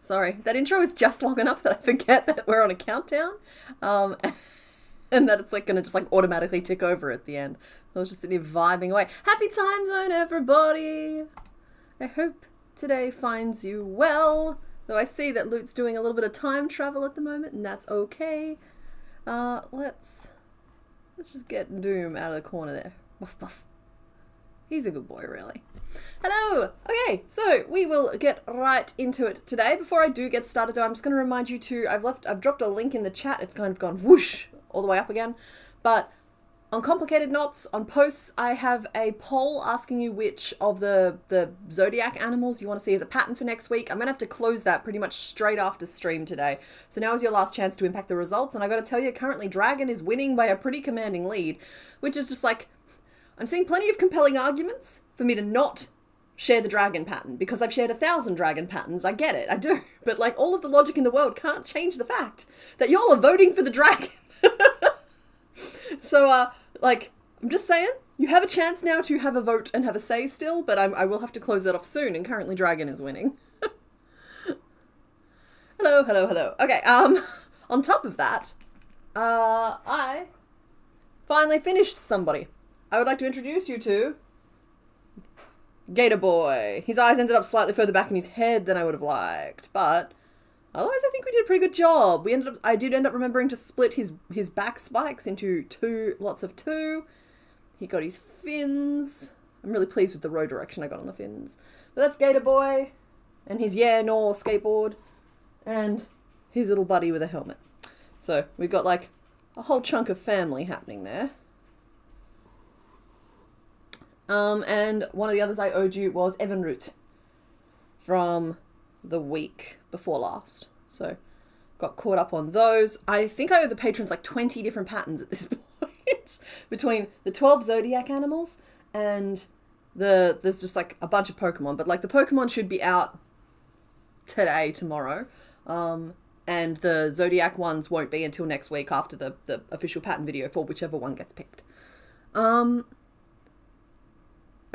Sorry, that intro is just long enough that I forget that we're on a countdown, and that it's like going to just like automatically tick over at the end. I was just sitting here vibing away. Happy time zone, everybody! I hope today finds you well, though I see that Lute's doing a little bit of time travel at the moment, and that's okay. Let's just get Doom out of the corner there. Woof, woof. He's a good boy, really. Hello! Okay, so we will get right into it today. Before I do get started though, I'm just going to remind you to, I've dropped a link in the chat. It's kind of gone whoosh all the way up again. But on Complicated Knots, on posts, I have a poll asking you which of the zodiac animals you want to see as a pattern for next week. I'm going to have to close that pretty much straight after stream today. So now is your last chance to impact the results. And I got to tell you, currently Dragon is winning by a pretty commanding lead, which is just like, I'm seeing plenty of compelling arguments for me to not share the dragon pattern, because I've shared 1,000 dragon patterns. I get it, I do. But like, all of the logic in the world can't change the fact that y'all are voting for the dragon. So, like, I'm just saying, you have a chance now to have a vote and have a say still, but I will have to close that off soon, and currently Dragon is winning. Hello, hello, hello. Okay, on top of that, I finally finished somebody. I would like to introduce you to Gator Boy. His eyes ended up slightly further back in his head than I would have liked, but otherwise I think we did a pretty good job. I did end up remembering to split his back spikes into lots of two. He got his fins. I'm really pleased with the row direction I got on the fins. But that's Gator Boy and his nor skateboard and his little buddy with a helmet. So we've got like a whole chunk of family happening there. And one of the others I owed you was Evanroot from the week before last. So got caught up on those. I think I owe the patrons like 20 different patterns at this point between the 12 zodiac animals and there's just like a bunch of Pokemon, but like the Pokemon should be out today, tomorrow. And the zodiac ones won't be until next week after the official pattern video for whichever one gets picked. I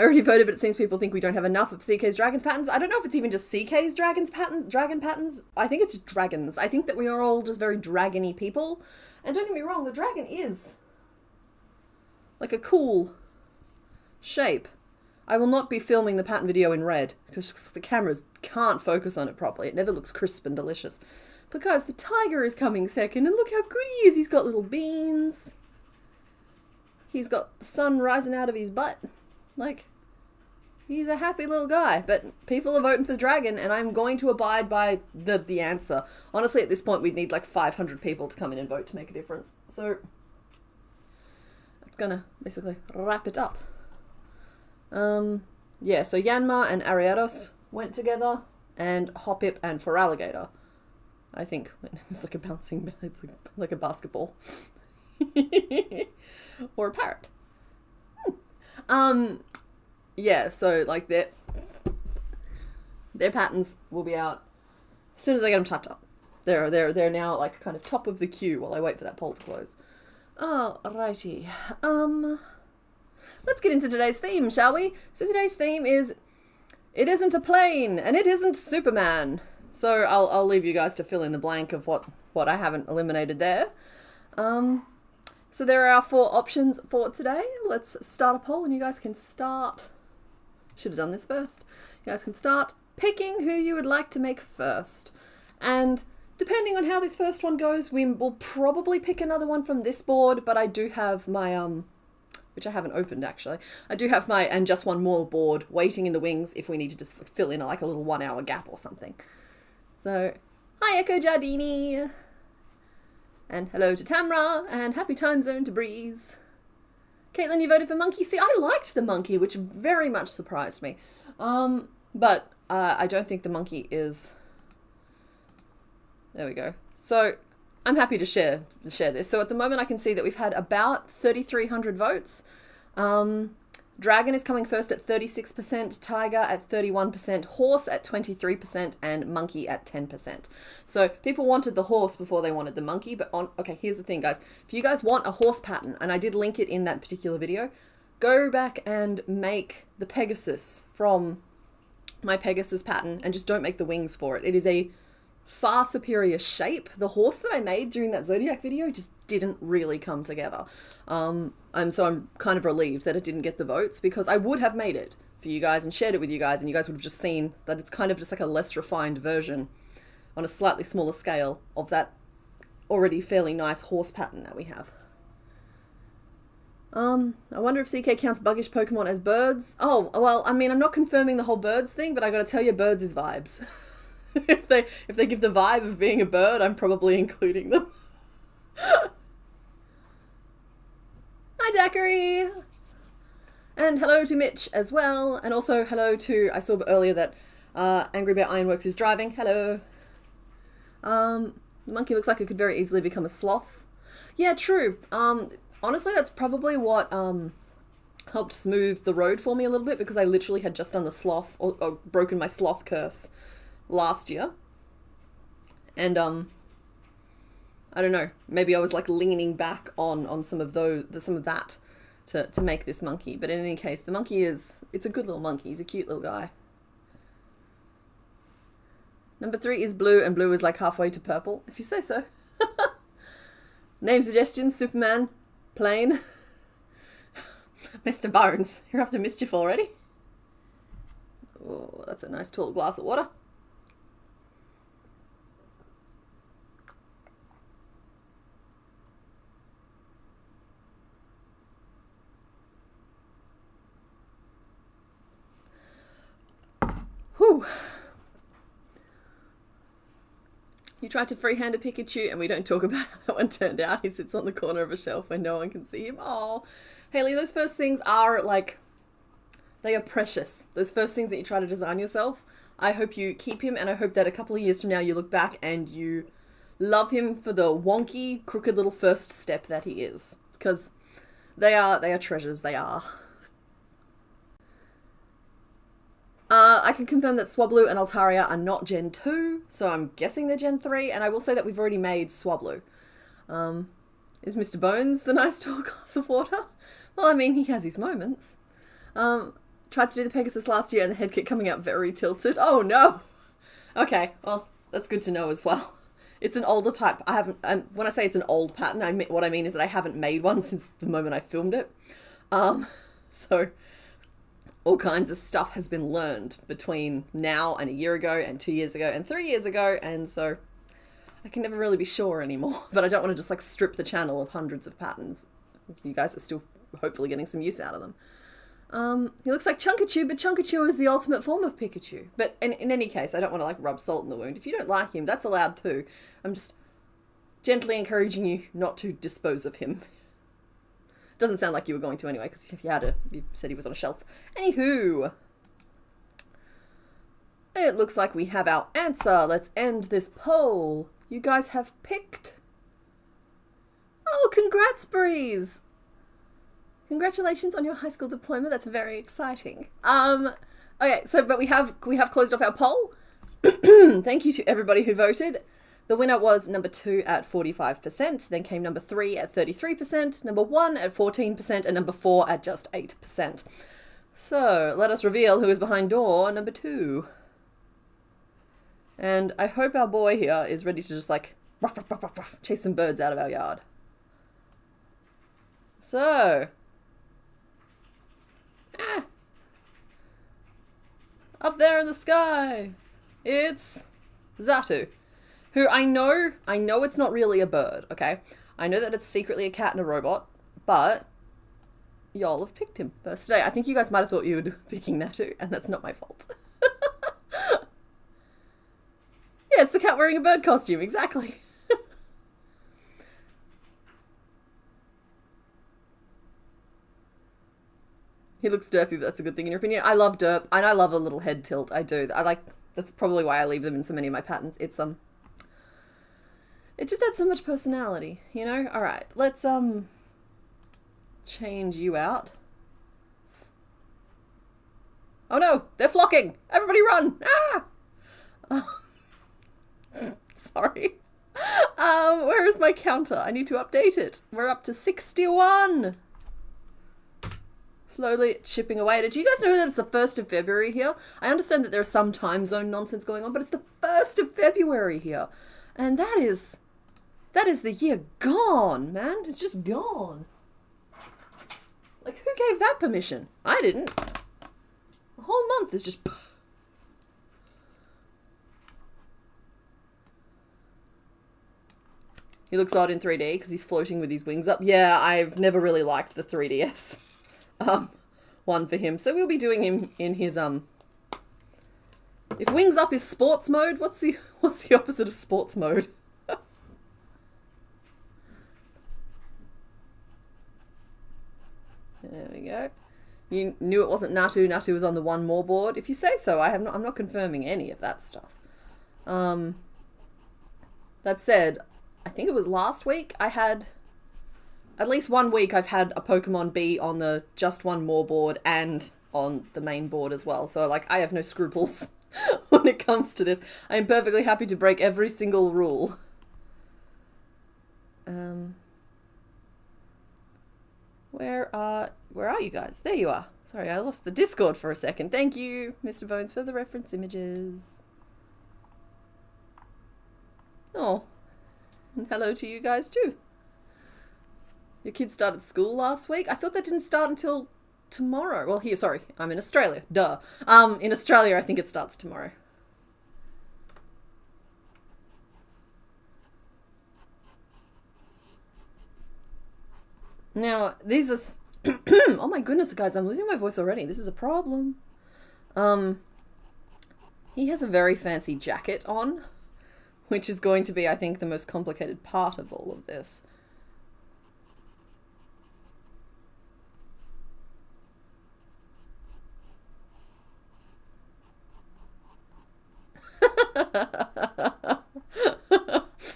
already voted, but it seems people think we don't have enough of CK's Dragons patterns. I don't know if it's even just CK's dragon patterns. I think it's just dragons. I think that we are all just very dragony people. And don't get me wrong, the dragon is like a cool shape. I will not be filming the pattern video in red because the cameras can't focus on it properly. It never looks crisp and delicious. But guys, the tiger is coming second, and look how good he is. He's got little beans. He's got the sun rising out of his butt. Like, he's a happy little guy, but people are voting for the dragon, and I'm going to abide by the answer. Honestly, at this point, we'd need like 500 people to come in and vote to make a difference. So, that's gonna basically wrap it up. Yeah, so Yanma and Ariados went together, and Hoppip and Feraligatr, I think. It's like a bouncing, it's like a basketball. Or a parrot. Yeah, so like their patterns will be out as soon as I get them typed up. They're now like kind of top of the queue while I wait for that poll to close. Alrighty. Let's get into today's theme, shall we? So today's theme is it isn't a plane and it isn't Superman. So I'll leave you guys to fill in the blank of what I haven't eliminated there. So there are our 4 options for today. Let's start a poll and you guys can start. Should have done this first. You guys can start picking who you would like to make first. And depending on how this first one goes, we will probably pick another one from this board, but I do have my, which I haven't opened actually. I do have my and just one more board waiting in the wings if we need to just fill in like a little 1 hour gap or something. So, hi Echo Giardini! And hello to Tamra, and happy time zone to Breeze. Caitlin, you voted for Monkey? See, I liked the Monkey, which very much surprised me. But I don't think the Monkey is... There we go. So, I'm happy to share this. So at the moment I can see that we've had about 3,300 votes. Dragon is coming first at 36%, Tiger at 31%, Horse at 23%, and Monkey at 10%. So people wanted the horse before they wanted the monkey, but okay, here's the thing, guys. If you guys want a horse pattern, and I did link it in that particular video, go back and make the Pegasus from my Pegasus pattern, and just don't make the wings for it. It is a far superior shape. The horse that I made during that Zodiac video just didn't really come together. And so I'm kind of relieved that it didn't get the votes, because I would have made it for you guys and shared it with you guys, and you guys would have just seen that it's kind of just like a less refined version on a slightly smaller scale of that already fairly nice horse pattern that we have. I wonder if CK counts buggish Pokemon as birds. Oh, well, I mean, I'm not confirming the whole birds thing, but I gotta tell you, birds is vibes. If they give the vibe of being a bird, I'm probably including them. Hi, Daiquiri! And hello to Mitch as well, and also hello to, I saw earlier that Angry Bear Ironworks is driving. Hello. The monkey looks like it could very easily become a sloth. Yeah, true. Honestly, that's probably what helped smooth the road for me a little bit, because I literally had just done the sloth, or broken my sloth curse last year. And I don't know, maybe I was like leaning back on some of that to make this monkey. But in any case, the monkey it's a good little monkey. He's a cute little guy. Number 3 is blue, and blue is like halfway to purple, if you say so. Name suggestions: Superman, Plain. Mr. Bones, you're up to mischief already. Oh, that's a nice tall glass of water. Whew. You tried to freehand a Pikachu, and we don't talk about how that one turned out. He sits on the corner of a shelf where no one can see him. Oh, Haley, those first things are like, they are precious. Those first things that you try to design yourself. I hope you keep him, and I hope that a couple of years from now you look back and you love him for the wonky, crooked little first step that he is. Because they are treasures, they are. I can confirm that Swablu and Altaria are not Gen 2, so I'm guessing they're Gen 3, and I will say that we've already made Swablu. Is Mr. Bones the nice tall glass of water? Well, I mean, he has his moments. Tried to do the Pegasus last year and the head kept coming out very tilted. Oh no! Okay, well, that's good to know as well. It's an older type. I haven't, when I say it's an old pattern, what I mean is that I haven't made one since the moment I filmed it. So all kinds of stuff has been learned between now and a year ago and 2 years ago and 3 years ago, and so I can never really be sure anymore. But I don't want to just like strip the channel of hundreds of patterns. So you guys are still hopefully getting some use out of them. He looks like Chunkachu, but Chunkachu is the ultimate form of Pikachu. But in any case, I don't want to like rub salt in the wound. If you don't like him, that's allowed too. I'm just gently encouraging you not to dispose of him. Doesn't sound like you were going to anyway, because if you had you said he was on a shelf. Anywho, it looks like we have our answer. Let's end this poll. You guys have picked. Oh, congrats, Breeze! Congratulations on your high school diploma. That's very exciting. Okay, so but we have closed off our poll. Thank you to everybody who voted. The winner was number 2 at 45%, then came number 3 at 33%, number 1 at 14%, and number 4 at just 8%. So let us reveal who is behind door number 2. And I hope our boy here is ready to just like ruff, ruff, ruff, ruff, ruff, chase some birds out of our yard. So, up there in the sky, it's Xatu. Who I know it's not really a bird, okay? I know that it's secretly a cat and a robot, but y'all have picked him first today. I think you guys might have thought you were picking Natu, and that's not my fault. Yeah, it's the cat wearing a bird costume, exactly. He looks derpy, but that's a good thing in your opinion. I love derp, and I love a little head tilt. I do. That's probably why I leave them in so many of my patterns. It just adds so much personality, you know? Alright, let's, change you out. Oh no! They're flocking! Everybody run! Ah! Sorry. Where is my counter? I need to update it. We're up to 61! Slowly chipping away at it. Do you guys know that it's the 1st of February here? I understand that there's some time zone nonsense going on, but it's the 1st of February here. And that is the year gone, man. It's just gone. Like, who gave that permission? I didn't. The whole month is just... He looks odd in 3D because he's floating with his wings up. Yeah, I've never really liked the 3DS one for him. So we'll be doing him in his If wings up is sports mode, what's the opposite of sports mode? There we go. You knew it wasn't Natu. Natu was on the one more board. If you say so, I'm not confirming any of that stuff. That said, I think it was last week I had, at least 1 week I've had a Pokemon be on the just one more board and on the main board as well. So like I have no scruples when it comes to this. I am perfectly happy to break every single rule. Where are you guys? There you are. Sorry, I lost the Discord for a second. Thank you, Mr. Bones, for the reference images. Oh, and hello to you guys too. Your kids started school last week? I thought that didn't start until tomorrow. Well, here, sorry, I'm in Australia. Duh. In Australia, I think it starts tomorrow. Now, these are... oh my goodness, guys, I'm losing my voice already. This is a problem. He has a very fancy jacket on, which is going to be, I think, the most complicated part of all of this.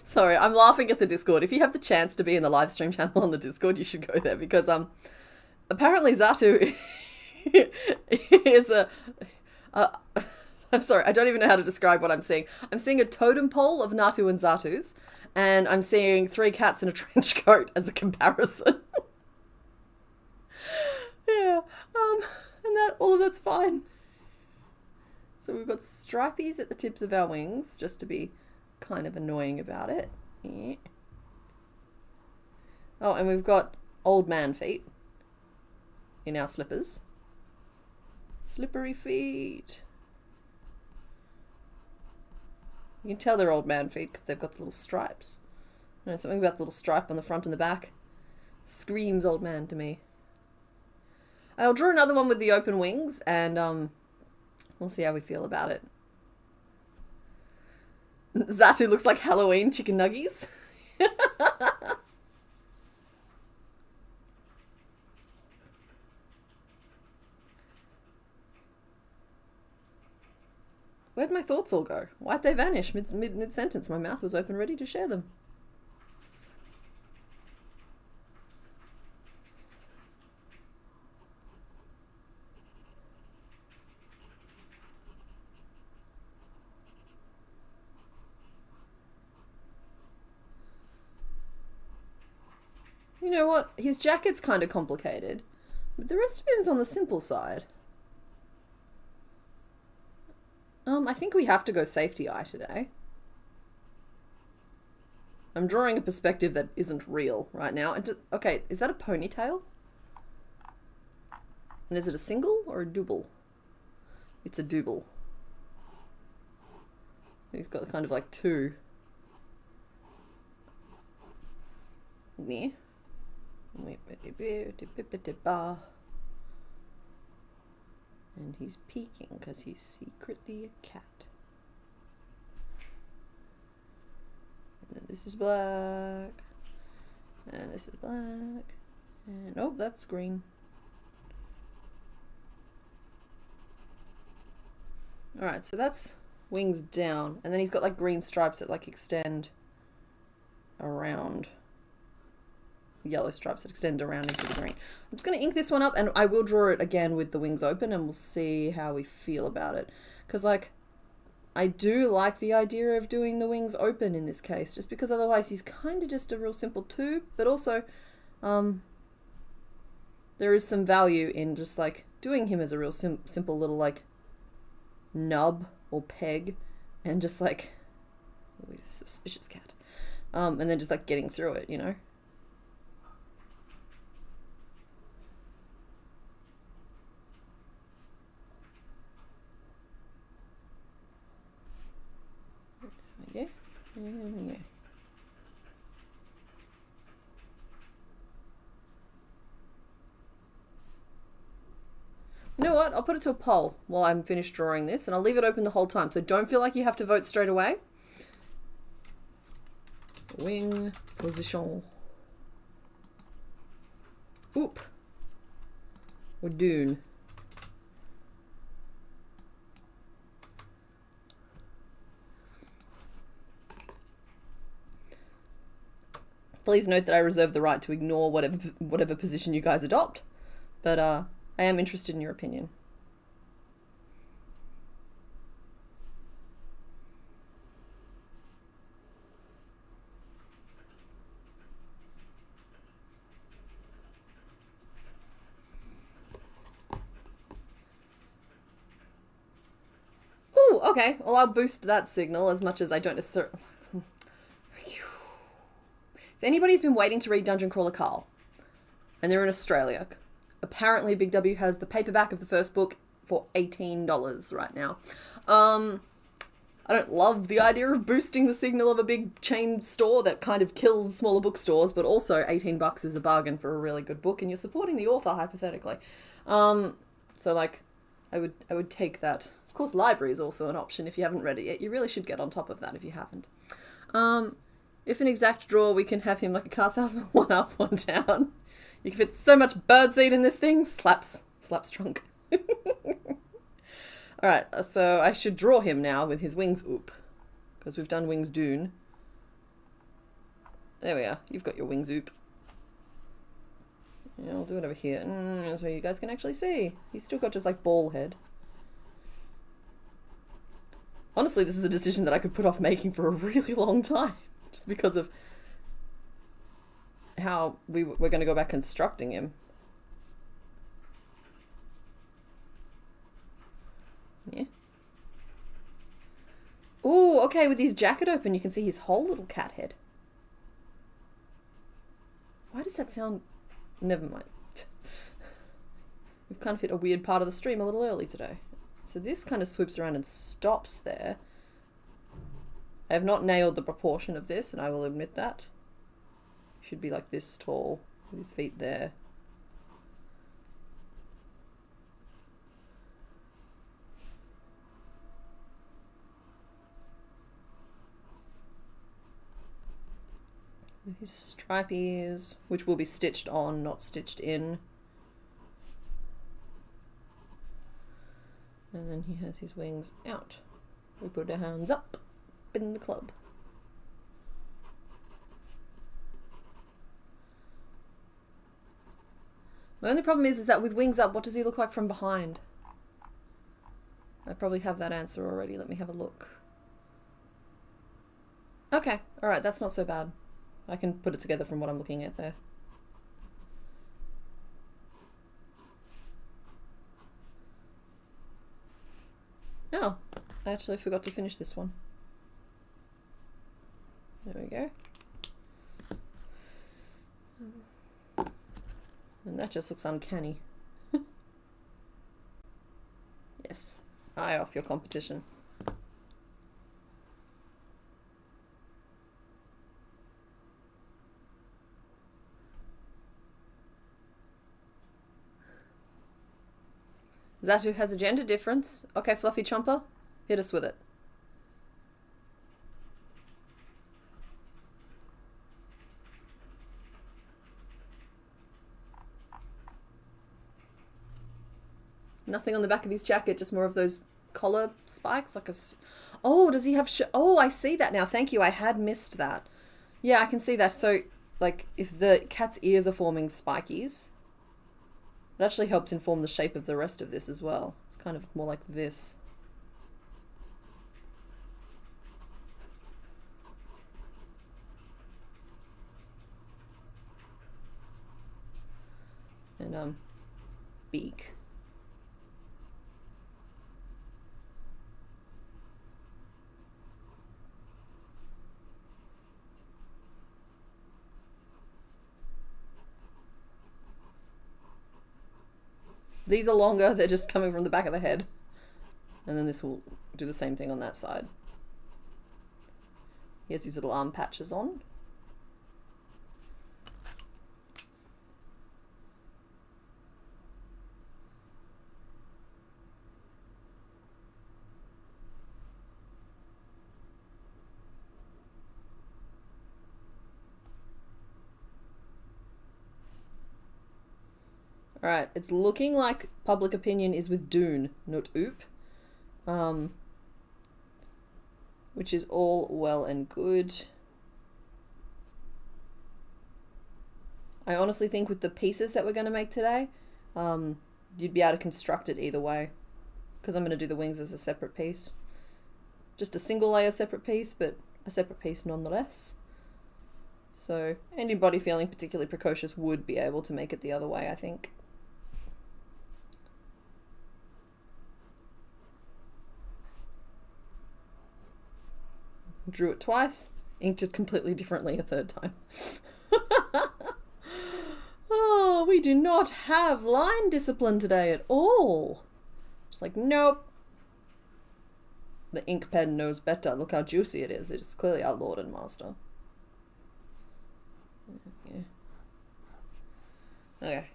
Sorry, I'm laughing at the Discord. If you have the chance to be in the live stream channel on the Discord, you should go there because apparently Xatu is I'm sorry, I don't even know how to describe what I'm seeing. I'm seeing a totem pole of Natu and Xatu's, and I'm seeing 3 cats in a trench coat as a comparison. Yeah, and that all of that's fine. So we've got stripies at the tips of our wings, just to be kind of annoying about it. Yeah. Oh, and we've got old man feet in our slippers. Slippery feet. You can tell they're old man feet because they've got the little stripes. You know, something about the little stripe on the front and the back screams old man to me. I'll draw another one with the open wings and we'll see how we feel about it. Xatu looks like Halloween chicken nuggies. Where'd my thoughts all go? Why'd they vanish mid-sentence? My mouth was open, ready to share them. You know what? His jacket's kind of complicated, but the rest of him's on the simple side. I think we have to go safety eye today. I'm drawing a perspective that isn't real right now. And okay, is that a ponytail? And is it a single or a double? It's a double. He's got kind of like 2. There. And he's peeking because he's secretly a cat. And then this is black. And this is black. And oh, that's green. Alright, so that's wings down. And then he's got like green stripes that like extend around. Yellow stripes that extend around into the green. I'm just going to ink this one up and I will draw it again with the wings open and we'll see how we feel about it. Because like, I do like the idea of doing the wings open in this case, just because otherwise he's kind of just a real simple tube, but also there's there is some value in just like doing him as a real simple little like nub or peg, and just like, oh, suspicious cat, and then just like getting through it, you know. Yeah. Yeah. You know what? I'll put it to a poll while I'm finished drawing this, and I'll leave it open the whole time. So don't feel like you have to vote straight away. Wing position. Oop. Or dune. Please note that I reserve the right to ignore whatever position you guys adopt, but I am interested in your opinion. Ooh, okay. Well, I'll boost that signal as much as I don't necessarily... If anybody's been waiting to read Dungeon Crawler Carl, and they're in Australia, apparently Big W has the paperback of the first book for $18 right now. I don't love the idea of boosting the signal of a big chain store that kind of kills smaller bookstores, but also $18 is a bargain for a really good book, and you're supporting the author hypothetically. So like, I would take that. Of course, library is also an option if you haven't read it yet. You really should get on top of that if you haven't. If an exact draw, we can have him like a cast houseman, one up, one down. You can fit so much birdseed in this thing. Slaps trunk. Alright, so I should draw him now with his wings oop. Because we've done wings dune. There we are. You've got your wings oop. Yeah, I'll do it over here. So you guys can actually see. He's still got just like ball head. Honestly, this is a decision that I could put off making for a really long time. Just because of how we're going to go back constructing him. Yeah. Ooh, okay, with his jacket open you can see his whole little cat head. Why does that sound... Never mind. We've kind of hit a weird part of the stream a little early today. So this kind of swoops around and stops there. I have not nailed the proportion of this, and I will admit that. Should be like this tall, with his feet there. With his stripe ears, which will be stitched on, not stitched in. And then he has his wings out. We put our hands up in the club. My only problem is that with wings up, what does he look like from behind? I probably have that answer already. Let me have a look. Okay, alright, that's not so bad. I can put it together from what I'm looking at there. Oh, I actually forgot to finish this one. There we go. And that just looks uncanny. Yes, eye off your competition. Zatu has a gender difference. Okay, Fluffy Chomper, hit us with it. Nothing on the back of his jacket, just more of those collar spikes, like a... Oh, does he have... Oh, I see that now. Thank you. I had missed that. Yeah, I can see that. So, like, if the cat's ears are forming spikies, it actually helps inform the shape of the rest of this as well. It's kind of more like this. And, beak. These are longer, they're just coming from the back of the head. And then this will do the same thing on that side. He has these little arm patches on. Alright, it's looking like public opinion is with Dune, not Oop. Which is all well and good. I honestly think with the pieces that we're going to make today, you'd be able to construct it either way. Because I'm going to do the wings as a separate piece. Just a single layer separate piece, but a separate piece nonetheless. So anybody feeling particularly precocious would be able to make it the other way, I think. Drew it twice, inked it completely differently a third time. Oh, we do not have line discipline today at all. Just like, nope. The ink pen knows better. Look how juicy it is. It is clearly our Lord and Master. Yeah. Okay.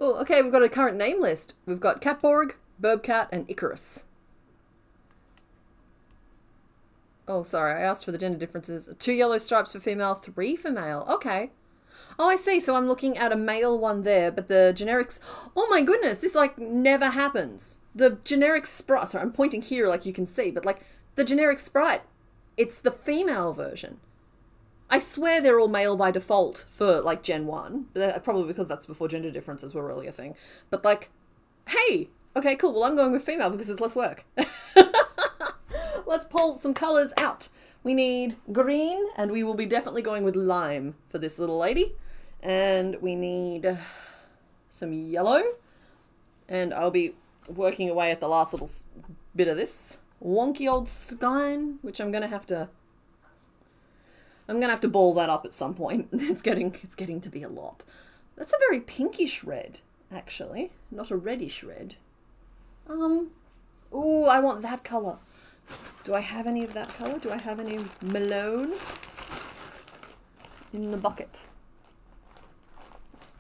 Oh, okay, we've got a current name list. We've got Catborg, Burbcat, and Icarus. Oh, sorry, I asked for the gender differences. 2 yellow stripes for female, 3 for male. Okay. Oh, I see. So I'm looking at a male one there, but the generics... Oh my goodness, this like never happens. The generic sprite... Sorry, I'm pointing here like you can see, but like the generic sprite, it's the female version. I swear they're all male by default for like Gen 1. Probably because that's before gender differences were really a thing. But like, hey, okay, cool. Well, I'm going with female because it's less work. Let's pull some colors out. We need green, and we will be definitely going with lime for this little lady. And we need some yellow. And I'll be working away at the last little bit of this wonky old skein, which I'm gonna have to ball that up at some point. It's getting to be a lot. That's a very pinkish red, actually, not a reddish red. Ooh, I want that color. Do I have any of that color? Do I have any Malone in the bucket?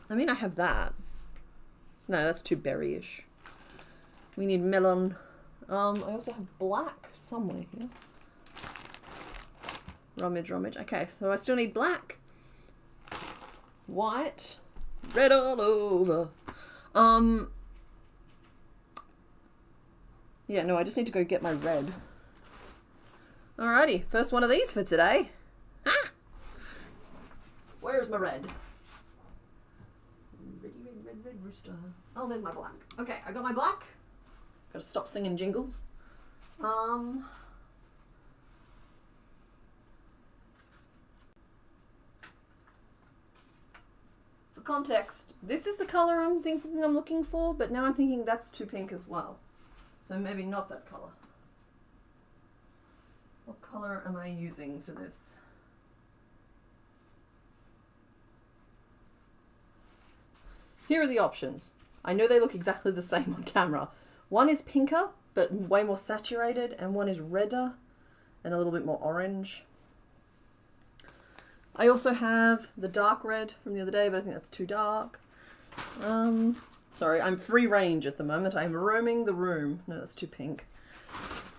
I mean, I have that. No, that's too berryish. We need melon. I also have black somewhere here. Rummage. Okay, so I still need black, white, red all over. Yeah, no, I just need to go get my red. Alrighty, first one of these for today. Ah! Where's my red? Red rooster. Oh, there's my black. Okay, I got my black. Gotta stop singing jingles. For context, this is the color I'm thinking I'm looking for, but now I'm thinking that's too pink as well. So maybe not that color. What color am I using for this? Here are the options. I know they look exactly the same on camera. One is pinker, but way more saturated, and one is redder and a little bit more orange. I also have the dark red from the other day, but I think that's too dark. Sorry, I'm free range at the moment. I'm roaming the room. No, that's too pink.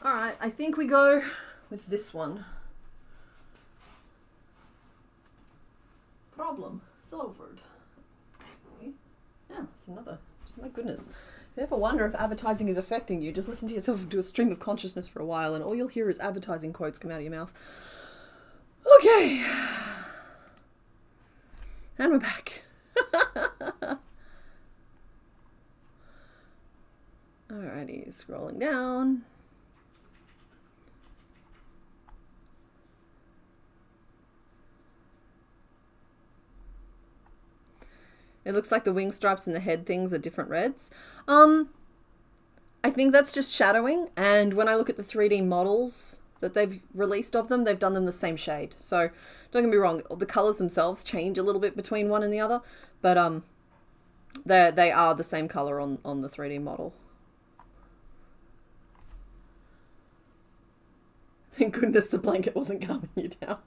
Alright, I think we go with this one. Problem solved. Yeah, that's another. My goodness. If you ever wonder if advertising is affecting you, just listen to yourself do a stream of consciousness for a while and all you'll hear is advertising quotes come out of your mouth. Okay. And we're back. Alrighty, scrolling down. It looks like the wing stripes and the head things are different reds. I think that's just shadowing, and when I look at the 3D models that they've released of them, they've done them the same shade. So don't get me wrong, the colors themselves change a little bit between one and the other, but they are the same color on the 3D model. Thank goodness the blanket wasn't calming you down.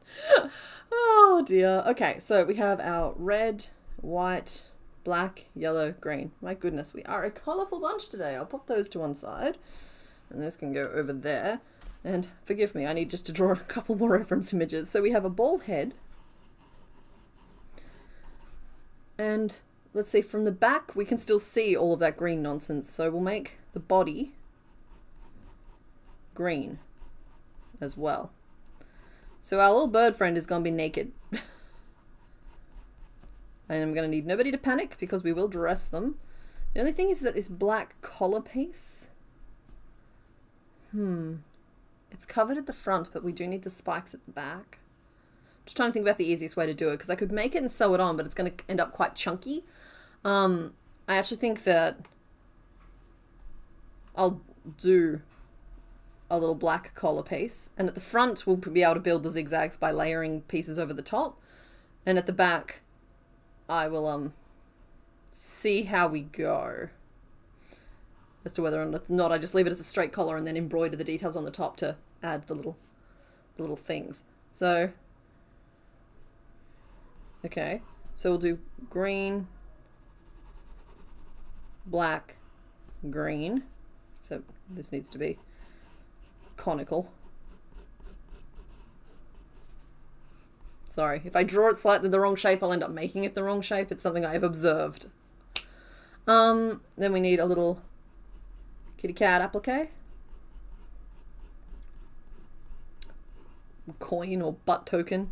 Oh dear. Okay, so we have our red, white, black, yellow, green. My goodness, we are a colourful bunch today. I'll pop those to one side, and those can go over there. And forgive me, I need just to draw a couple more reference images. So we have a ball head. And let's see, from the back, we can still see all of that green nonsense. So we'll make the body green as well. So our little bird friend is going to be naked. And I'm going to need nobody to panic because we will dress them. The only thing is that this black collar piece, it's covered at the front, but we do need the spikes at the back. Just trying to think about the easiest way to do it, because I could make it and sew it on, but it's going to end up quite chunky. I actually think that I'll do a little black collar piece, and at the front we'll be able to build the zigzags by layering pieces over the top, and at the back I will see how we go as to whether or not I just leave it as a straight collar and then embroider the details on the top to add the little things. So okay, so we'll do green, black, green. So this needs to be conical. Sorry, if I draw it slightly the wrong shape, I'll end up making it the wrong shape. It's something I have observed. Then we need a little kitty cat applique. Coin or butt token,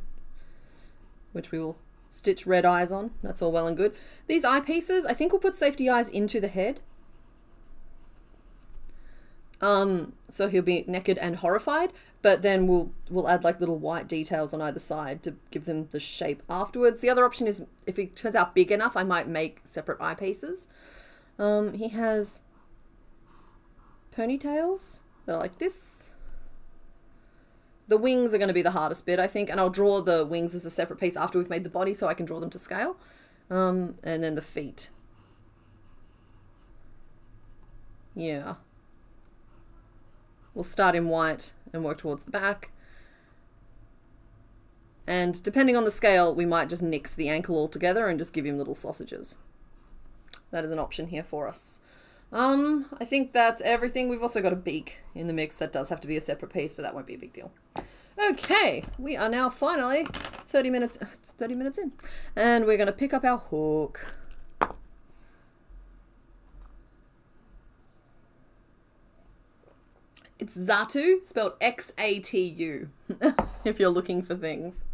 which we will stitch red eyes on. That's all well and good. These eyepieces, I think we'll put safety eyes into the head. So he'll be naked and horrified, but then we'll add like little white details on either side to give them the shape afterwards. The other option is, if it turns out big enough, I might make separate eyepieces. He has ponytails that are like this. The wings are going to be the hardest bit, I think, and I'll draw the wings as a separate piece after we've made the body so I can draw them to scale. And then the feet. Yeah. We'll start in white and work towards the back. And depending on the scale, we might just nix the ankle altogether and just give him little sausages. That is an option here for us. I think that's everything. We've also got a beak in the mix. That does have to be a separate piece, but that won't be a big deal. Okay, we are now finally 30 minutes in. And we're going to pick up our hook. It's Xatu, spelled X-A-T-U, if you're looking for things.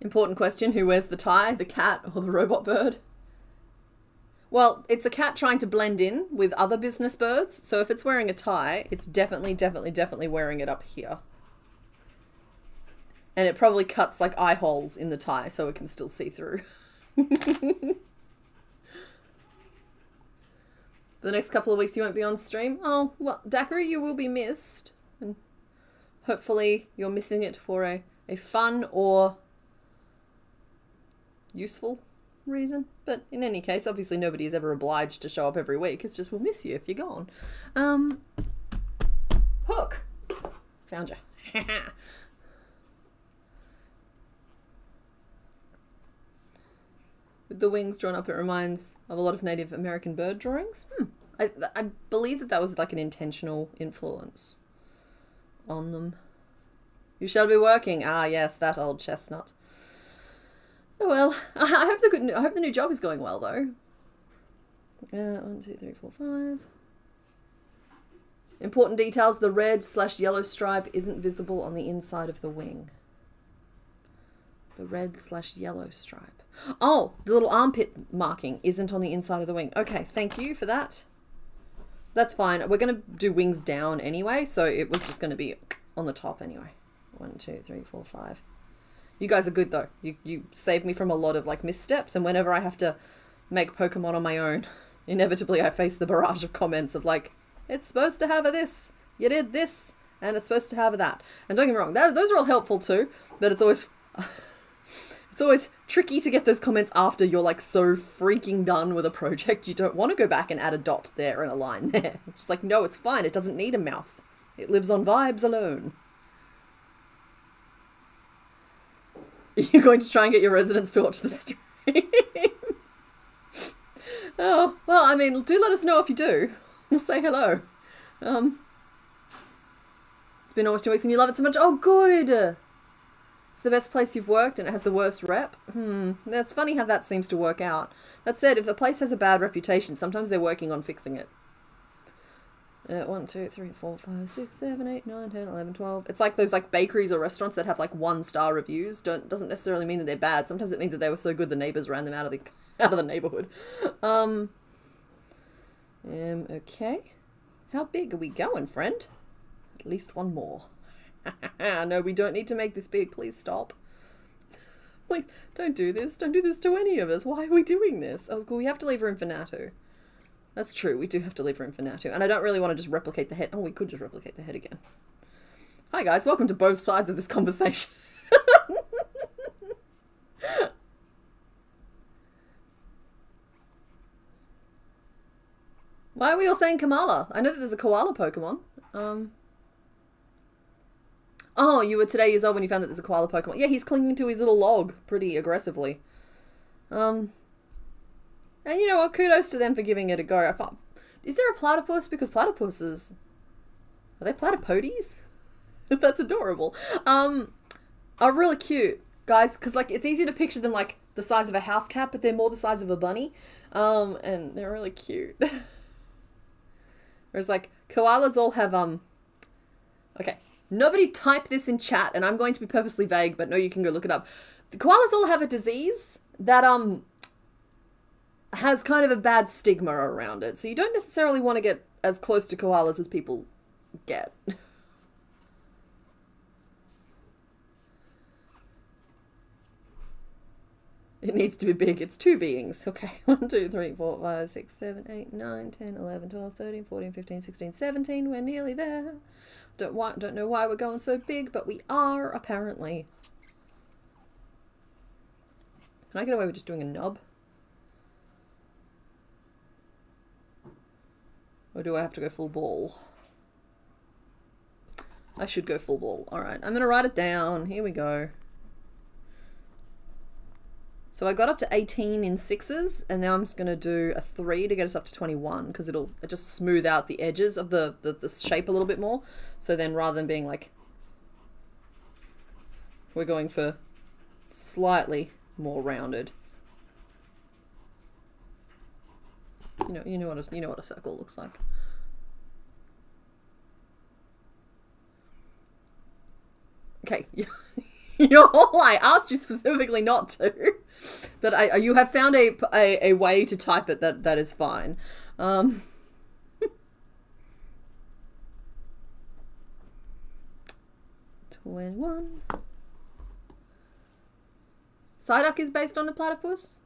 Important question, who wears the tie, the cat or the robot bird? Well, it's a cat trying to blend in with other business birds, so if it's wearing a tie, it's definitely wearing it up here. And it probably cuts like eye holes in the tie so it can still see through. The next couple of weeks you won't be on stream. Oh, well, Daiquiri, you will be missed. And hopefully you're missing it for a fun or useful reason. But in any case, obviously nobody is ever obliged to show up every week. It's just we'll miss you if you're gone. Hook. Found you. With the wings drawn up, it reminds of a lot of Native American bird drawings. I believe that was like an intentional influence on them. You shall be working. Ah, yes, that old chestnut. Oh well, I hope the new job is going well though. 1, 2, 3, 4, 5. Important details: the red/yellow stripe isn't visible on the inside of the wing. The red/yellow stripe. Oh, the little armpit marking isn't on the inside of the wing. Okay, thank you for that. That's fine. We're going to do wings down anyway, so it was just going to be on the top anyway. 1, 2, 3, 4, 5. You guys are good though. You save me from a lot of like missteps, and whenever I have to make Pokemon on my own, inevitably I face the barrage of comments of like, it's supposed to have a this, you did this, and it's supposed to have a that. And don't get me wrong, those are all helpful too, but it's always it's always tricky to get those comments after you're like so freaking done with a project. You don't want to go back and add a dot there and a line there. It's just like, no, it's fine. It doesn't need a mouth. It lives on vibes alone. You're going to try and get your residents to watch the stream. Oh, well, I mean, do let us know if you do. We'll say hello. It's been almost 2 weeks and you love it so much. Oh, good. It's the best place you've worked and it has the worst rep. That's funny how that seems to work out. That said, if a place has a bad reputation, sometimes they're working on fixing it. 1, 2, 3, 4, 5, 6, 7, 8, 9, 10, 11, 12. It's like those like bakeries or restaurants that have like 1-star reviews. Doesn't necessarily mean that they're bad. Sometimes it means that they were so good the neighbors ran them out of the neighborhood. Okay. How big are we going, friend? At least one more. No, we don't need to make this big. Please stop. Please don't do this. Don't do this to any of us. Why are we doing this? Oh, cool. We have to leave room for Natu. That's true, we do have to leave room for Natu. And I don't really want to just replicate the head. Oh, we could just replicate the head again. Hi guys, welcome to both sides of this conversation. Why are we all saying Kamala? I know that there's a koala Pokemon. Oh, you were today years old when you found that there's a koala Pokemon. Yeah, he's clinging to his little log pretty aggressively. And you know what? Kudos to them for giving it a go. Is there a platypus? Because platypuses... Are they platypodes? That's adorable. Are really cute. Guys, because like it's easy to picture them like the size of a house cat, but they're more the size of a bunny. And they're really cute. Whereas like koalas all have... Okay. Nobody type this in chat, and I'm going to be purposely vague, but no, you can go look it up. The koalas all have a disease that, has kind of a bad stigma around it. So you don't necessarily want to get as close to koalas as people get. It needs to be big. It's 2 beings. Okay. 1, 2, 3, 4, 5, 6, 7, 8, 9, 10, 11, 12, 13, 14, 15, 16, 17. We're nearly there. Don't know why we're going so big, but we are, apparently. Can I get away with just doing a nub? Or do I have to go full ball? I should go full ball. Alright, I'm going to write it down. Here we go. So I got up to 18 in 6s, and now I'm just going to do a 3 to get us up to 21, because it'll just smooth out the edges of the shape a little bit more. So then rather than being like... We're going for slightly more rounded. You know what a circle looks like. Okay, you're all I asked you specifically not to, but you have found a way to type it that is fine. 21. Psyduck is based on a platypus?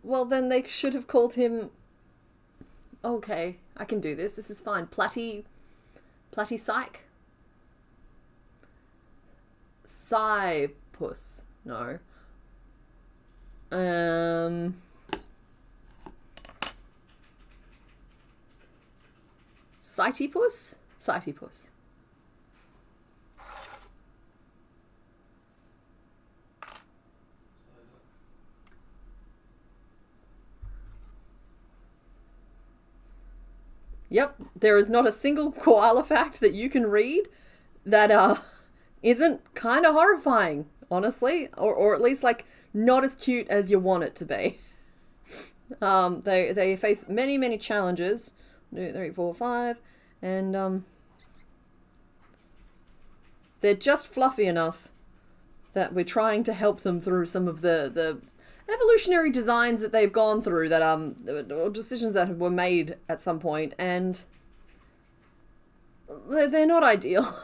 Well, then they should have called him... Okay, I can do this. This is fine. Platy Psych? Psypus. No. Cytipus? Cytipus. Yep, there is not a single koala fact that you can read that isn't kind of horrifying, honestly, or at least like not as cute as you want it to be. They face many challenges. 2, 3, 4, 5, and they're just fluffy enough that we're trying to help them through some of the evolutionary designs that they've gone through, that or decisions that were made at some point, and they're not ideal.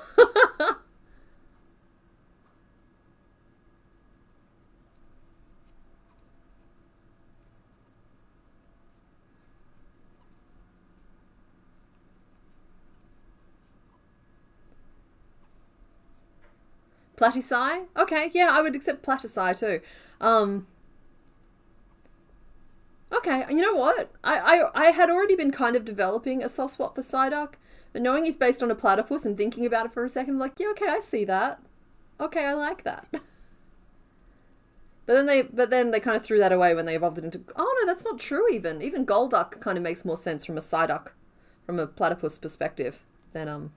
Platyci? Okay, yeah, I would accept Platyci too. Okay, you know what? I had already been kind of developing a soft spot for Psyduck, but knowing he's based on a platypus and thinking about it for a second, I'm like, yeah, okay, I see that. Okay, I like that. But then they kind of threw that away when they evolved it into... Oh, no, that's not true even. Even Golduck kind of makes more sense from a Psyduck, from a platypus perspective than,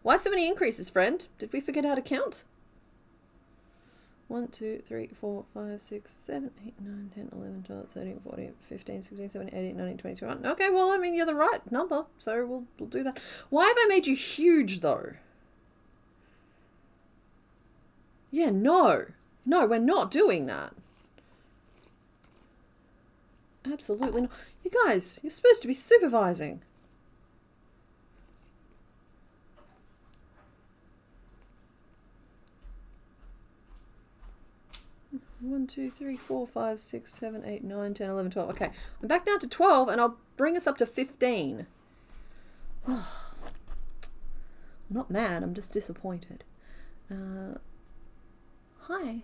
Why so many increases, friend? Did we forget how to count? 1, 2, 3, 4, 5, 6, 7, 8, 9, 10, 11, 12, 13, 14, 15, 16, 17, 18, 19, 20, 21. Okay, well, I mean, you're the right number, so we'll do that. Why have I made you huge, though? Yeah, no. No, we're not doing that. Absolutely not. You guys, you're supposed to be supervising. One, 2, 3, 4, 5, 6, 7, 8, 9, 10, 11, 12. Okay, I'm back down to 12 and I'll bring us up to 15. I'm not mad, I'm just disappointed. Hi.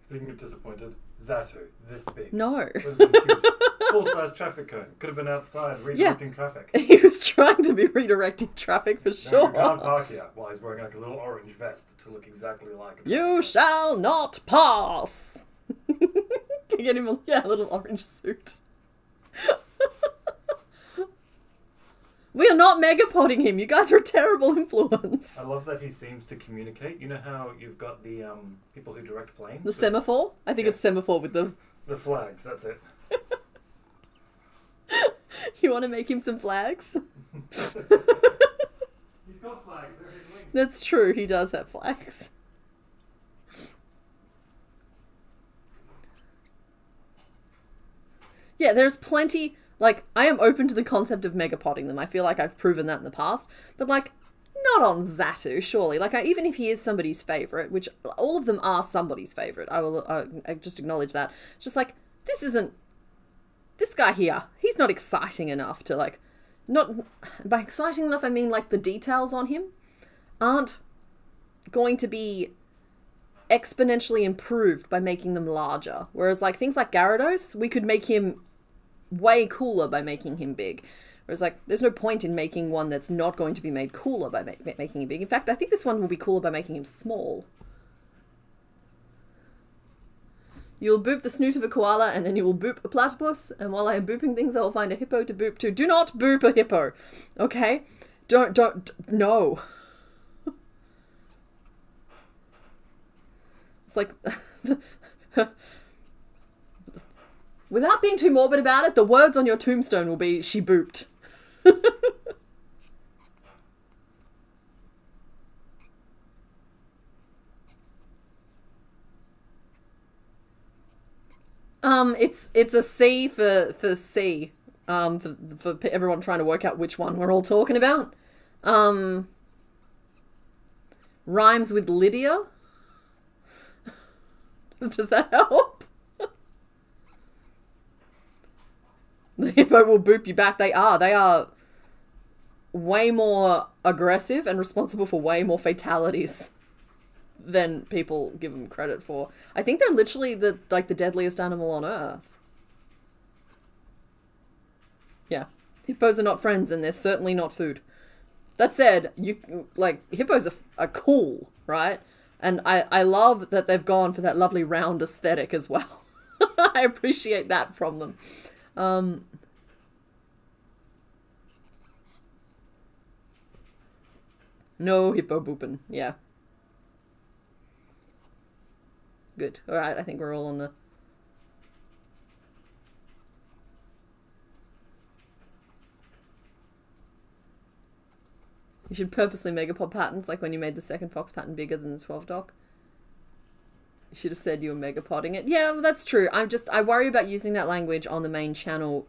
Speaking of disappointed, Xatu, this big. No. Would have been huge. Full-size traffic cone. Could have been outside redirecting traffic. He was trying to be redirecting traffic for sure. No, you can't park here while he's wearing like a little orange vest to look exactly like him. You shall not pass. Can you get him a little orange suit? We are not megapoding him. You guys are a terrible influence. I love that he seems to communicate. You know how you've got the people who direct planes? The semaphore? I think it's semaphore with the flags, that's it. You want to make him some flags? He's got flags, they're his wings. That's true, he does have flags. Yeah, there's plenty... Like, I am open to the concept of megapoding them. I feel like I've proven that in the past. But, like, not on Xatu, surely. Like, even if he is somebody's favourite, which all of them are somebody's favourite, I just acknowledge that. It's just like, this isn't... This guy here, he's not exciting enough to, like... Not... By exciting enough, I mean, like, the details on him aren't going to be exponentially improved by making them larger. Whereas, like, things like Gyarados, we could make him way cooler by making him big. Whereas, like, there's no point in making one that's not going to be made cooler by making him big. In fact, I think this one will be cooler by making him small. You'll boop the snoot of a koala, and then you will boop a platypus, and while I am booping things, I will find a hippo to boop to. Do not boop a hippo, okay? No. It's like... Without being too morbid about it, the words on your tombstone will be, she booped. It's a C for C. For everyone trying to work out which one we're all talking about. Rhymes with Lydia. Does that help? The hippo will boop you back. They are way more aggressive and responsible for way more fatalities than people give them credit for. I think they're literally the deadliest animal on Earth. Yeah. Hippos are not friends, and they're certainly not food. That said, hippos are cool, right? And I love that they've gone for that lovely round aesthetic as well. I appreciate that from them. No hippo booping. Yeah. Good. Alright, I think we're all on the... You should purposely megapod patterns, like when you made the second fox pattern bigger than the 12 dock. You should have said you were megapodding it. Yeah, well, that's true. I worry about using that language on the main channel,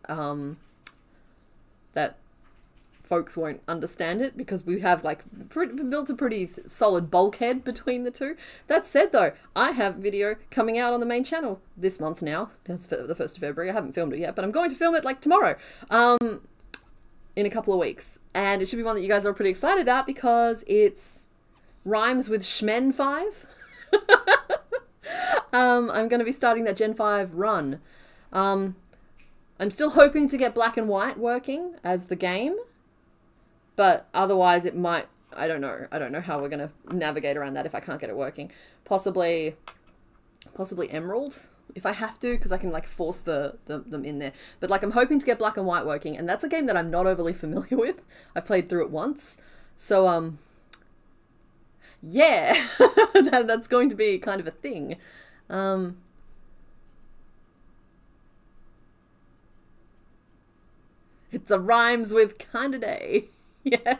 that folks won't understand it, because we have, like, built a pretty solid bulkhead between the two. That said, though, I have video coming out on the main channel this month now. That's the 1st of February. I haven't filmed it yet, but I'm going to film it, like, tomorrow. In a couple of weeks. And it should be one that you guys are pretty excited about, because it's rhymes with Shmen 5. I'm going to be starting that Gen 5 run. I'm still hoping to get Black and White working as the game, but otherwise it might, I don't know how we're going to navigate around that if I can't get it working. Possibly Emerald, if I have to, because I can like force them in there. But like I'm hoping to get Black and White working, and that's a game that I'm not overly familiar with. I've played through it once. So, yeah, that's going to be kind of a thing. It's a rhymes with kinda day. Yeah.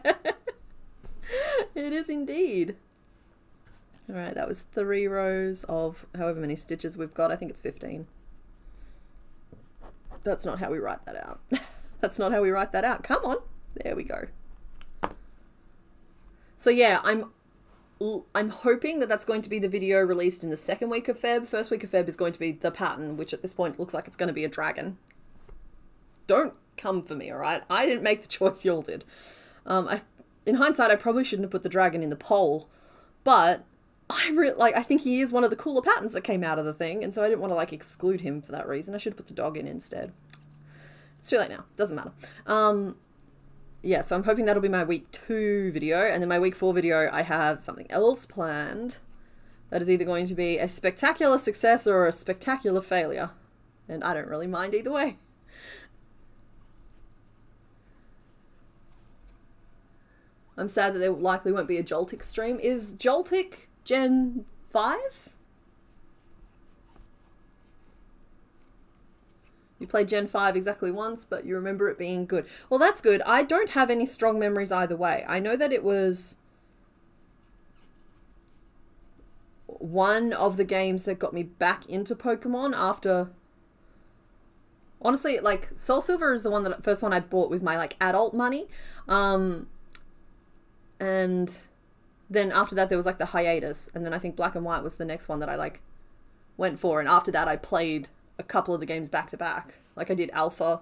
It is indeed. Alright, that was 3 rows of however many stitches we've got. I think it's 15. That's not how we write that out. That's not how we write that out. Come on. There we go. So yeah, I'm hoping that that's going to be the video released in the second week of Feb. First week of Feb is going to be the pattern, which at this point looks like it's going to be a dragon. Don't come for me, alright? I didn't make the choice, y'all did. In hindsight, I probably shouldn't have put the dragon in the poll, but I think he is one of the cooler patterns that came out of the thing, and so I didn't want to like exclude him for that reason. I should have put the dog in instead. It's too late now. Doesn't matter. Yeah, so I'm hoping that'll be my week 2 video, and then my week 4 video, I have something else planned that is either going to be a spectacular success or a spectacular failure, and I don't really mind either way. I'm sad that there likely won't be a Joltik stream. Is Joltik Gen 5? You played Gen 5 exactly once, but you remember it being good. Well, that's good. I don't have any strong memories either way. I know that it was one of the games that got me back into Pokemon after... Honestly, like, Soul Silver is the first one I bought with my, like, adult money. And then after that, there was, like, the hiatus. And then I think Black and White was the next one that I, like, went for. And after that, I played a couple of the games back to back. Like I did Alpha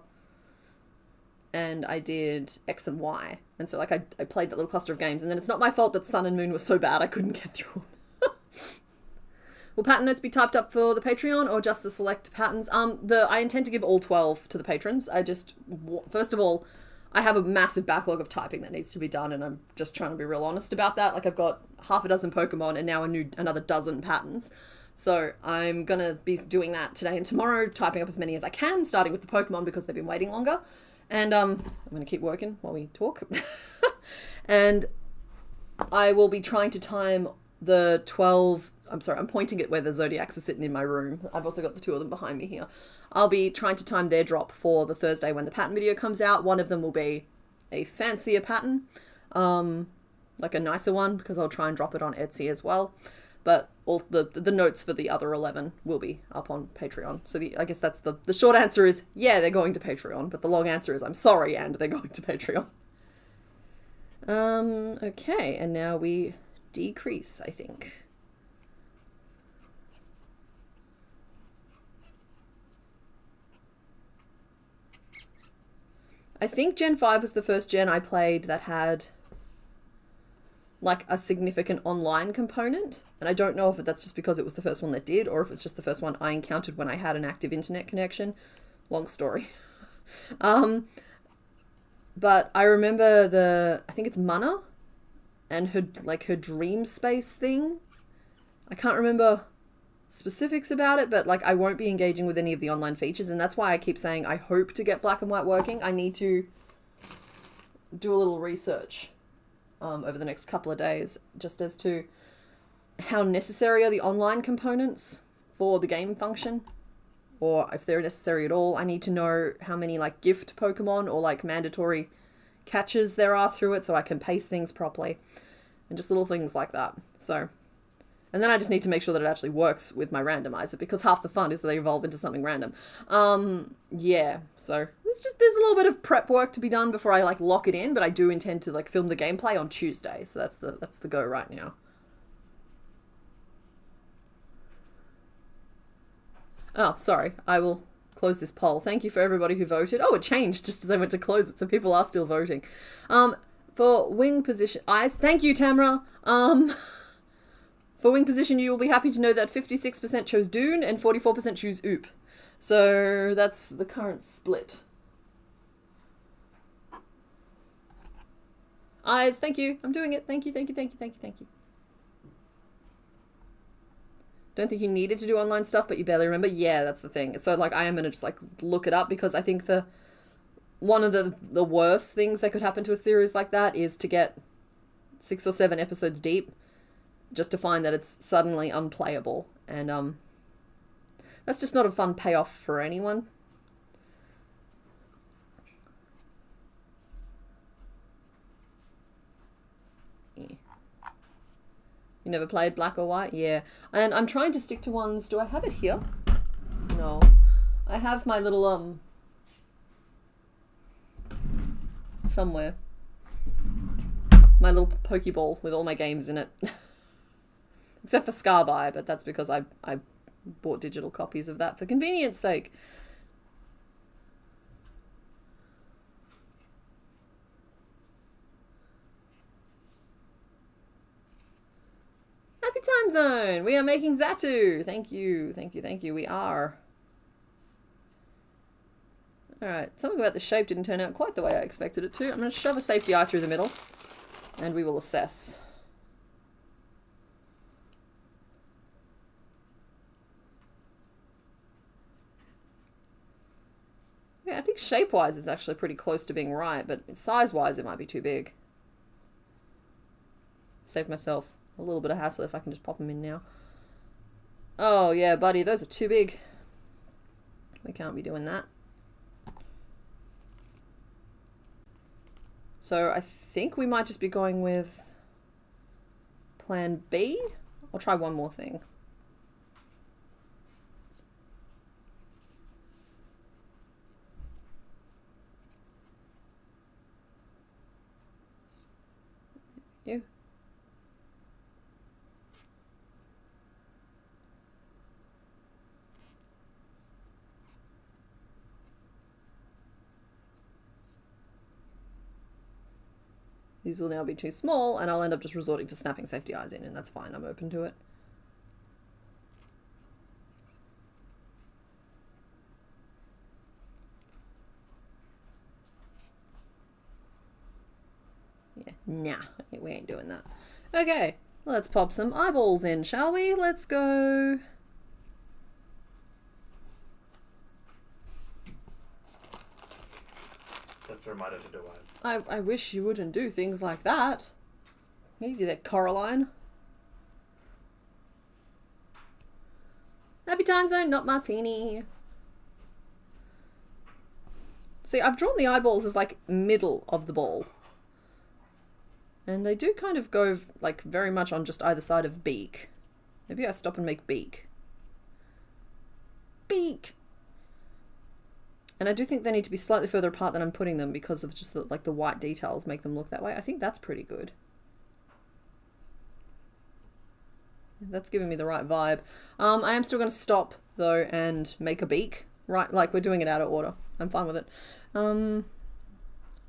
and I did X and Y. And so like I played that little cluster of games, and then it's not my fault that Sun and Moon was so bad I couldn't get through them. Will pattern notes be typed up for the Patreon or just the select patterns? I intend to give all 12 to the patrons. First of all, I have a massive backlog of typing that needs to be done, and I'm just trying to be real honest about that. Like I've got half a dozen Pokemon and now another dozen patterns. So I'm going to be doing that today and tomorrow, typing up as many as I can, starting with the Pokemon because they've been waiting longer. And I'm going to keep working while we talk. And I will be trying to time the 12... I'm sorry, I'm pointing at where the Zodiacs are sitting in my room. I've also got the 2 of them behind me here. I'll be trying to time their drop for the Thursday when the pattern video comes out. One of them will be a fancier pattern, like a nicer one, because I'll try and drop it on Etsy as well. But all the notes for the other 11 will be up on Patreon. So I guess that's the short answer is, yeah, they're going to Patreon. But the long answer is, I'm sorry, and they're going to Patreon. Okay, and now we decrease, I think. I think Gen 5 was the first gen I played that had like a significant online component, and I don't know if that's just because it was the first one that did, or if it's just the first one I encountered when I had an active internet connection. Long story. But I remember I think it's Mana and her dream space thing. I can't remember specifics about it, but like I won't be engaging with any of the online features, and that's why I keep saying I hope to get Black and White working. I need to do a little research over the next couple of days, just as to how necessary are the online components for the game function, or if they're necessary at all. I need to know how many like gift Pokemon or like mandatory catches there are through it so I can pace things properly, and just little things like that. So, and then I just need to make sure that it actually works with my randomizer, because half the fun is that they evolve into something random. Yeah, so there's a little bit of prep work to be done before I like lock it in, but I do intend to like film the gameplay on Tuesday, so that's the go right now. Oh, sorry, I will close this poll. Thank you for everybody who voted. Oh, it changed just as I went to close it, so people are still voting. For wing position, eyes. Thank you, Tamara. For wing position, you will be happy to know that 56% chose Dune and 44% choose Oop. So that's the current split. Eyes, thank you. I'm doing it. Thank you, thank you, thank you, thank you, thank you. Don't think you needed to do online stuff, but you barely remember. Yeah, that's the thing. So like I am gonna just like look it up because I think one of the worst things that could happen to a series like that is to get 6 or 7 episodes deep just to find that it's suddenly unplayable, and that's just not a fun payoff for anyone. Yeah. You never played Black or White? Yeah. And I'm trying to stick to ones. Do I have it here? No. I have my little somewhere. My little Pokeball with all my games in it. Except for Scarby, but that's because I bought digital copies of that for convenience sake. Happy Time Zone! We are making Zatu! Thank you, thank you, thank you. We are. Alright, something about the shape didn't turn out quite the way I expected it to. I'm going to shove a safety eye through the middle, and we will assess. Yeah, I think shape-wise it's actually pretty close to being right, but size-wise it might be too big. Save myself a little bit of hassle if I can just pop them in now. Oh yeah, buddy, those are too big. We can't be doing that. So I think we might just be going with plan B. I'll try one more thing. You. These will now be too small, and I'll end up just resorting to snapping safety eyes in, and that's fine. I'm open to it. Yeah, nah, we ain't doing that. Okay, let's pop some eyeballs in, shall we? Let's go. Just a reminder to do eyes. I wish you wouldn't do things like that. Easy there, Coraline. Happy Time Zone, not Martini. See, I've drawn the eyeballs as like middle of the ball. And they do kind of go like very much on just either side of beak. Maybe I stop and make beak. Beak! And I do think they need to be slightly further apart than I'm putting them because of just the white details make them look that way. I think that's pretty good. That's giving me the right vibe. I am still going to stop though and make a beak. Right, like we're doing it out of order. I'm fine with it.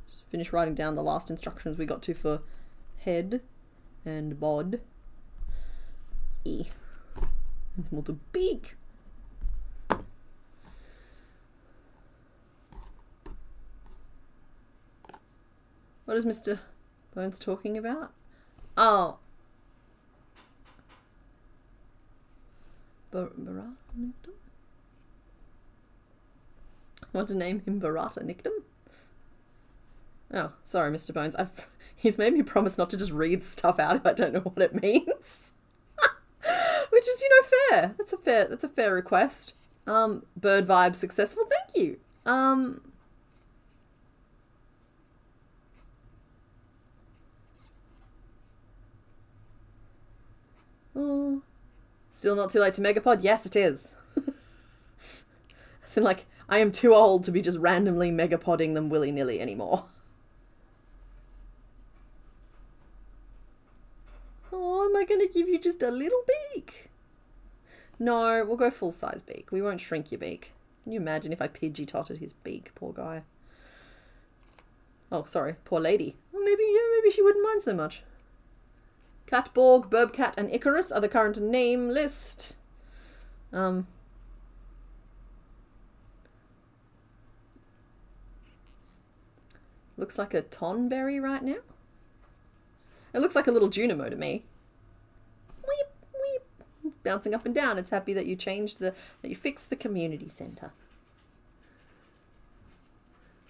Just finish writing down the last instructions we got to for head and bod. E. And then we'll do beak. What is Mr. Bones talking about? Oh. Barata Nictum? Want to name him Barata Nictum? Oh, sorry, Mr. Bones. He's made me promise not to just read stuff out if I don't know what it means. Which is, fair. That's a fair request. Bird vibe successful. Thank you. Oh, still not too late to Megapod? Yes, it is. As in, like, I am too old to be just randomly Megapodding them willy-nilly anymore. Oh, am I going to give you just a little beak? No, we'll go full-size beak. We won't shrink your beak. Can you imagine if I Pidgey-totted his beak, poor guy? Oh, sorry, poor lady. Well, maybe she wouldn't mind so much. Catborg, Burbcat, and Icarus are the current name list. Looks like a Tonberry right now. It looks like a little Junimo to me. Weep, weep. It's bouncing up and down. It's happy that you that you fixed the community centre.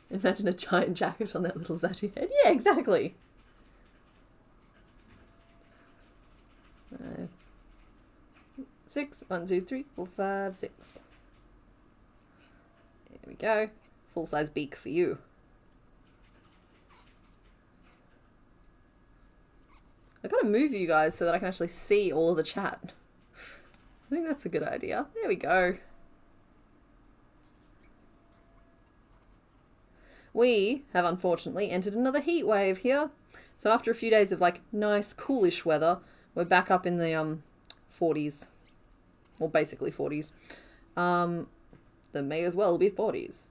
Imagine a giant jacket on that little Zatu head. Yeah, exactly. 6. 1, 2, 3, 4, 5, 6. There we go. Full size beak for you. I gotta move you guys so that I can actually see all of the chat. I think that's a good idea. There we go. We have unfortunately entered another heat wave here. So after a few days of like nice coolish weather, we're back up in the 40s. Well, basically 40s. There may as well be 40s.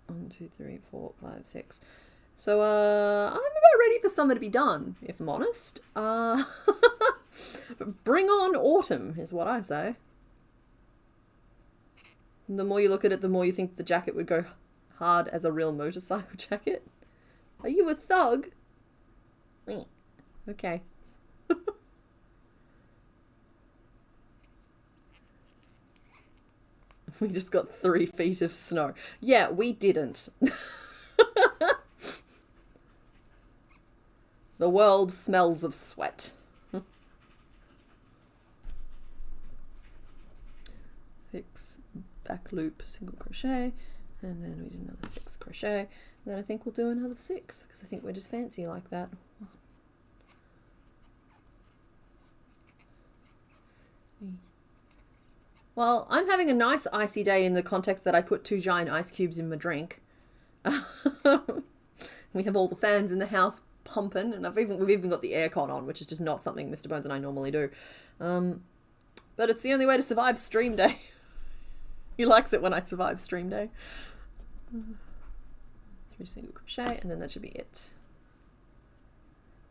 1, 2, 3, 4, 5, 6. So, I'm about ready for summer to be done, if I'm honest. Bring on autumn, is what I say. And the more you look at it, the more you think the jacket would go hard as a real motorcycle jacket. Are you a thug? Okay. We just got 3 feet of snow. Yeah, we didn't. The world smells of sweat. 6 back loop, single crochet, and then we did another 6 crochet, and then I think we'll do another 6 because I think we're just fancy like that. Well, I'm having a nice icy day in the context that I put 2 giant ice cubes in my drink. We have all the fans in the house pumping, and we've even got the aircon on, which is just not something Mr. Bones and I normally do. But it's the only way to survive stream day. He likes it when I survive stream day. 3 single crochet, and then that should be it.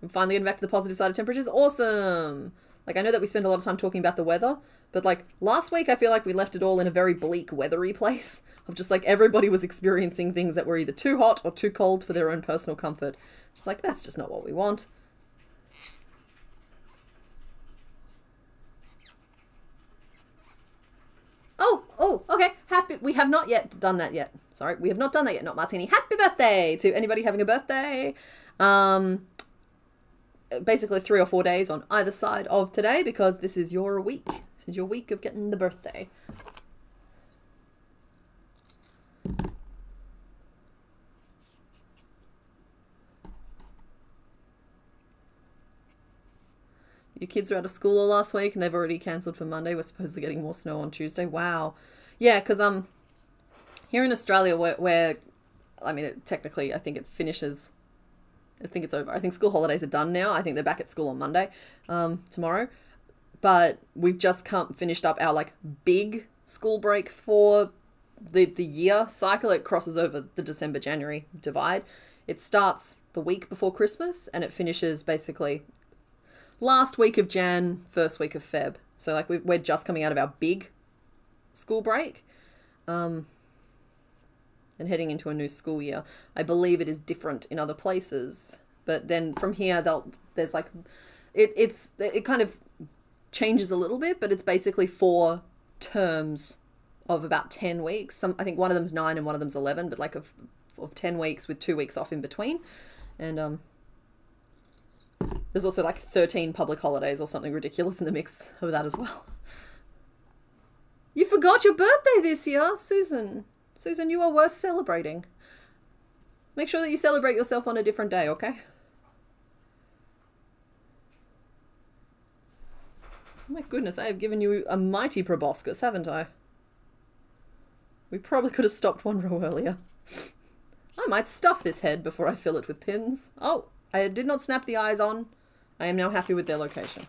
I'm finally getting back to the positive side of temperatures. Awesome! Like, I know that we spend a lot of time talking about the weather, but like last week I feel like we left it all in a very bleak, weathery place of just like everybody was experiencing things that were either too hot or too cold for their own personal comfort. Just like, that's just not what we want. Oh, okay. We have not yet done that yet. Sorry, we have not done that yet, not Martini. Happy birthday to anybody having a birthday. Basically 3 or 4 days on either side of today because this is your week. This is your week of getting the birthday. Your kids are out of school all last week and they've already cancelled for Monday. We're supposedly getting more snow on Tuesday. Wow. Yeah, because here in Australia where I mean, technically I think it finishes... I think it's over. I think school holidays are done now. I think they're back at school on Monday, tomorrow. But we've just finished up our like big school break for the year cycle. It crosses over the December-January divide. It starts the week before Christmas and it finishes basically last week of Jan, first week of Feb. So like we're just coming out of our big school break. And heading into a new school year. I believe it is different in other places, but then from here there's like it kind of changes a little bit, but it's basically 4 terms of about 10 weeks. I think one of them's 9 and one of them's 11, but like of 10 weeks with 2 weeks off in between. And there's also like 13 public holidays or something ridiculous in the mix of that as well. You forgot your birthday this year, Susan. Susan, you are worth celebrating. Make sure that you celebrate yourself on a different day, okay? Oh my goodness, I have given you a mighty proboscis, haven't I? We probably could have stopped one row earlier. I might stuff this head before I fill it with pins. Oh, I did not snap the eyes on. I am now happy with their location.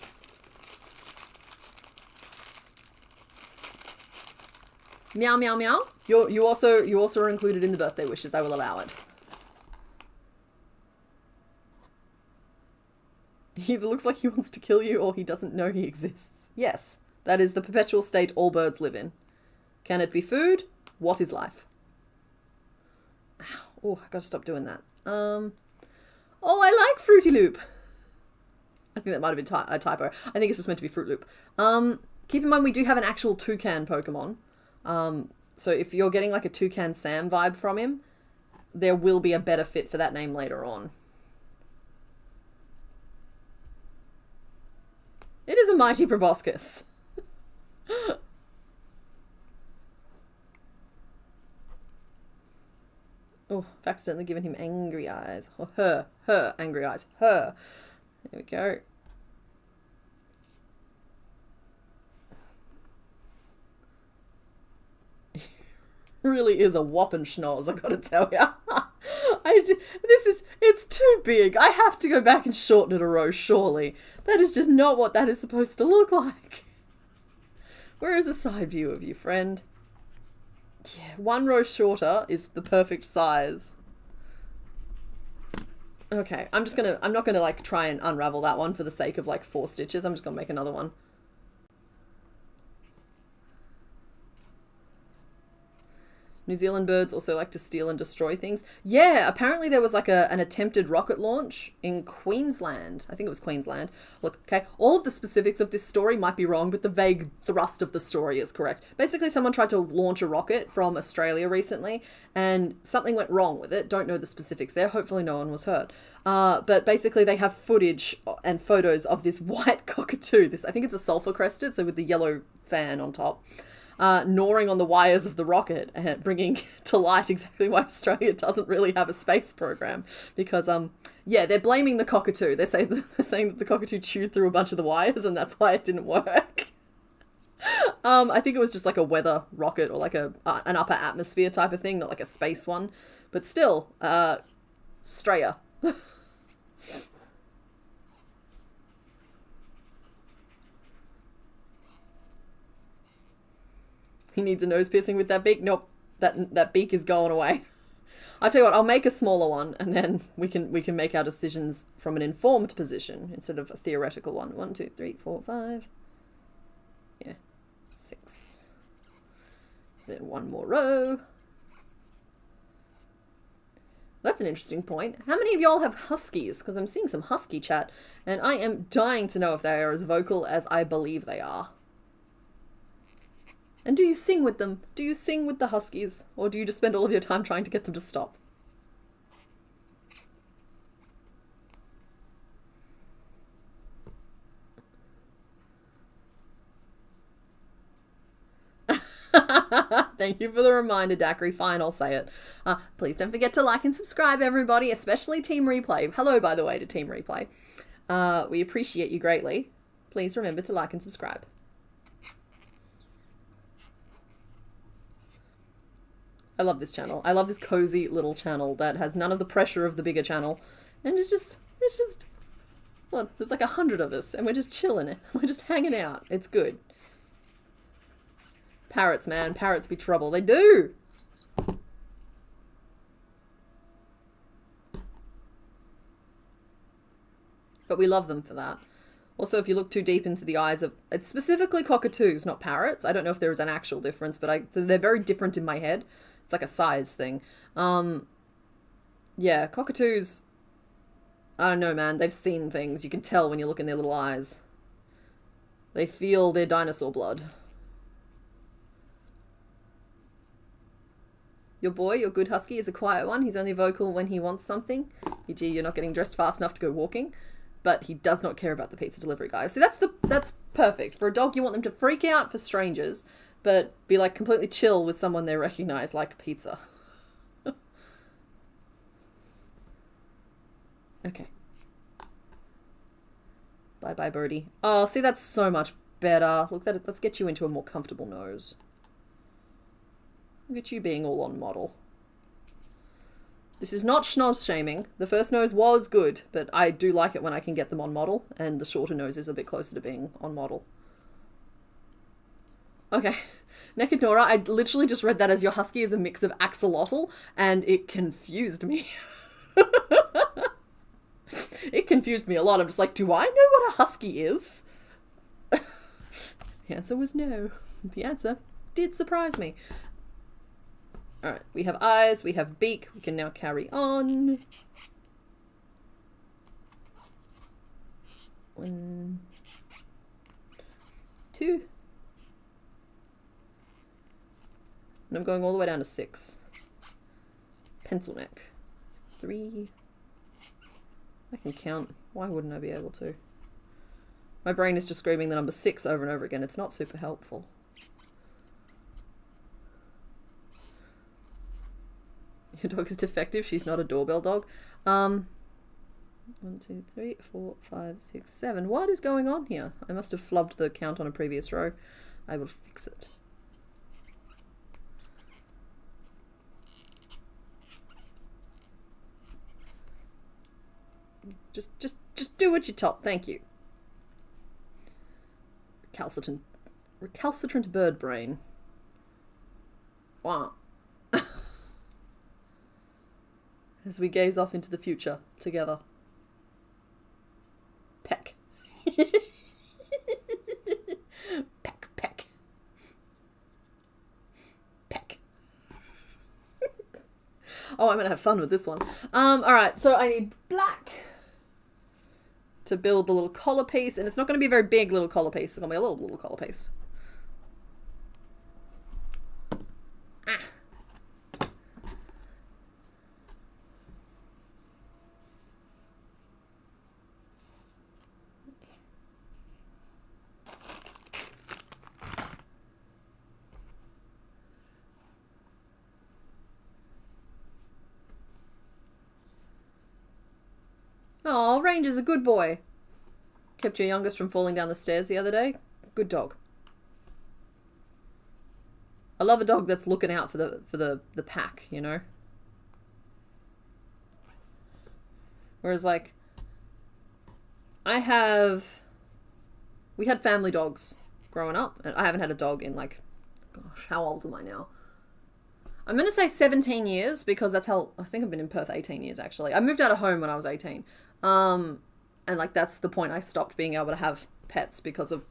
Meow, meow, meow. You also are included in the birthday wishes. I will allow it. He either looks like he wants to kill you or he doesn't know he exists. Yes, that is the perpetual state all birds live in. Can it be food? What is life? Ow. Oh, I gotta stop doing that. Oh, I like Fruity Loop. I think that might have been a typo. I think it's just meant to be Fruit Loop. Keep in mind we do have an actual Toucan Pokemon. So if you're getting like a Toucan Sam vibe from him, there will be a better fit for that name later on. It is a mighty proboscis. Oh, I've accidentally given him angry eyes. Or her angry eyes. Her. There we go. He really is a whopping schnoz, I gotta tell ya. It's too big. I have to go back and shorten it a row, surely. That is just not what that is supposed to look like. Where is a side view of you, friend? Yeah, one row shorter is the perfect size. Okay, I'm not gonna like try and unravel that one for the sake of like 4 stitches. I'm just gonna make another one. New Zealand birds also like to steal and destroy things. Yeah, apparently there was like an attempted rocket launch in Queensland. I think it was Queensland. Look, okay, all of the specifics of this story might be wrong, but the vague thrust of the story is correct. Basically, someone tried to launch a rocket from Australia recently, and something went wrong with it. Don't know the specifics there. Hopefully no one was hurt. But basically they have footage and photos of this white cockatoo. I think it's a sulfur crested, so with the yellow fan on top. Gnawing on the wires of the rocket and bringing to light exactly why Australia doesn't really have a space program. Because, yeah, they're blaming the cockatoo. They're saying that the cockatoo chewed through a bunch of the wires and that's why it didn't work. I think it was just like a weather rocket or like an upper atmosphere type of thing, not like a space one. But still, Straya. He needs a nose piercing with that beak. Nope, that beak is going away. I'll tell you what, I'll make a smaller one and then we can make our decisions from an informed position instead of a theoretical one. 1, 2, 3, 4, 5. Yeah, 6. Then one more row. That's an interesting point. How many of y'all have huskies? Because I'm seeing some husky chat and I am dying to know if they are as vocal as I believe they are. And do you sing with them? Do you sing with the huskies? Or do you just spend all of your time trying to get them to stop? Thank you for the reminder, Daiquiri. Fine, I'll say it. Please don't forget to like and subscribe, everybody, especially Team Replay. Hello, by the way, to Team Replay. We appreciate you greatly. Please remember to like and subscribe. I love this channel. I love this cozy little channel that has none of the pressure of the bigger channel. And it's just, well, there's like 100 of us and we're just chilling. We're just hanging out. It's good. Parrots, man. Parrots be trouble. They do! But we love them for that. Also, if you look too deep into the eyes of... It's specifically cockatoos, not parrots. I don't know if there is an actual difference, but they're very different in my head. It's like a size thing. Yeah, cockatoos... I don't know, man. They've seen things. You can tell when you look in their little eyes. They feel their dinosaur blood. Your boy, your good husky, is a quiet one. He's only vocal when he wants something. E.g., you're not getting dressed fast enough to go walking. But he does not care about the pizza delivery guy. See, that's perfect. For a dog, you want them to freak out for strangers, but be like completely chill with someone they recognize, like pizza. Okay. Bye-bye, birdie. Oh, see, that's so much better. Look, let's get you into a more comfortable nose. Look at you being all on model. This is not schnoz shaming. The first nose was good, but I do like it when I can get them on model, and the shorter nose is a bit closer to being on model. Okay. Naked Nora, I literally just read that as your husky is a mix of axolotl, and it confused me. It confused me a lot. I'm just like, do I know what a husky is? The answer was no. The answer did surprise me. Alright, we have eyes, we have beak. We can now carry on. 1, 2. And I'm going all the way down to 6. Pencil neck. 3. I can count. Why wouldn't I be able to? My brain is just screaming the number 6 over and over again. It's not super helpful. Your dog is defective. She's not a doorbell dog. 1, 2, 3, 4, 5, 6, 7. What is going on here? I must have flubbed the count on a previous row. I will fix it. Just do what you're told. Thank you. Recalcitrant bird brain. Wow. As we gaze off into the future together. Peck. Peck, peck. Peck. Oh, I'm gonna have fun with this one. Alright, so I need black to build the little collar piece, and it's not going to be a very big little collar piece. It's going to be a little collar piece. Oh, Ranger's a good boy. Kept your youngest from falling down the stairs the other day. Good dog. I love a dog that's looking out for the pack, you know? Whereas, like, we had family dogs growing up, and I haven't had a dog in, like, gosh, how old am I now? I'm going to say 17 years, because that's how, I think I've been in Perth 18 years, actually. I moved out of home when I was 18. And, like, that's the point I stopped being able to have pets, because of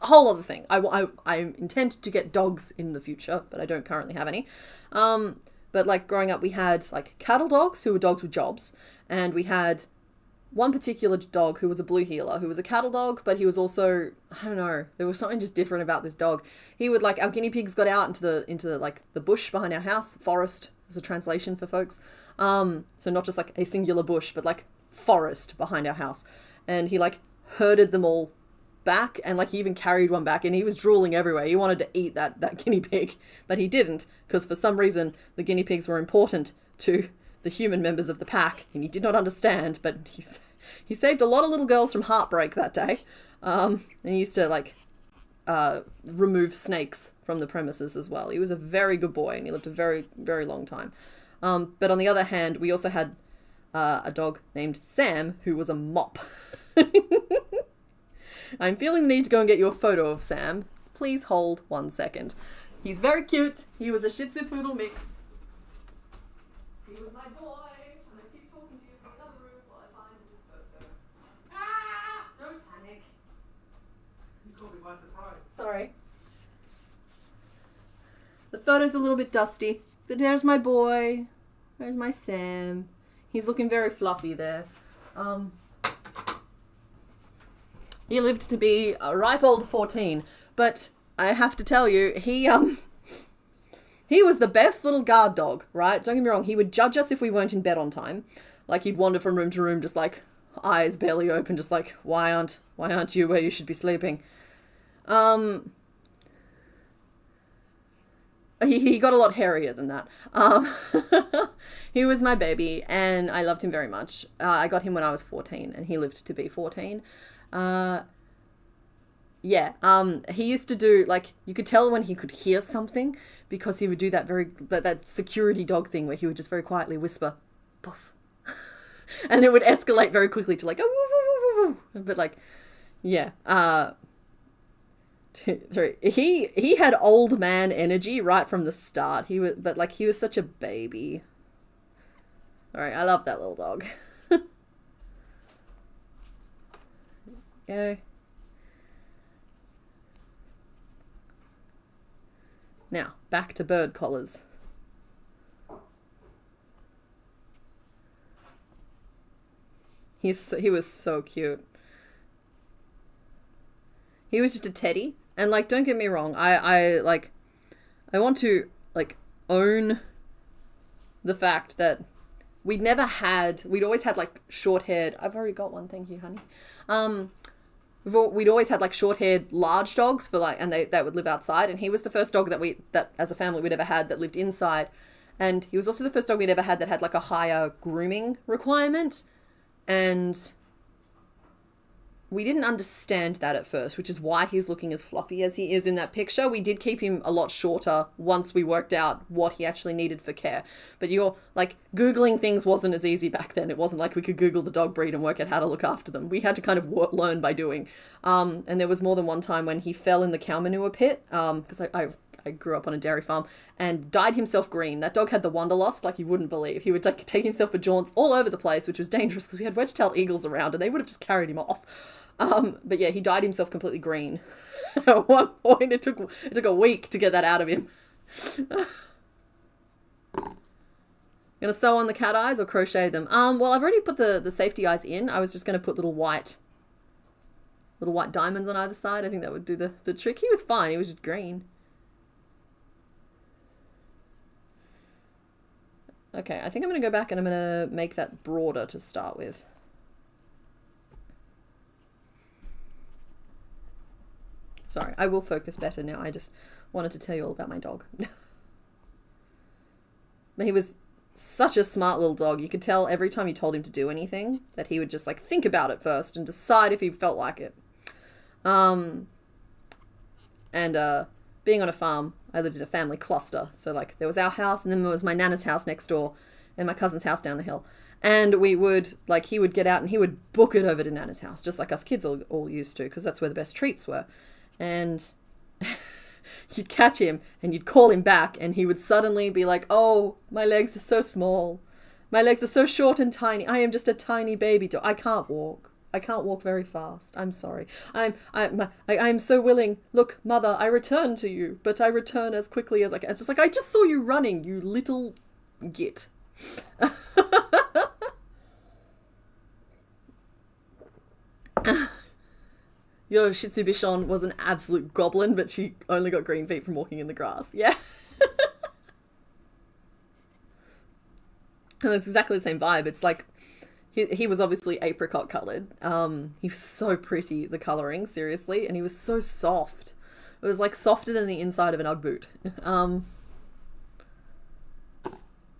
a whole other thing. I intend to get dogs in the future, but I don't currently have any. But, like, growing up, we had, like, cattle dogs who were dogs with jobs, and we had one particular dog who was a blue heeler, who was a cattle dog, but he was also, I don't know, there was something just different about this dog. He would, like, our guinea pigs got out into like the bush behind our house, forest is a translation for folks. So not just like a singular bush, but like forest behind our house. And he like herded them all back, and like he even carried one back, and he was drooling everywhere. He wanted to eat that guinea pig, but he didn't, because for some reason the guinea pigs were important to the human members of the pack, and he did not understand, but he saved a lot of little girls from heartbreak that day. And he used to like remove snakes from the premises as well. He was a very good boy, and he lived a very, very long time. But on the other hand, we also had a dog named Sam, who was a mop. I'm feeling the need to go and get you a photo of Sam. Please hold 1 second. He's very cute. He was a Shih Tzu Poodle mix. He was my boy. I'm going to keep talking to you from another room while I find this photo. Ah! Don't panic. You caught me by surprise. Sorry. The photo's a little bit dusty, but there's my boy. There's my Sam. He's looking very fluffy there. He lived to be a ripe old 14, but I have to tell you, he was the best little guard dog, right? Don't get me wrong, he would judge us if we weren't in bed on time. Like, he'd wander from room to room, just like, eyes barely open, just like, why aren't you where you should be sleeping? He got a lot hairier than that. He was my baby, and I loved him very much. I got him when I was 14, and he lived to be 14. He used to do, like, you could tell when he could hear something, because he would do that security dog thing where he would just very quietly whisper, poof. And it would escalate very quickly to like, oh, woo, woo, woo, woo. But like, yeah, sorry, he had old man energy right from the start. He was such a baby. All right, I love that little dog. go. Now, back to bird collars. He was so cute. He was just a teddy. And, like, don't get me wrong. I want to, like, own the fact that we'd always had, like, short-haired... I've already got one, thank you, honey. We'd always had, like, short-haired large dogs for, like... And they would live outside. And he was the first dog that as a family, we'd ever had that lived inside. And he was also the first dog we'd ever had that had, like, a higher grooming requirement. And we didn't understand that at first, which is why he's looking as fluffy as he is in that picture. We did keep him a lot shorter once we worked out what he actually needed for care. But Googling things wasn't as easy back then. It wasn't like we could Google the dog breed and work out how to look after them. We had to kind of learn by doing. And there was more than one time when he fell in the cow manure pit, because I grew up on a dairy farm, and dyed himself green. That dog had the wanderlust like you wouldn't believe. He would take himself for jaunts all over the place, which was dangerous because we had wedge-tailed eagles around and they would have just carried him off. But yeah, he dyed himself completely green. At one point, it took a week to get that out of him. Gonna sew on the cat eyes or crochet them? Well, I've already put the safety eyes in. I was just gonna put little white diamonds on either side. I think that would do the trick. He was fine. He was just green. Okay, I think I'm going to go back and I'm going to make that broader to start with. Sorry, I will focus better now. I just wanted to tell you all about my dog. But he was such a smart little dog. You could tell every time you told him to do anything that he would just like think about it first and decide if he felt like it. Being on a farm, I lived in a family cluster. So like there was our house and then there was my nana's house next door and my cousin's house down the hill. And we would, like, he would get out and he would book it over to nana's house, just like us kids all used to, because that's where the best treats were. And you'd catch him and you'd call him back and he would suddenly be like, oh, my legs are so small. My legs are so short and tiny. I am just a tiny baby dog. I can't walk. I can't walk very fast. I'm sorry. I'm so willing. Look, mother, I return to you, but I return as quickly as I can. It's just like, I just saw you running, you little git. Your Shih Tzu Bichon was an absolute goblin, but she only got green feet from walking in the grass. Yeah. And it's exactly the same vibe. It's like, he was obviously apricot coloured. He was so pretty, the colouring, seriously. And he was so soft. It was like softer than the inside of an Ugg boot.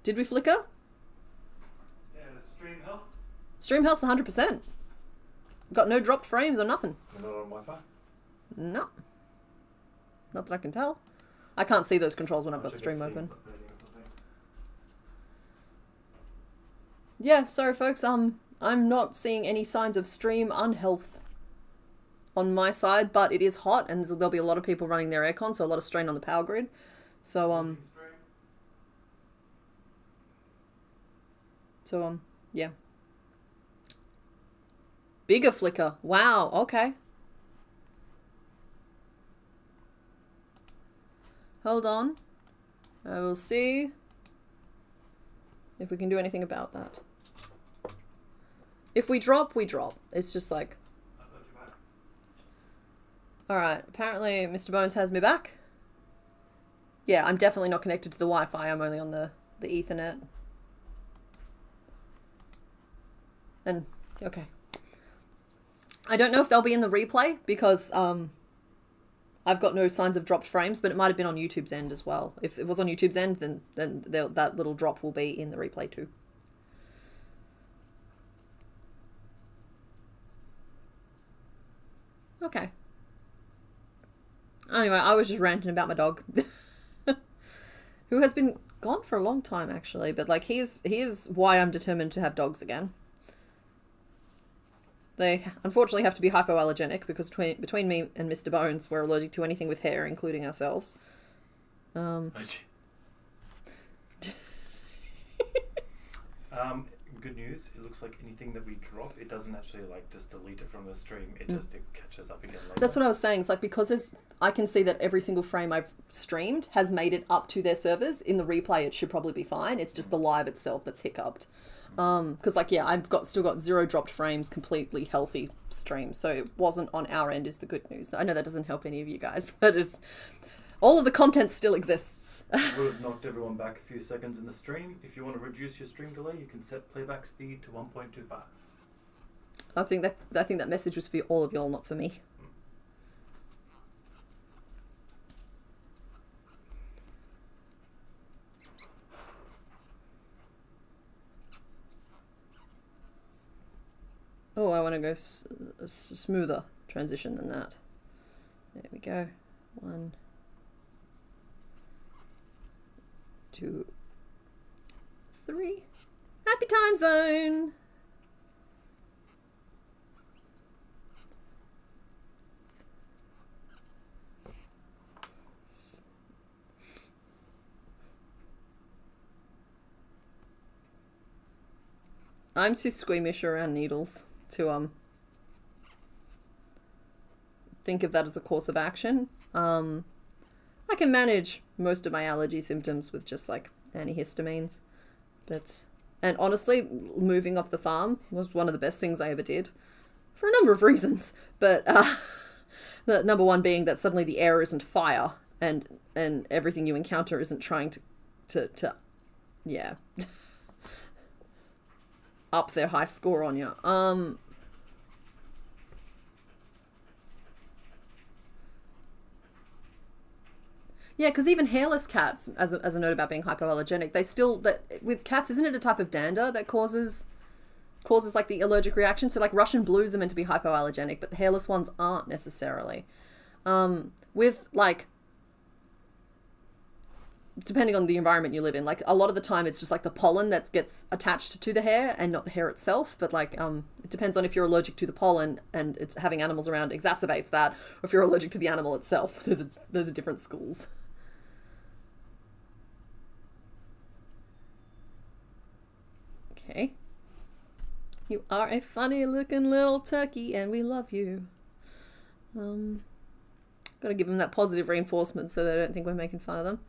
Did we flicker? Yeah, stream health. Stream health's 100%. Got no dropped frames or nothing. You're not on Wi-Fi? No. Not that I can tell. I can't see those controls when I've got stream open. Yeah, sorry folks, I'm not seeing any signs of stream unhealth on my side, but it is hot and there'll be a lot of people running their aircon, so a lot of strain on the power grid. So, yeah. Bigger flicker. Wow, okay. Hold on. I will see if we can do anything about that. If we drop, we drop. It's just like... Alright, apparently Mr. Bones has me back. Yeah, I'm definitely not connected to the Wi-Fi. I'm only on the Ethernet. And, okay. I don't know if they'll be in the replay because I've got no signs of dropped frames, but it might have been on YouTube's end as well. If it was on YouTube's end, then that little drop will be in the replay too. Okay. Anyway, I was just ranting about my dog. Who has been gone for a long time, actually. But, like, he is why I'm determined to have dogs again. They, unfortunately, have to be hypoallergenic because between me and Mr. Bones, we're allergic to anything with hair, including ourselves. good news. It looks like anything that we drop, it doesn't actually like just delete it from the stream. It just it catches up again later. That's what I was saying. It's like because I can see that every single frame I've streamed has made it up to their servers. In the replay, it should probably be fine. It's just the live itself that's hiccuped. Because like, yeah, I've still got 0 dropped frames, completely healthy stream. So it wasn't on our end is the good news. I know that doesn't help any of you guys, but it's all of the content still exists. Would have knocked everyone back a few seconds in the stream. If you want to reduce your stream delay, you can set playback speed to 1.25. I think that message was for all of y'all, not for me. Oh, I want to go a smoother transition than that. There we go. 1, 2, 3. Happy time zone. I'm too squeamish around needles to think of that as a course of action. I can manage most of my allergy symptoms with just like antihistamines, and honestly, moving off the farm was one of the best things I ever did for a number of reasons. But the number one being that suddenly the air isn't fire, and everything you encounter isn't trying to yeah. up their high score on you. Yeah, because even hairless cats, as a note about being hypoallergenic, with cats, isn't it a type of dander that causes like the allergic reaction? So like Russian blues are meant to be hypoallergenic, but the hairless ones aren't necessarily. With like, depending on the environment you live in, like a lot of the time it's just like the pollen that gets attached to the hair and not the hair itself. But like, it depends on if you're allergic to the pollen and it's having animals around exacerbates that, or if you're allergic to the animal itself. Those are different schools. Okay. You are a funny looking little turkey and we love you. Gotta give them that positive reinforcement so they don't think we're making fun of them.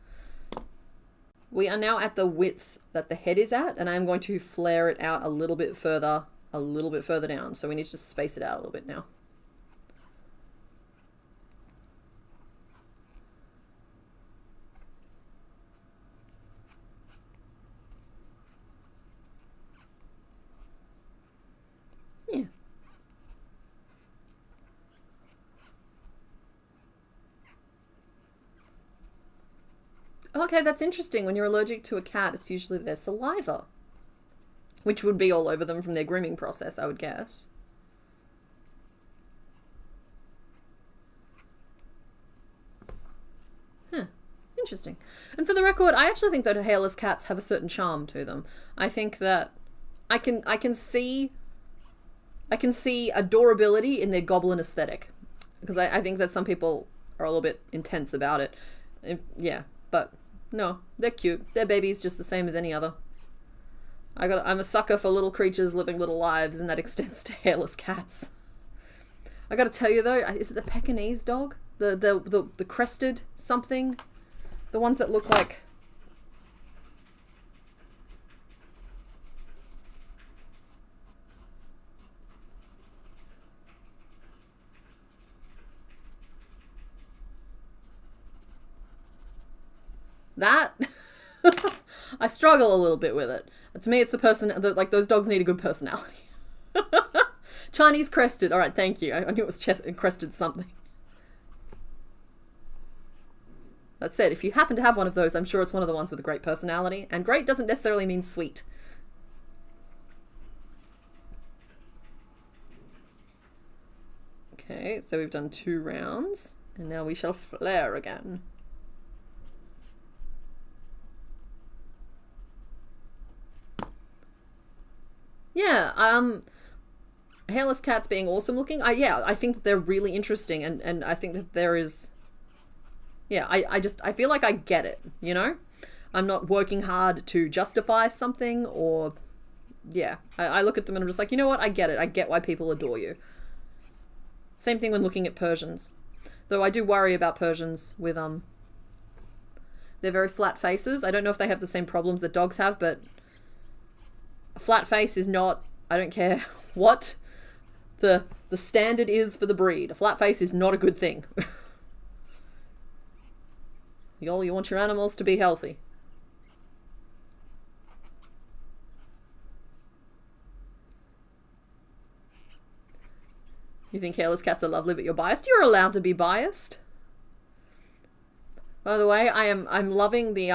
We are now at the width that the head is at, and I'm going to flare it out a little bit further down. So we need to just space it out a little bit now. Yeah. Okay, that's interesting. When you're allergic to a cat, it's usually their saliva, which would be all over them from their grooming process, I would guess. Huh. Interesting. And for the record, I actually think that hairless cats have a certain charm to them. I think that I can see adorability in their goblin aesthetic, because I think that some people are a little bit intense about it. Yeah, but no, they're cute. They're babies just the same as any other. I'm a sucker for little creatures living little lives, and that extends to hairless cats. I gotta tell you though, is it the Pekingese dog? The crested something? The ones that look like... that? I struggle a little bit with it. To me, it's the person that, like, those dogs need a good personality. Chinese crested. All right, thank you. I knew it was crested something. That said, if you happen to have one of those, I'm sure it's one of the ones with a great personality. And great doesn't necessarily mean sweet. Okay, so we've done 2 rounds. And now we shall flare again. Yeah, hairless cats being awesome looking. I think that they're really interesting, and I think that there is... Yeah, I feel like I get it, you know? I'm not working hard to justify something or yeah, I look at them and I'm just like, you know what? I get it. I get why people adore you. Same thing when looking at Persians. Though I do worry about Persians with, they're very flat faces. I don't know if they have the same problems that dogs have, but a flat face is not, I don't care what the standard is for the breed. A flat face is not a good thing. You want your animals to be healthy. You think hairless cats are lovely, but you're biased? You're allowed to be biased. By the way, I'm loving the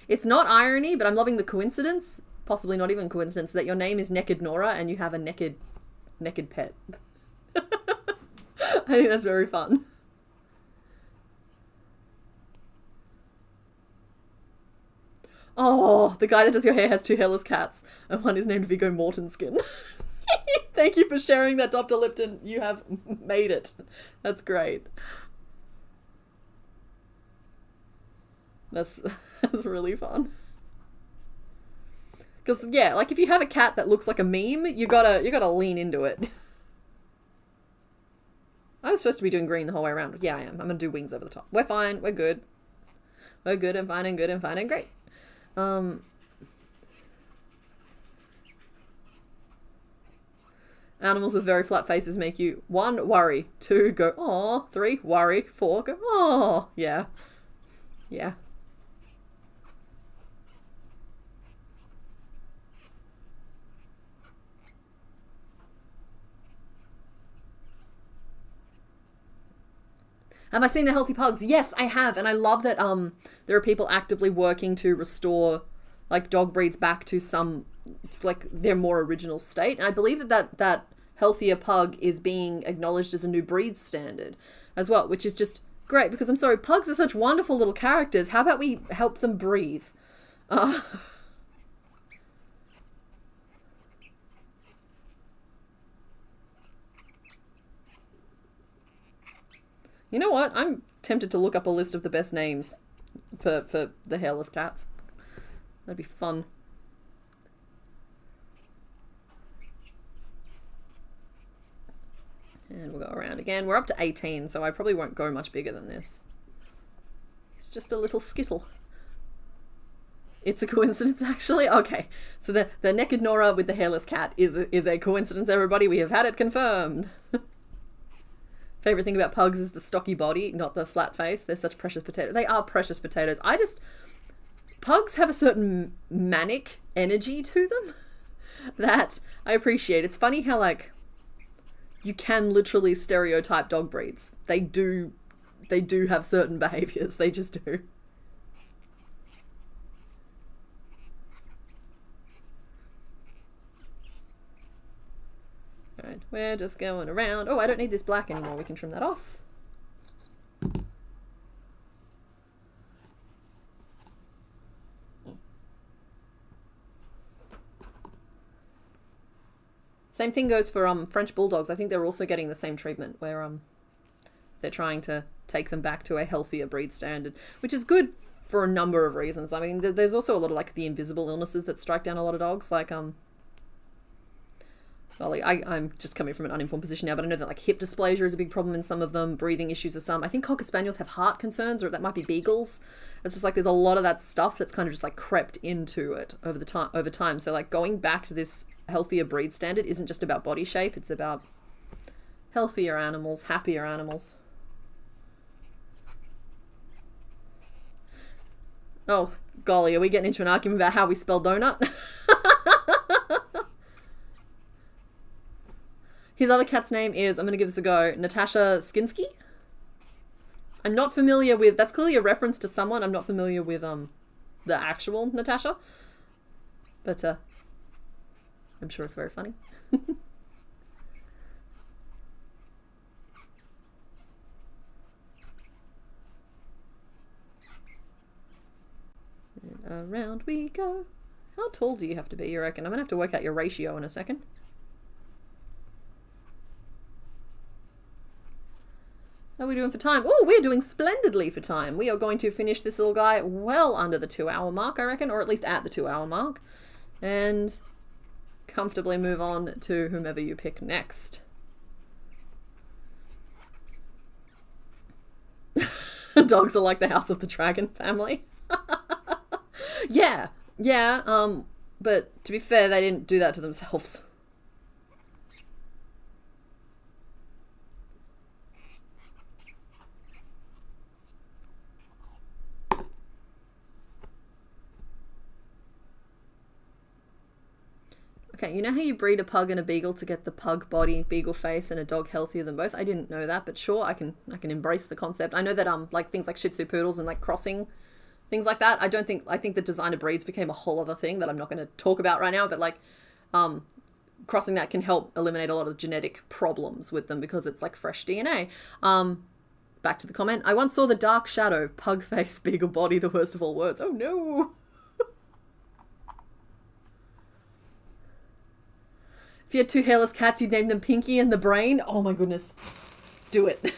it's not irony, but I'm loving the coincidence, possibly not even coincidence, that your name is Naked Nora and you have a naked pet. I think that's very fun. Oh, the guy that does your hair has 2 hairless cats, and one is named Viggo Mortenskin. Thank you for sharing that, Dr. Lipton. You have made it. That's great. That's really fun. Because, yeah, like, if you have a cat that looks like a meme, you gotta lean into it. I was supposed to be doing green the whole way around. Yeah, I am. I'm gonna do wings over the top. We're fine. We're good. We're good and fine and good and fine and great. Animals with very flat faces make you 1, worry, 2, go, aw, 3, worry, 4, go, aw, yeah. Yeah. Have I seen the healthy pugs? Yes, I have, and I love that there are people actively working to restore like dog breeds back to some like their more original state. And I believe that healthier pug is being acknowledged as a new breed standard as well, which is just great because I'm sorry, pugs are such wonderful little characters. How about we help them breathe? You know what? I'm tempted to look up a list of the best names for the hairless cats. That'd be fun. And we'll go around again. We're up to 18, so I probably won't go much bigger than this. It's just a little skittle. It's a coincidence, actually? Okay. So the naked Nora with the hairless cat is a coincidence, everybody. We have had it confirmed. Favorite thing about pugs is the stocky body, not the flat face. They're such precious potatoes. They are precious potatoes. Pugs have a certain manic energy to them that I appreciate. It's funny how, like, you can literally stereotype dog breeds. They do have certain behaviors. They just do. Alright, we're just going around. Oh, I don't need this black anymore. We can trim that off. Same thing goes for French bulldogs. I think they're also getting the same treatment where they're trying to take them back to a healthier breed standard, which is good for a number of reasons. I mean, there's also a lot of like the invisible illnesses that strike down a lot of dogs, like well, I'm just coming from an uninformed position now, but I know that like hip dysplasia is a big problem in some of them, breathing issues are some. I think Cocker Spaniels have heart concerns, or that might be Beagles. It's just like there's a lot of that stuff that's kind of just like crept into it over time. So like going back to this healthier breed standard isn't just about body shape, it's about healthier animals, happier animals. Oh, golly, are we getting into an argument about how we spell donut? His other cat's name is, I'm going to give this a go, Natasha Skinsky. I'm not familiar with, that's clearly a reference to someone. I'm not familiar with the actual Natasha. But I'm sure it's very funny. And around we go. How tall do you have to be, you reckon? I'm going to have to work out your ratio in a second. How are we doing for time? Oh, we're doing splendidly for time. We are going to finish this little guy well under the 2-hour mark, I reckon, or at least at the 2-hour mark. and comfortably move on to whomever you pick next. Dogs are like the House of the Dragon family. Yeah, but to be fair, they didn't do that to themselves. Okay, you know how you breed a pug and a beagle to get the pug body, beagle face, and a dog healthier than both? I didn't know that, but sure, I can embrace the concept. I know that like things like Shih Tzu poodles and like crossing, things like that. I think the designer breeds became a whole other thing that I'm not going to talk about right now, but like crossing that can help eliminate a lot of genetic problems with them because it's like fresh DNA. Back to the comment. I once saw the dark shadow, pug face, beagle body, the worst of all words. Oh no. If you had two hairless cats, you'd name them Pinky and the Brain. Oh my goodness. Do it.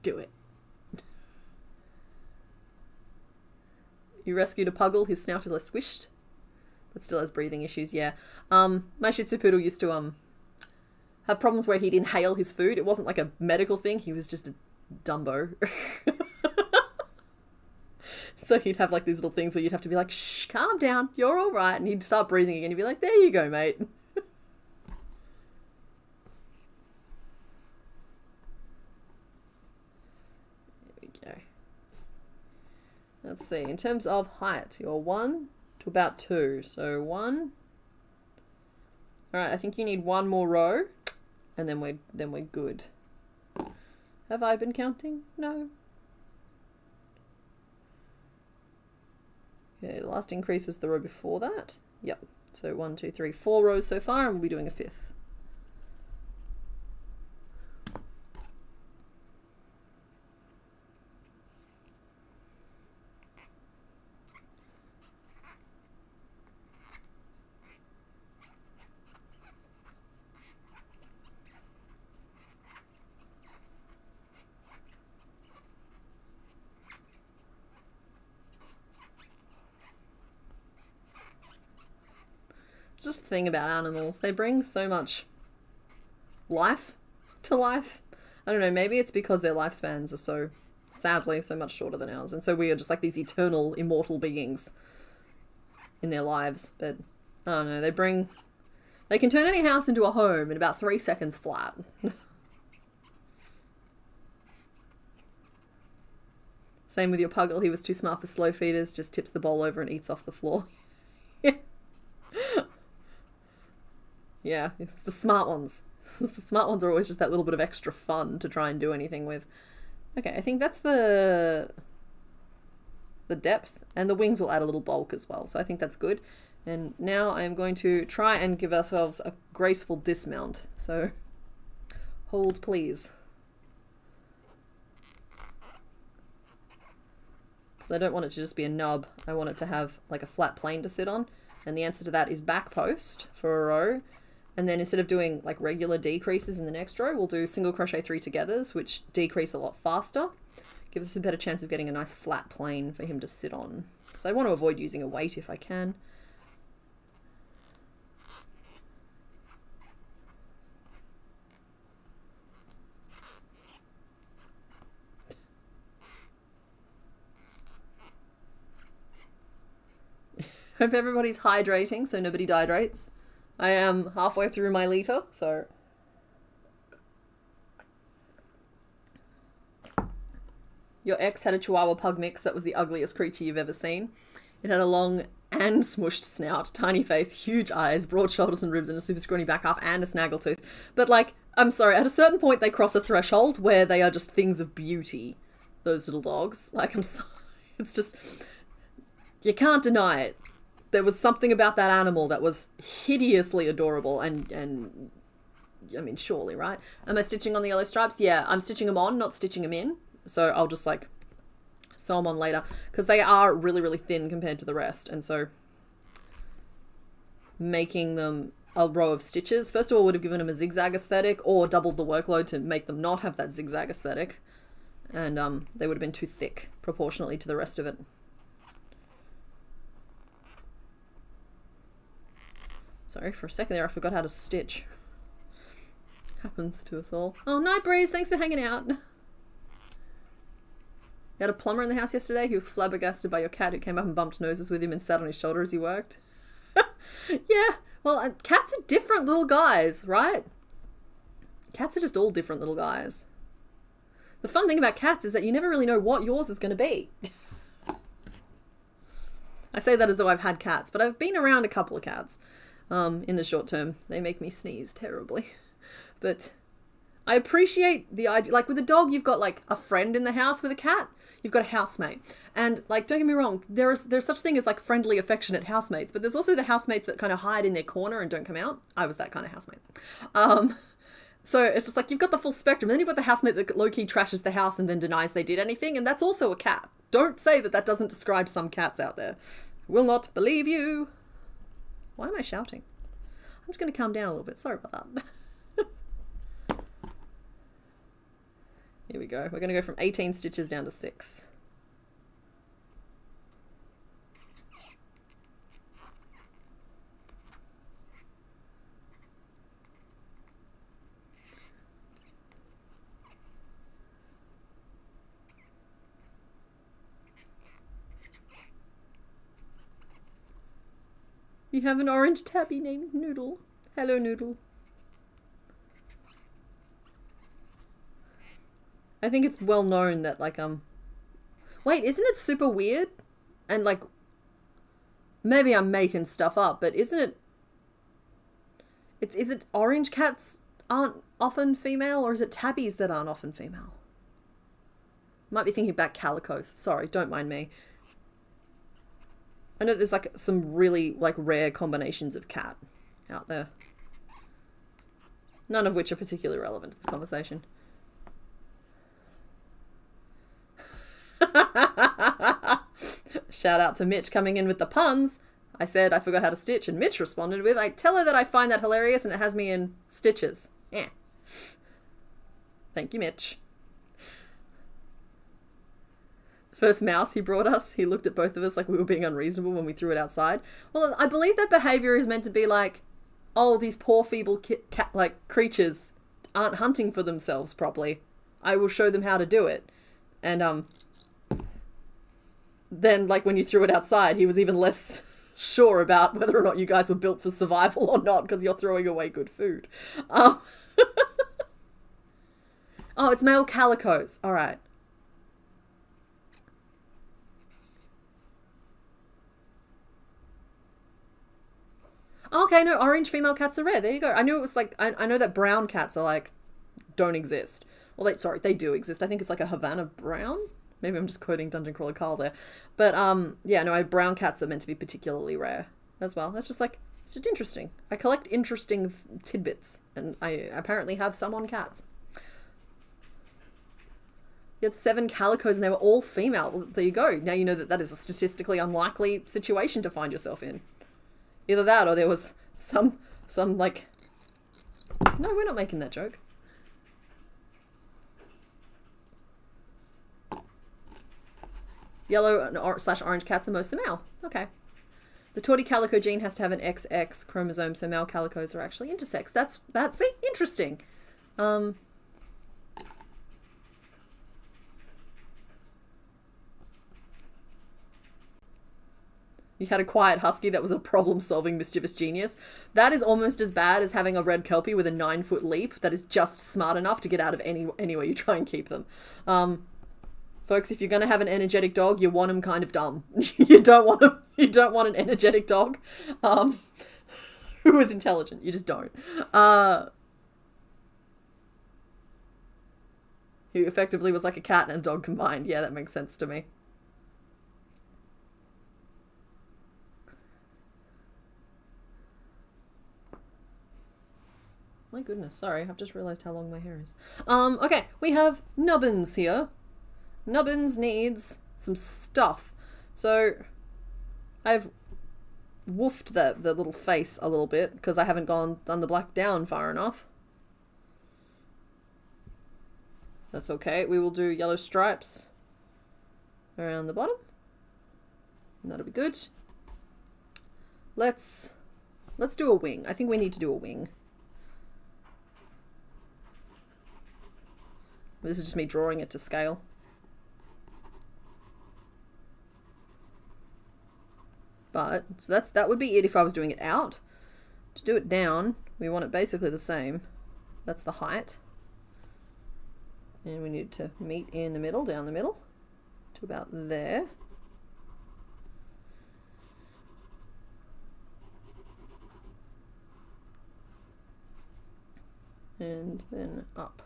Do it. You rescued a puggle. His snout is less squished, but still has breathing issues. Yeah. My Shih Tzu poodle used to have problems where he'd inhale his food. It wasn't like a medical thing. He was just a Dumbo. So he'd have like these little things where you'd have to be like, shh, calm down, you're all right. And he'd start breathing again. You'd be like, there you go, mate. There we go. Let's see. In terms of height, you're 1 to about 2. So 1. All right, I think you need one more row, and then we're good. Have I been counting? No. Okay, the last increase was the row before that. Yep. So 1, 2, 3, 4 rows so far, and we'll be doing a 5th. It's just the thing about animals. They bring so much life to life. I don't know, maybe it's because their lifespans are so, sadly, so much shorter than ours. And so we are just like these eternal, immortal beings in their lives. But, I don't know, they can turn any house into a home in about 3 seconds flat. Same with your puggle. He was too smart for slow feeders, just tips the bowl over and eats off the floor. Yeah, it's the smart ones. The smart ones are always just that little bit of extra fun to try and do anything with. Okay, I think that's the depth, and the wings will add a little bulk as well, so I think that's good. And now I am going to try and give ourselves a graceful dismount. So hold please. Because I don't want it to just be a nub. I want it to have like a flat plane to sit on. And the answer to that is back post for a row. And then instead of doing like regular decreases in the next row, we'll do single crochet 3 togethers, which decrease a lot faster. Gives us a better chance of getting a nice flat plane for him to sit on. So I want to avoid using a weight if I can. Hope everybody's hydrating so nobody dehydrates. I am halfway through my litre, so... Your ex had a Chihuahua pug mix that was the ugliest creature you've ever seen. It had a long and smushed snout, tiny face, huge eyes, broad shoulders and ribs, and a super scrawny back half, and a snaggletooth. But, like, I'm sorry, at a certain point they cross a threshold where they are just things of beauty, those little dogs. Like, I'm sorry, it's just... You can't deny it. There was something about that animal that was hideously adorable and I mean, surely, right? Am I stitching on the yellow stripes? Yeah, I'm stitching them on, not stitching them in. So I'll just like sew them on later because they are really, really thin compared to the rest. And so making them a row of stitches, first of all, would have given them a zigzag aesthetic or doubled the workload to make them not have that zigzag aesthetic. And they would have been too thick proportionately to the rest of it. Sorry, for a second there I forgot how to stitch. Happens to us all. Oh, night breeze, thanks for hanging out. You had a plumber in the house yesterday. He was flabbergasted by your cat who came up and bumped noses with him and sat on his shoulder as he worked. Yeah, well, cats are different little guys, right? Cats are just all different little guys. The fun thing about cats is that you never really know what yours is going to be. I say that as though I've had cats, but I've been around a couple of cats in the short term. They make me sneeze terribly. But I appreciate the idea. Like with a dog, you've got like a friend in the house. With a cat, you've got a housemate. And like, don't get me wrong, there's such thing as like friendly, affectionate housemates, but there's also the housemates that kind of hide in their corner and don't come out. I was that kind of housemate. So it's just like, you've got the full spectrum. Then you've got the housemate that low-key trashes the house and then denies they did anything. And that's also a cat. Don't say that that doesn't describe some cats out there. Will not believe you. Why am I shouting? I'm just going to calm down a little bit. Sorry about that. Here we go. We're going to go from 18 stitches down to 6. You have an orange tabby named Noodle. Hello, Noodle. I think it's well known that, like, wait, isn't it super weird? And, like, maybe I'm making stuff up, but isn't it... Is it orange cats aren't often female, or is it tabbies that aren't often female? Might be thinking about calicos. Sorry, don't mind me. I know there's like some really like rare combinations of cat out there. None of which are particularly relevant to this conversation. Shout out to Mitch coming in with the puns. I said I forgot how to stitch and Mitch responded with, I tell her that I find that hilarious and it has me in stitches. Yeah. Thank you, Mitch. First mouse he brought us, he looked at both of us like we were being unreasonable when we threw it outside. Well, I believe that behavior is meant to be like, oh, these poor feeble cat like creatures aren't hunting for themselves properly. I will show them how to do it. And then like when you threw it outside, he was even less sure about whether or not you guys were built for survival or not because you're throwing away good food. Oh, it's male calicos. All right. Okay, no, orange female cats are rare. There you go. I knew it was like, I know that brown cats are like, don't exist. Well, they do exist. I think it's like a Havana brown. Maybe I'm just quoting Dungeon Crawler Carl there. But, yeah, no, brown cats are meant to be particularly rare as well. That's just like, it's just interesting. I collect interesting tidbits, and I apparently have some on cats. You had 7 calicos and they were all female. Well, there you go. Now you know that that is a statistically unlikely situation to find yourself in. Either that or there was some like... No, we're not making that joke. Yellow and /orange cats are most male. Okay. The tawny calico gene has to have an XX chromosome, so male calicos are actually intersex. That's see, interesting. You had a quiet husky that was a problem-solving mischievous genius. That is almost as bad as having a red kelpie with a 9-foot leap that is just smart enough to get out of anywhere you try and keep them. Folks, if you're going to have an energetic dog, you want them kind of dumb. You don't want an energetic dog who is intelligent. You just don't. Who effectively was like a cat and a dog combined. Yeah, that makes sense to me. My goodness, sorry, I've just realised how long my hair is. Okay, we have Nubbins here. Nubbins needs some stuff. So, I've woofed the little face a little bit because I haven't done the black down far enough. That's okay, we will do yellow stripes around the bottom. And that'll be good. Let's Let's do a wing. I think we need to do a wing. This is just me drawing it to scale. But, so that would be it if I was doing it out. To do it down, we want it basically the same. That's the height. And we need to meet in the middle, down the middle, to about there. And then up.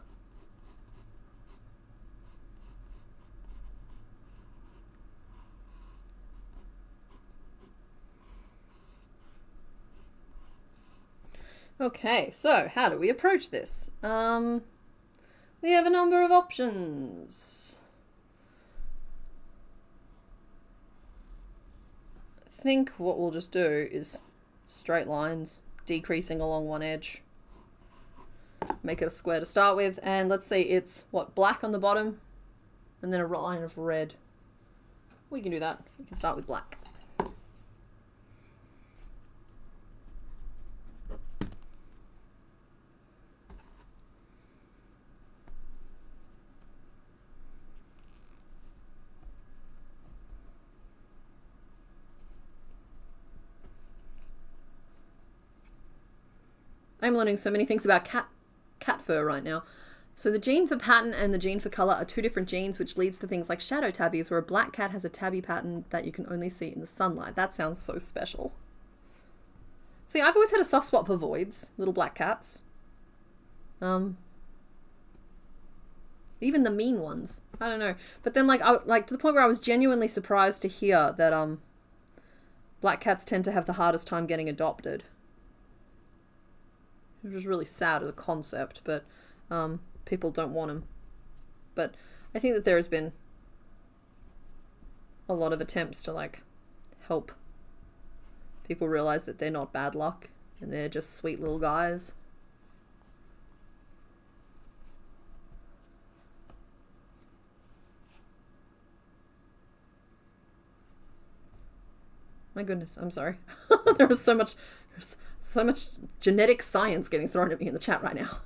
Okay, so how do we approach this? We have a number of options. I think what we'll just do is straight lines, decreasing along one edge. Make it a square to start with, and let's say it's, what, black on the bottom, and then a line of red. We can do that. We can start with black. I'm learning so many things about cat fur right now. So the gene for pattern and the gene for color are two different genes, which leads to things like shadow tabbies, where a black cat has a tabby pattern that you can only see in the sunlight. That sounds so special. See, I've always had a soft spot for voids, little black cats. Even the mean ones. I don't know. But then, like to the point where I was genuinely surprised to hear that black cats tend to have the hardest time getting adopted. Which was really sad as a concept, but people don't want them. But I think that there has been a lot of attempts to like help people realize that they're not bad luck and they're just sweet little guys. My goodness, I'm sorry. There's so much genetic science getting thrown at me in the chat right now.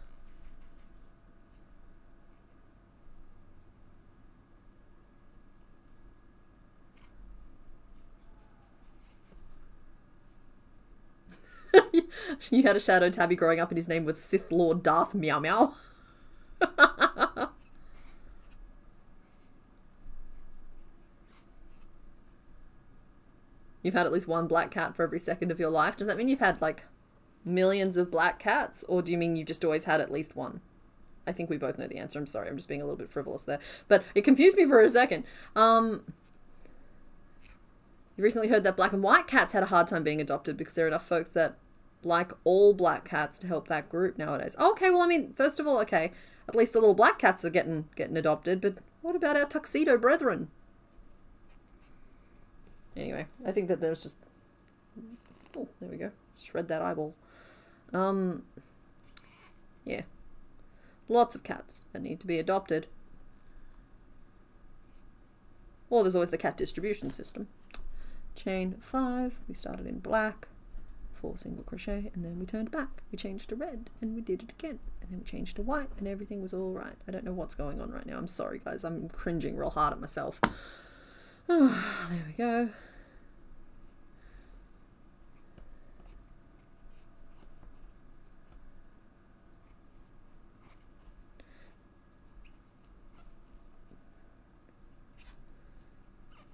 You had a shadow tabby growing up and his name was Sith Lord Darth Meow Meow. You've had at least one black cat for every second of your life. Does that mean you've had like millions of black cats, or do you mean you've just always had at least one? I think we both know the answer. I'm sorry, I'm just being a little bit frivolous there. But it confused me for a second. You recently heard that black and white cats had a hard time being adopted because there are enough folks that like all black cats to help that group nowadays. Okay, well, I mean, first of all, okay, at least the little black cats are getting adopted, but what about our tuxedo brethren? Anyway, I think that there's just... Oh, there we go. Shred that eyeball. Yeah. Lots of cats that need to be adopted. Or there's always the cat distribution system. Chain 5, we started in black, 4 single crochet, and then we turned back. We changed to red, and we did it again. And then we changed to white, and everything was all right. I don't know what's going on right now. I'm sorry, guys. I'm cringing real hard at myself. Oh, there we go.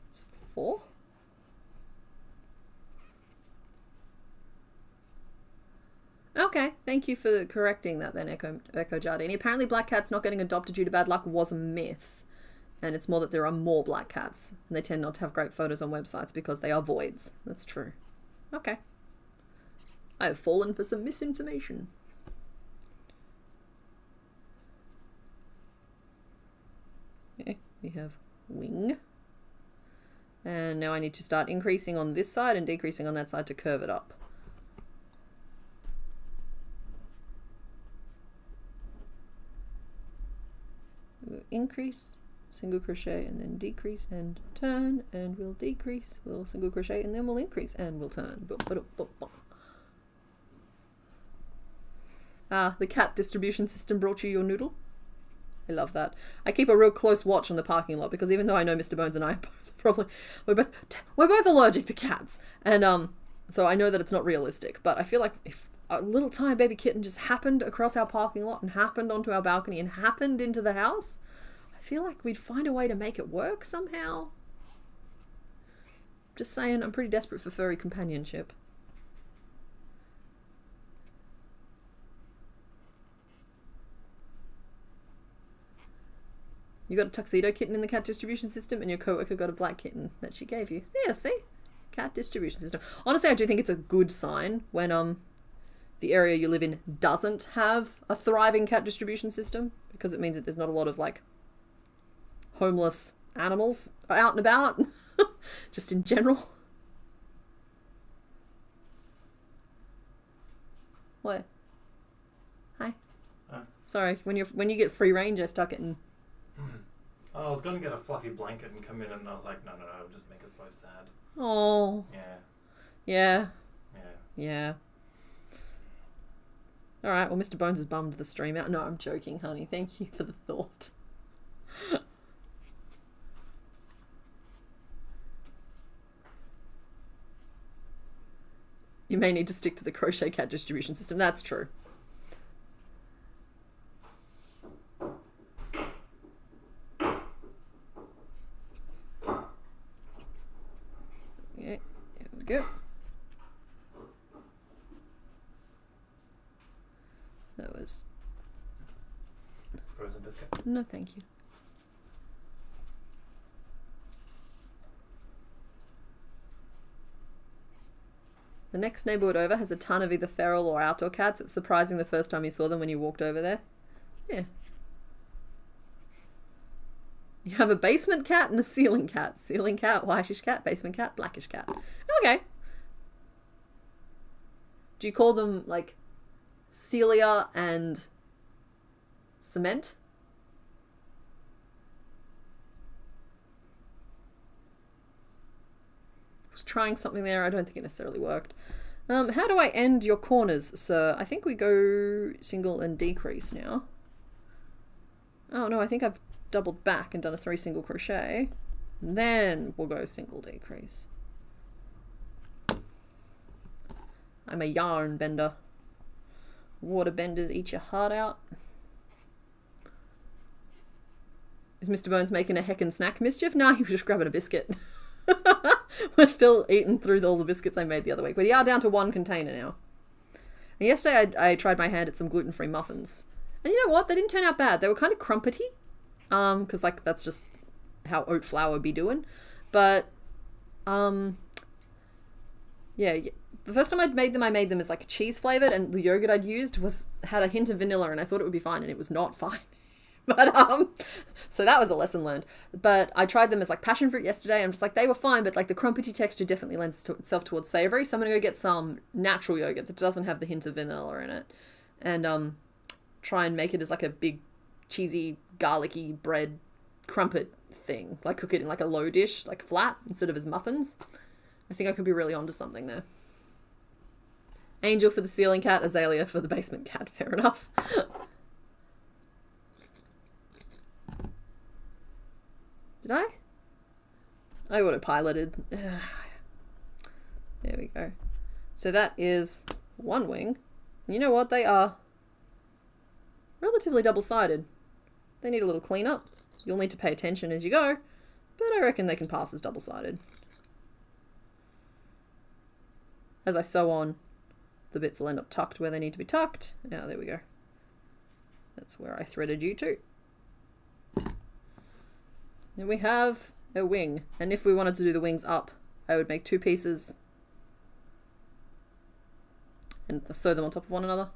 It's 4. Okay, thank you for correcting that then, Echo Jardini. Apparently black cats not getting adopted due to bad luck was a myth. And it's more that there are more black cats. And they tend not to have great photos on websites because they are voids. That's true. Okay. I have fallen for some misinformation. Okay, we have wing. And now I need to start increasing on this side and decreasing on that side to curve it up. Increase, single crochet, and then decrease and turn, and we'll decrease, we'll single crochet, and then we'll increase and we'll turn. The cat distribution system brought you your noodle. I love that. I keep a real close watch on the parking lot because even though I know Mr. Bones and I are we're both allergic to cats, and so I know that it's not realistic. But I feel like if a little tiny baby kitten just happened across our parking lot and happened onto our balcony and happened into the house, I feel like we'd find a way to make it work somehow. Just saying, I'm pretty desperate for furry companionship. You got a tuxedo kitten in the cat distribution system and your coworker got a black kitten that she gave you. Yeah, see? Cat distribution system. Honestly, I do think it's a good sign when the area you live in doesn't have a thriving cat distribution system, because it means that there's not a lot of like homeless animals out and about, just in general. What? Hi. Sorry, when you get free range, I start getting. Oh, I was going to get a fluffy blanket and come in, and I was like, no, it'll just make us both sad. Oh. Yeah. Yeah. Alright, well, Mr. Bones has bummed the stream out. No, I'm joking, honey. Thank you for the thought. You may need to stick to the crochet cat distribution system. That's true. Okay, here we go. That was... Frozen biscuit? No, thank you. The next neighborhood over has a ton of either feral or outdoor cats. It was surprising the first time you saw them when you walked over there. Yeah. You have a basement cat and a ceiling cat. Ceiling cat, whitish cat, basement cat, blackish cat. Okay. Do you call them, like, Celia and Cement? I was trying something there. I don't think it necessarily worked. How do I end your corners, sir? I think we go single and decrease now. Oh, no, I think I've doubled back and done a 3 single crochet. And then we'll go single decrease. I'm a yarn bender. Water benders eat your heart out. Is Mr. Bones making a heckin' snack mischief? Nah, he was just grabbing a biscuit. We're still eating through all the biscuits I made the other week. But we are down to 1 container now. And yesterday I tried my hand at some gluten-free muffins. And you know what? They didn't turn out bad. They were kind of crumpety. Because like that's just how oat flour be doing. But yeah, the first time I made them as like cheese flavored, and the yogurt I'd used had a hint of vanilla, and I thought it would be fine, and it was not fine. But so that was a lesson learned. But I tried them as like passion fruit yesterday. I'm just like, they were fine, but like the crumpety texture definitely lends itself towards savory. So I'm gonna go get some natural yogurt that doesn't have the hint of vanilla in it, and try and make it as like a big cheesy garlicky bread crumpet thing. Like cook it in like a low dish, like flat, instead of as muffins. I think I could be really onto something there. Angel for the ceiling cat, Azalea for the basement cat. Fair enough. Did I? I autopiloted. There we go. So that is 1 wing. And you know what? They are relatively double-sided. They need a little cleanup. You'll need to pay attention as you go, but I reckon they can pass as double-sided. As I sew on, the bits will end up tucked where they need to be tucked. Now, there we go. That's where I threaded you to. Then we have a wing. And if we wanted to do the wings up, I would make 2 pieces and sew them on top of one another.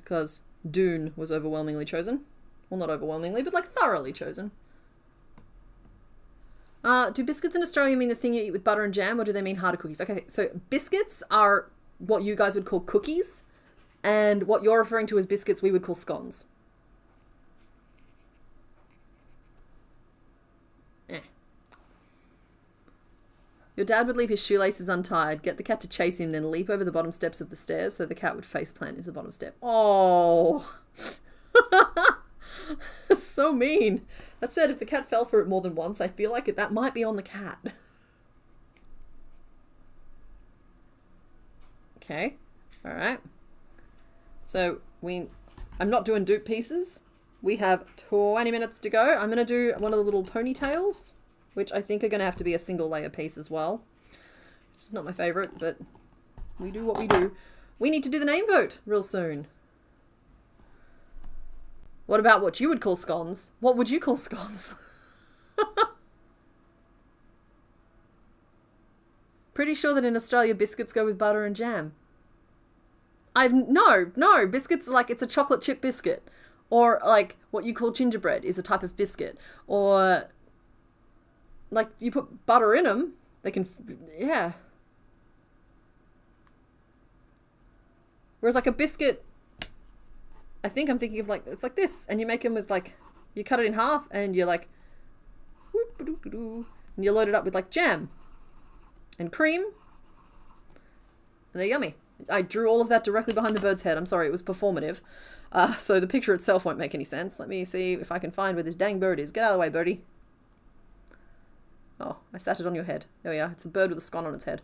Because Dune was overwhelmingly chosen. Well, not overwhelmingly, but like thoroughly chosen. Do biscuits in Australia mean the thing you eat with butter and jam, or do they mean harder cookies? Okay, so biscuits are what you guys would call cookies, and what you're referring to as biscuits we would call scones. Your dad would leave his shoelaces untied, get the cat to chase him, then leap over the bottom steps of the stairs so the cat would face plant into the bottom step. Oh. That's so mean. That said, if the cat fell for it more than once, I feel like that might be on the cat. Okay. All right. So I'm not doing dupe pieces. We have 20 minutes to go. I'm going to do one of the little ponytails, which I think are going to have to be a single layer piece as well. This is not my favorite, but we do what we do. We need to do the name vote real soon. What about what you would call scones? What would you call scones? Pretty sure that in Australia biscuits go with butter and jam. No, biscuits, like, it's a chocolate chip biscuit. Or like what you call gingerbread is a type of biscuit. Or like you put butter in them, they can, yeah. Whereas like a biscuit, I think I'm thinking of like, it's like this, and you make them with like, you cut it in half and you're like, and you load it up with like jam and cream, and they're yummy. I drew all of that directly behind the bird's head. I'm sorry, it was performative. So the picture itself won't make any sense. Let me see if I can find where this dang bird is. Get out of the way, birdie. Oh, I sat it on your head. There we are. It's a bird with a scone on its head.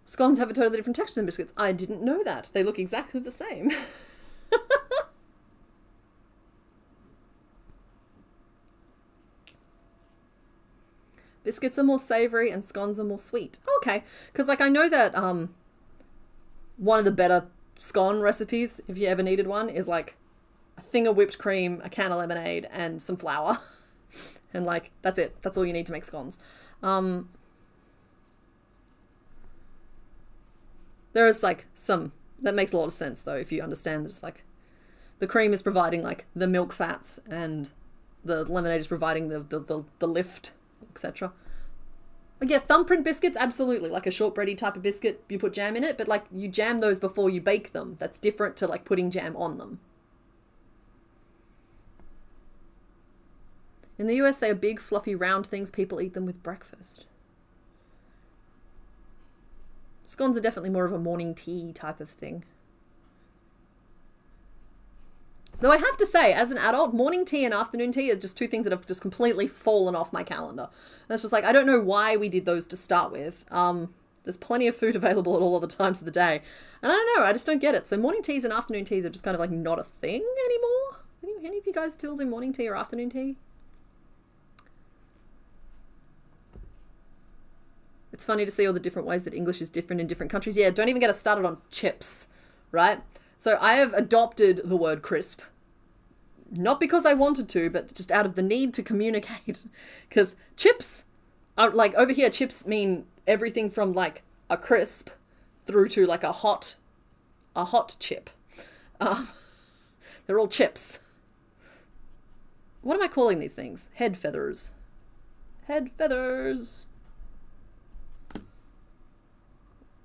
Scones have a totally different texture than biscuits. I didn't know that. They look exactly the same. Biscuits are more savoury and scones are more sweet. Okay, because like I know that one of the better scone recipes, if you ever needed one, is like a thing of whipped cream, a can of lemonade, and some flour. And like, that's it. That's all you need to make scones. There is like some, that makes a lot of sense though, if you understand that it's like, the cream is providing like the milk fats and the lemonade is providing the lift, etc. Like, yeah, thumbprint biscuits, absolutely. Like a shortbready type of biscuit, you put jam in it, but like you jam those before you bake them. That's different to like putting jam on them. In the US, they are big, fluffy, round things. People eat them with breakfast. Scones are definitely more of a morning tea type of thing. Though I have to say, as an adult, morning tea and afternoon tea are just two things that have just completely fallen off my calendar. And it's just like, I don't know why we did those to start with. There's plenty of food available at all other times of the day. And I don't know, I just don't get it. So morning teas and afternoon teas are just kind of like not a thing anymore. Any of you guys still do morning tea or afternoon tea? It's funny to see all the different ways that English is different in different countries. Yeah, don't even get us started on chips, right? So I have adopted the word crisp. Not because I wanted to, but just out of the need to communicate. Because chips are like, over here, chips mean everything from like a crisp through to like a hot chip. They're all chips. What am I calling these things? Head feathers. Head feathers.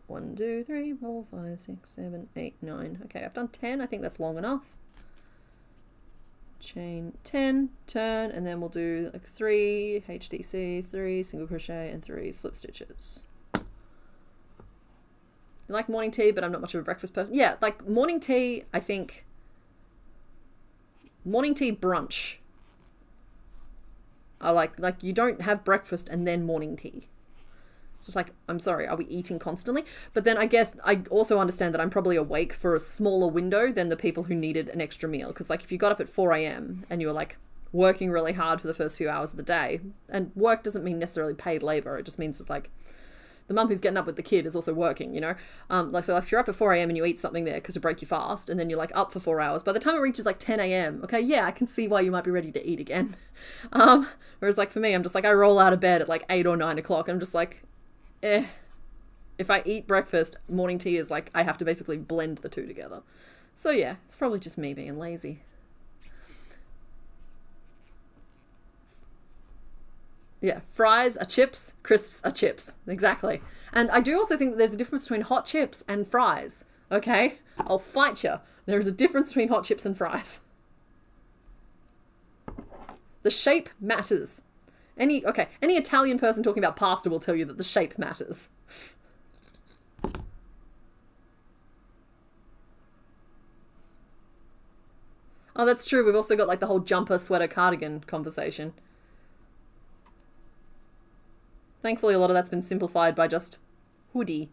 1, 2, 3, 4, 5, 6, 7, 8, 9. Okay, I've done 10. I think that's long enough. Chain 10, turn, and then we'll do like 3 HDC, 3 single crochet, and 3 slip stitches. I like morning tea, but I'm not much of a breakfast person. Yeah, like morning tea, I think morning tea brunch. I like you don't have breakfast and then morning tea. It's just like, I'm sorry, are we eating constantly? But then I guess I also understand that I'm probably awake for a smaller window than the people who needed an extra meal. Because like if you got up at 4 a.m. and you were like working really hard for the first few hours of the day, and work doesn't mean necessarily paid labor, it just means that like the mum who's getting up with the kid is also working, you know? Like, so if you're up at 4 a.m. and you eat something there because you break your fast, and then you're like up for 4 hours, by the time it reaches like 10 a.m., okay, yeah, I can see why you might be ready to eat again. Whereas like for me, I'm just like, I roll out of bed at like 8 or 9 o'clock, and I'm just like, if I eat breakfast, morning tea is like, I have to basically blend the two together. So yeah, it's probably just me being lazy. Yeah, fries are chips, crisps are chips. Exactly. And I do also think that there's a difference between hot chips and fries. Okay? I'll fight you. There is a difference between hot chips and fries. The shape matters. Any Italian person talking about pasta will tell you that the shape matters. Oh, that's true. We've also got like the whole jumper, sweater, cardigan conversation. Thankfully, a lot of that's been simplified by just hoodie.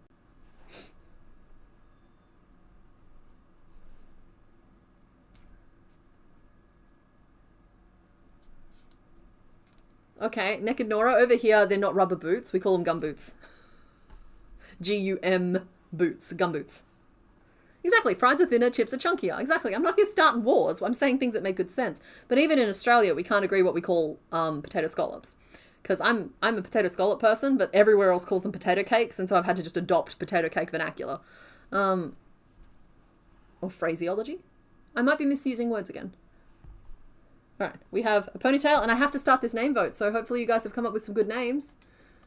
Okay, Naked Nora, over here, they're not rubber boots. We call them gum boots. G-U-M boots, gum boots. Exactly, fries are thinner, chips are chunkier. Exactly, I'm not here starting wars. I'm saying things that make good sense. But even in Australia, we can't agree what we call potato scallops. Because I'm a potato scallop person, but everywhere else calls them potato cakes, and so I've had to just adopt potato cake vernacular. Or phraseology. I might be misusing words again. Alright, we have a ponytail, and I have to start this name vote, so hopefully you guys have come up with some good names.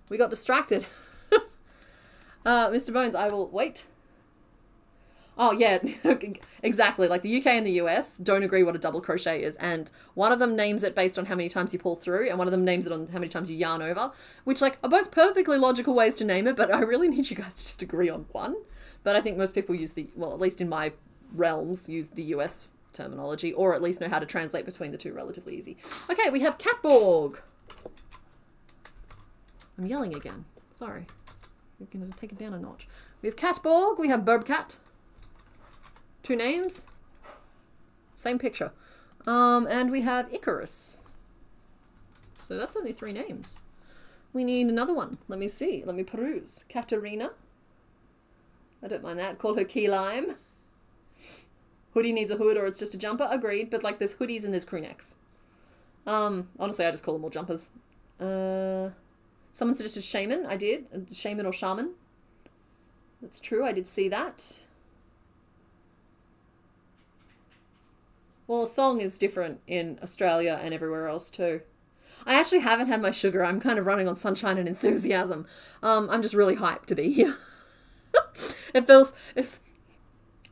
We got distracted. Mr. Bones, I will wait. Oh, yeah, exactly. Like the UK and the US don't agree what a double crochet is, and one of them names it based on how many times you pull through, and one of them names it on how many times you yarn over, which, like, are both perfectly logical ways to name it, but I really need you guys to just agree on one. But I think most people use well, at least in my realms, use the US terminology, or at least know how to translate between the two relatively easy. Okay, we have Catborg. I'm yelling again. Sorry. We're going to take it down a notch. We have Catborg, we have Burbcat. 2 names. Same picture. And we have Icarus. So that's only 3 names. We need another one. Let me see. Let me peruse. Katerina. I don't mind that. Call her Key Lime. Hoodie needs a hood or it's just a jumper. Agreed. But like there's hoodies and there's crew necks. Honestly, I just call them all jumpers. Someone suggested shaman. I did. Shaman or shaman. That's true. I did see that. Well, a thong is different in Australia and everywhere else too. I actually haven't had my sugar. I'm kind of running on sunshine and enthusiasm. I'm just really hyped to be here.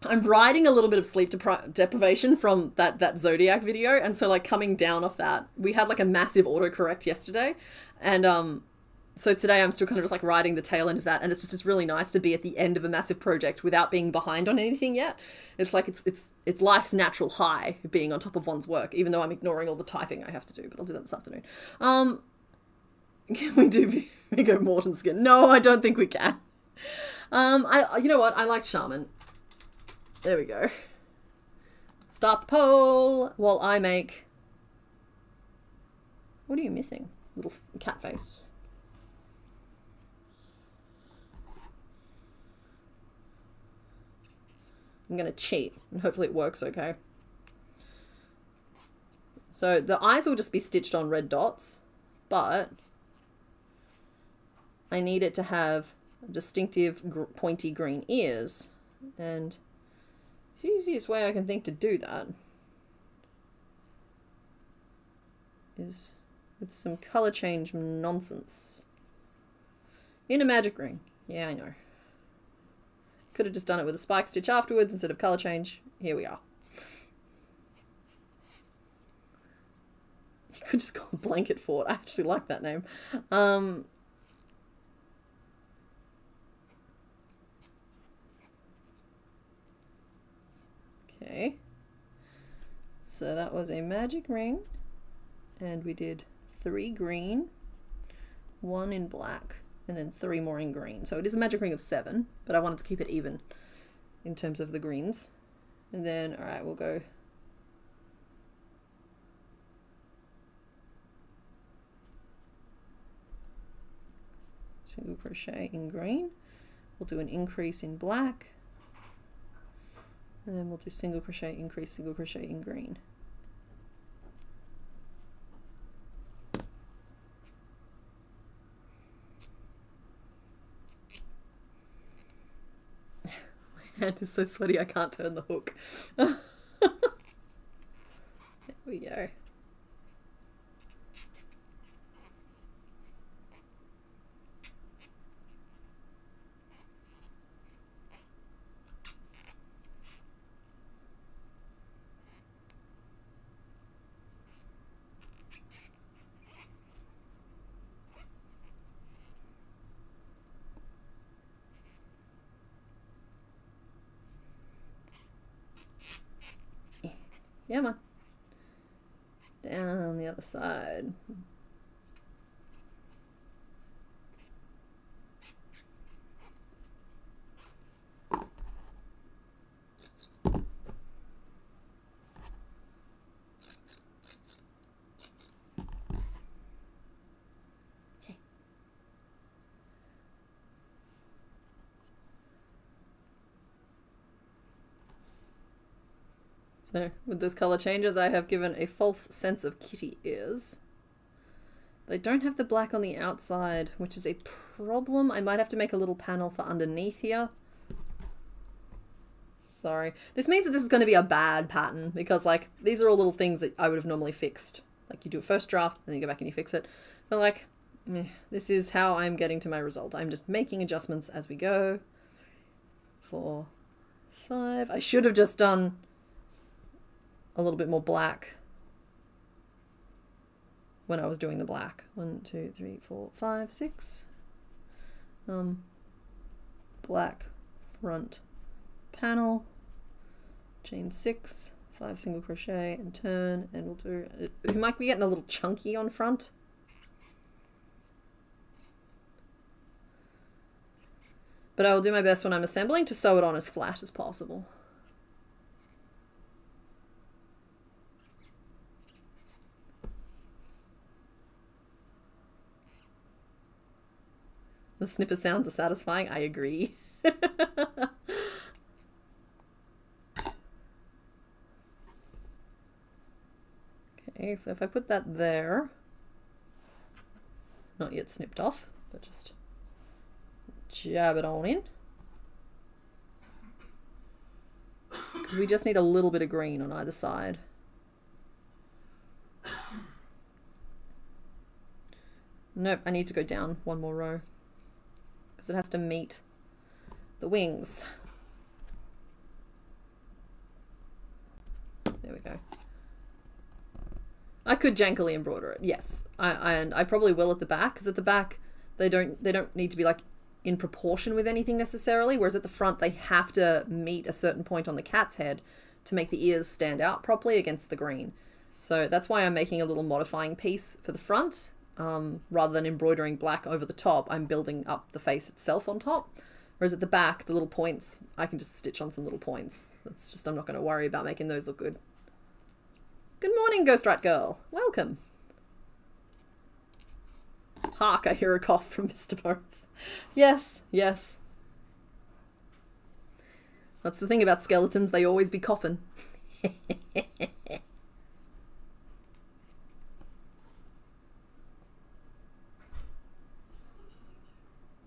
I'm riding a little bit of sleep deprivation from that Zodiac video, and so like coming down off that, we had like a massive autocorrect yesterday, and so today I'm still kind of just like riding the tail end of that, and it's just really nice to be at the end of a massive project without being behind on anything yet. It's like it's life's natural high being on top of one's work, even though I'm ignoring all the typing I have to do, but I'll do that this afternoon. Can we do Viggo Mortensen? No, I don't think we can. You know what? I like Shaman. There we go. Start the poll while I make... What are you missing? Little cat face. I'm going to cheat and hopefully it works okay. So the eyes will just be stitched on red dots, but I need it to have distinctive pointy green ears, and the easiest way I can think to do that is with some color change nonsense. In a magic ring. Yeah, I know. Could have just done it with a spike stitch afterwards instead of color change. Here we are. You could just call it Blanket Fort. I actually like that name. Okay. So that was a magic ring. And we did 3 green, 1 in black, and then 3 more in green. So it is a magic ring of 7, but I wanted to keep it even in terms of the greens. And then, all right, we'll go single crochet in green. We'll do an increase in black, and then we'll do single crochet, increase, single crochet in green. My hand is so sweaty I can't turn the hook. There we go. Yeah, man. Down the other side. So, with those colour changes, I have given a false sense of kitty ears. They don't have the black on the outside, which is a problem. I might have to make a little panel for underneath here. Sorry. This means that this is going to be a bad pattern, because, like, these are all little things that I would have normally fixed. Like, you do a first draft, and then you go back and you fix it. But, like, this is how I'm getting to my result. I'm just making adjustments as we go. 4, 5. I should have just done a little bit more black when I was doing the black. 1, 2, 3, 4, 5, 6. Black front panel, chain 6, 5 single crochet and turn, and we'll do it might be getting a little chunky on front. But I will do my best when I'm assembling to sew it on as flat as possible. The snipper sounds are satisfying. I agree. Okay, so if I put that there, not yet snipped off, but just jab it on in. Because we just need a little bit of green on either side. Nope, I need to go down one more row. It has to meet the wings. There we go. I could jankily embroider it, yes. And I probably will at the back, because at the back they don't need to be like in proportion with anything necessarily, whereas at the front they have to meet a certain point on the cat's head to make the ears stand out properly against the green. So that's why I'm making a little modifying piece for the front. Rather than embroidering black over the top, I'm building up the face itself on top. Whereas at the back, the little points, I can just stitch on some little points. That's just, I'm not going to worry about making those look good. Good morning, Ghost Rat Girl. Welcome. Hark, I hear a cough from Mr. Bones. Yes, yes. That's the thing about skeletons, they always be coughing.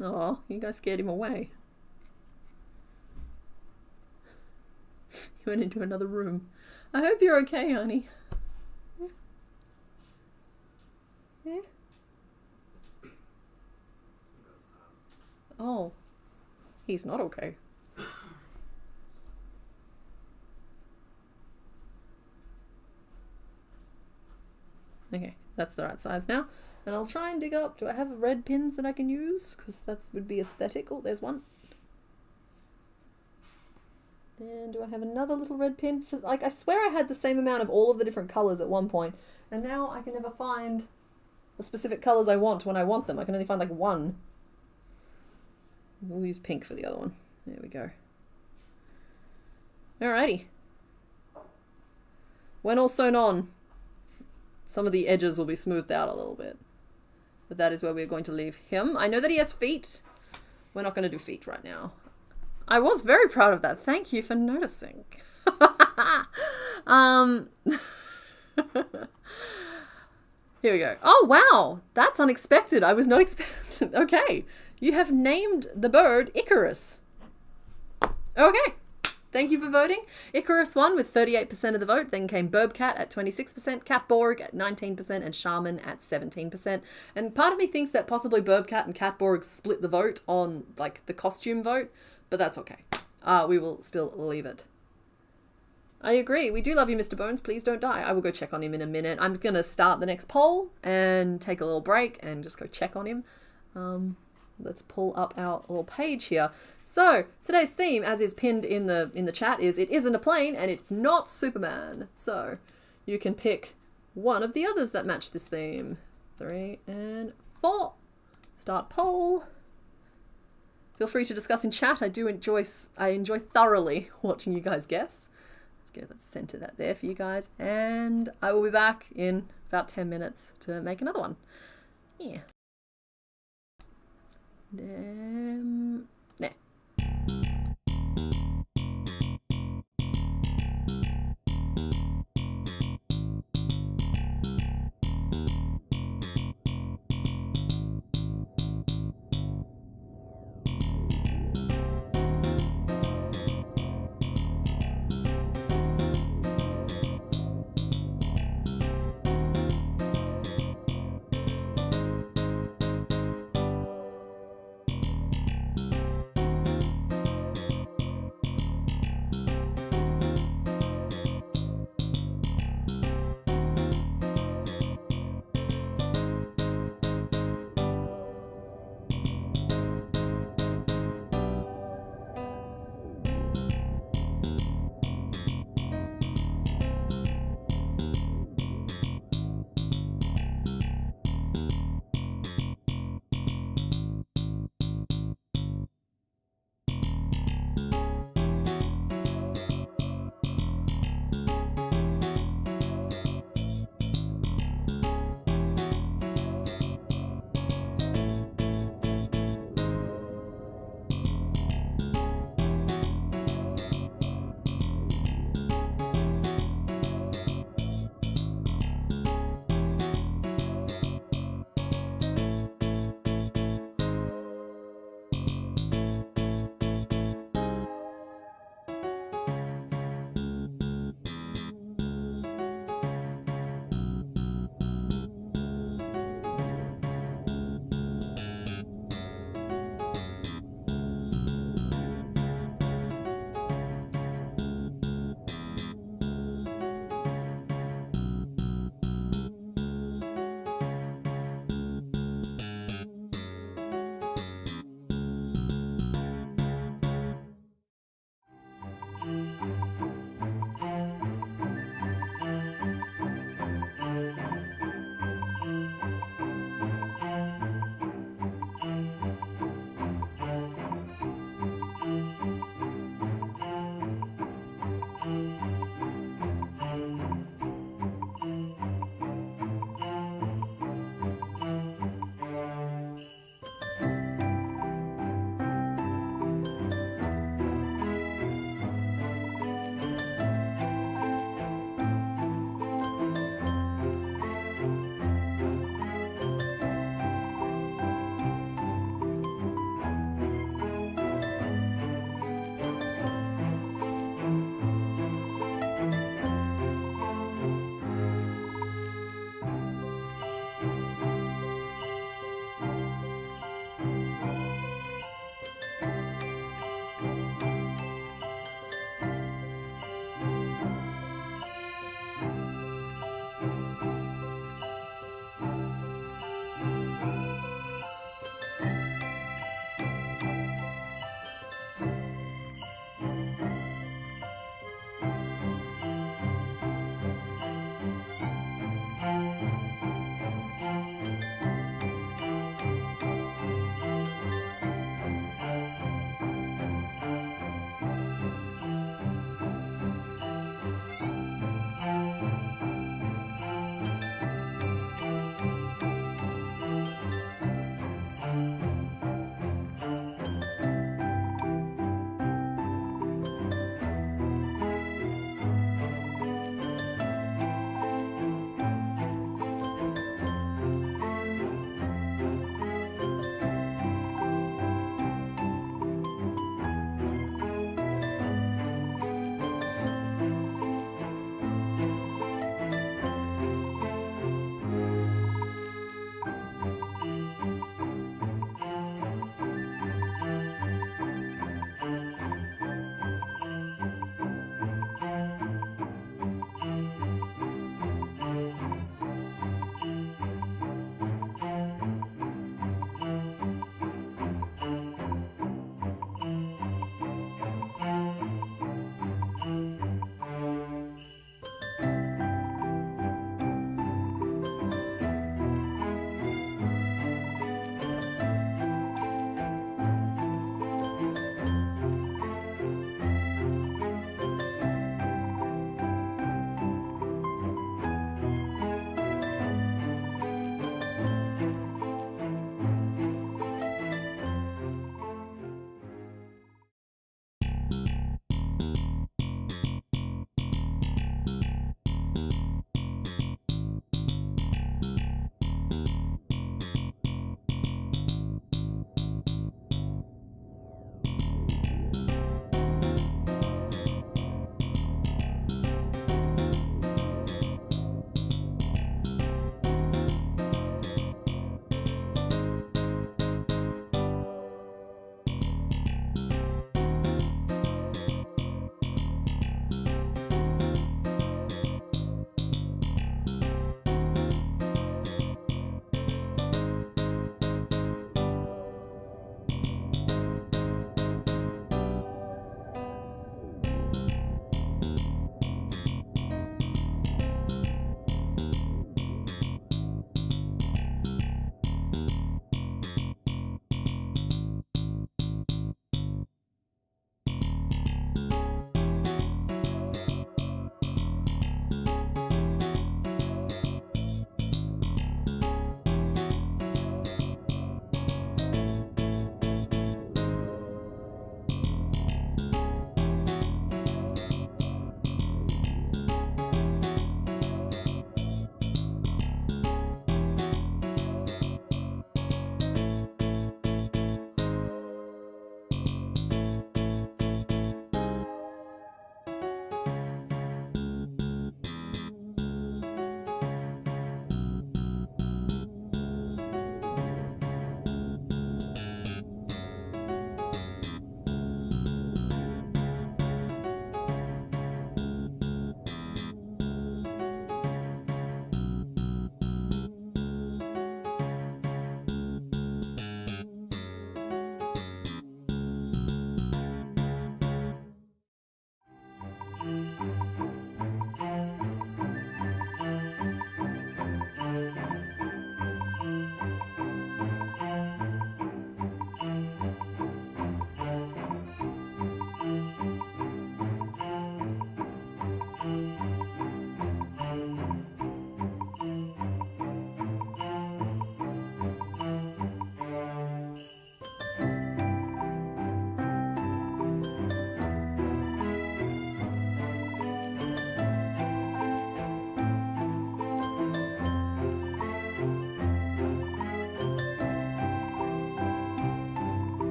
Oh, you guys scared him away. He went into another room. I hope you're okay, honey. Yeah. Yeah. Oh, he's not okay. Okay, that's the right size now. And I'll try and dig up. Do I have red pins that I can use? Because that would be aesthetic. Oh, there's one. And do I have another little red pin? Like, I swear I had the same amount of all of the different colours at one point. And now I can never find the specific colours I want when I want them. I can only find like one. We'll use pink for the other one. There we go. Alrighty. When all sewn on, some of the edges will be smoothed out a little bit. But that is where we're going to leave him. I know that he has feet. We're not going to do feet right now. I was very proud of that. Thank you for noticing. Here we go. Oh, wow. That's unexpected. I was not expecting. Okay. You have named the bird Icarus. Okay. Thank you for voting. Icarus won with 38% of the vote. Then came Burbcat at 26%, Catborg at 19%, and Shaman at 17%. And part of me thinks that possibly Burbcat and Catborg split the vote on like the costume vote, but that's okay. We will still leave it. I agree. We do love you, Mr. Bones. Please don't die. I will go check on him in a minute. I'm going to start the next poll and take a little break and just go check on him. let's pull up our little page here. So today's theme, as is pinned in the chat, is it isn't a plane and it's not Superman. So you can pick one of the others that match this theme. 3 and 4. Start poll. Feel free to discuss in chat. I enjoy thoroughly watching you guys guess. Let's center that there for you guys, and I will be back in about 10 minutes to make another one. Yeah. There.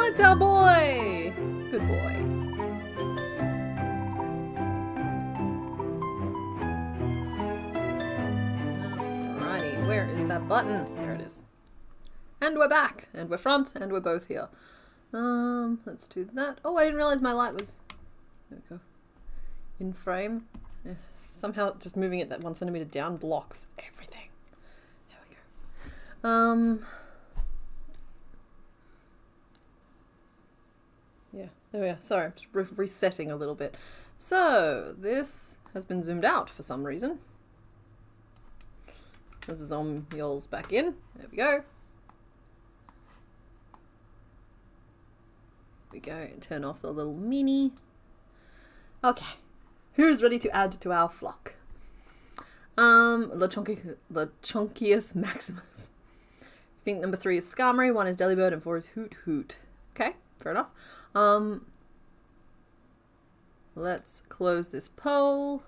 It's our boy! Good boy. Alrighty, where is that button? There it is. And we're back, and we're front, and we're both here. Let's do that. Oh, I didn't realize my light was... There we go. In frame. Somehow just moving it that 1 centimeter down blocks everything. There we go. Yeah, there we are. Sorry, I'm just resetting a little bit. So, this has been zoomed out for some reason. Let's zoom y'all's back in. There we go. We go and turn off the little mini. Okay, who's ready to add to our flock? Lechonkius Maximus. I think number 3 is Skarmory, 1 is Delibird, and 4 is Hoot Hoot. Okay, fair enough. Let's close this poll.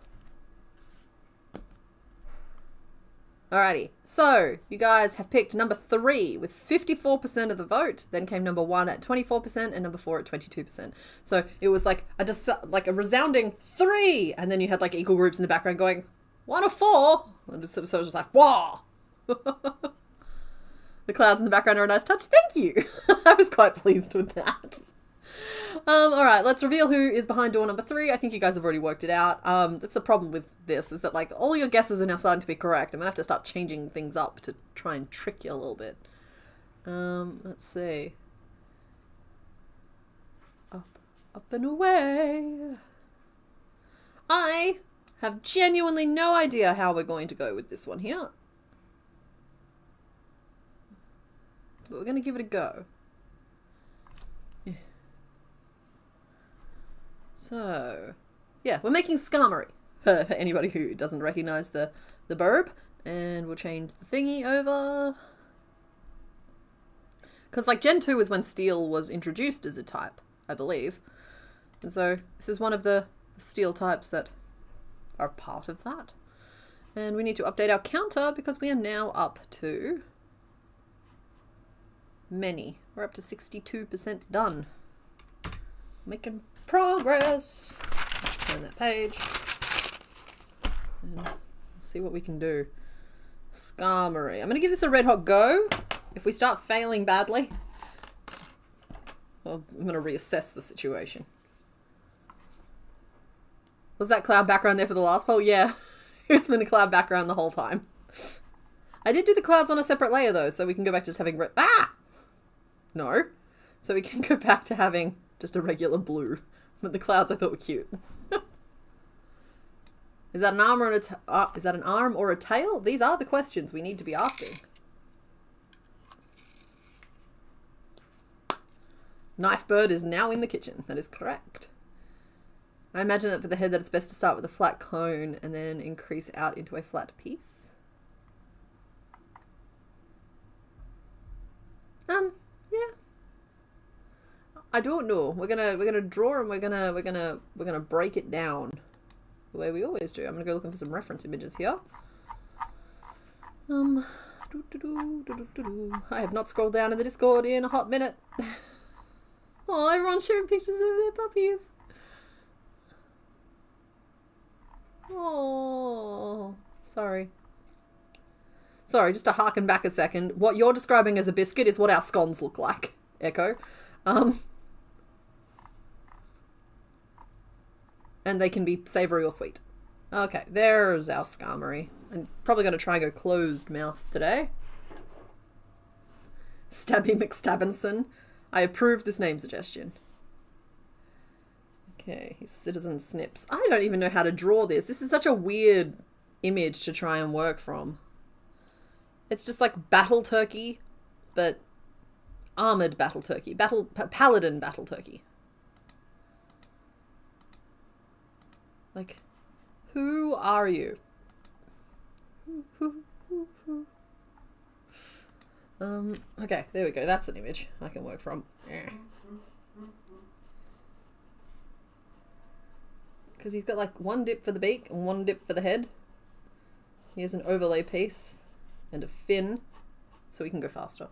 Alrighty, so you guys have picked number 3 with 54% of the vote. Then came number 1 at 24% and number 4 at 22%. So it was like a resounding 3, and then you had like equal groups in the background going 1 or 4, and just sort of just like whoa. The clouds in the background are a nice touch. Thank you. I was quite pleased with that. Alright, let's reveal who is behind door number 3. I think you guys have already worked it out. That's the problem with this, is that like all your guesses are now starting to be correct. I'm gonna have to start changing things up to try and trick you a little bit. Let's see. Up and away. I have genuinely no idea how we're going to go with this one here. But we're gonna give it a go. So, yeah, we're making Skarmory for anybody who doesn't recognize the burb. And we'll change the thingy over. Because, like, Gen 2 was when Steel was introduced as a type, I believe. And so, this is one of the Steel types that are part of that. And we need to update our counter because we are now up to many. We're up to 62% done. Making progress. Turn that page. And see what we can do. Skarmory. I'm going to give this a red hot go. If we start failing badly, well, I'm going to reassess the situation. Was that cloud background there for the last poll? Yeah. It's been a cloud background the whole time. I did do the clouds on a separate layer though, so we can go back to just having red. Ah! No. So we can go back to having just a regular blue. But the clouds I thought were cute. Is that an arm or is that an arm or a tail? These are the questions we need to be asking. Knife bird is now in the kitchen. That is correct. I imagine that for the head that it's best to start with a flat cone and then increase out into a flat piece. Yeah. I don't know. We're gonna draw and we're gonna break it down the way we always do. I'm gonna go looking for some reference images here. I have not scrolled down in the Discord in a hot minute. Oh, everyone's sharing pictures of their puppies. Oh, sorry. Sorry, just to harken back a second. What you're describing as a biscuit is what our scones look like, Echo. And they can be savoury or sweet. Okay, there's our Skarmory. I'm probably going to try and go closed mouth today. Stabby McStabinson. I approve this name suggestion. Okay, Citizen Snips. I don't even know how to draw this. This is such a weird image to try and work from. It's just like battle turkey, but armored battle turkey. Paladin battle turkey. Like, who are you? Okay, there we go. That's an image I can work from. Because he's got like one dip for the beak and one dip for the head. He has an overlay piece and a fin so he can go faster.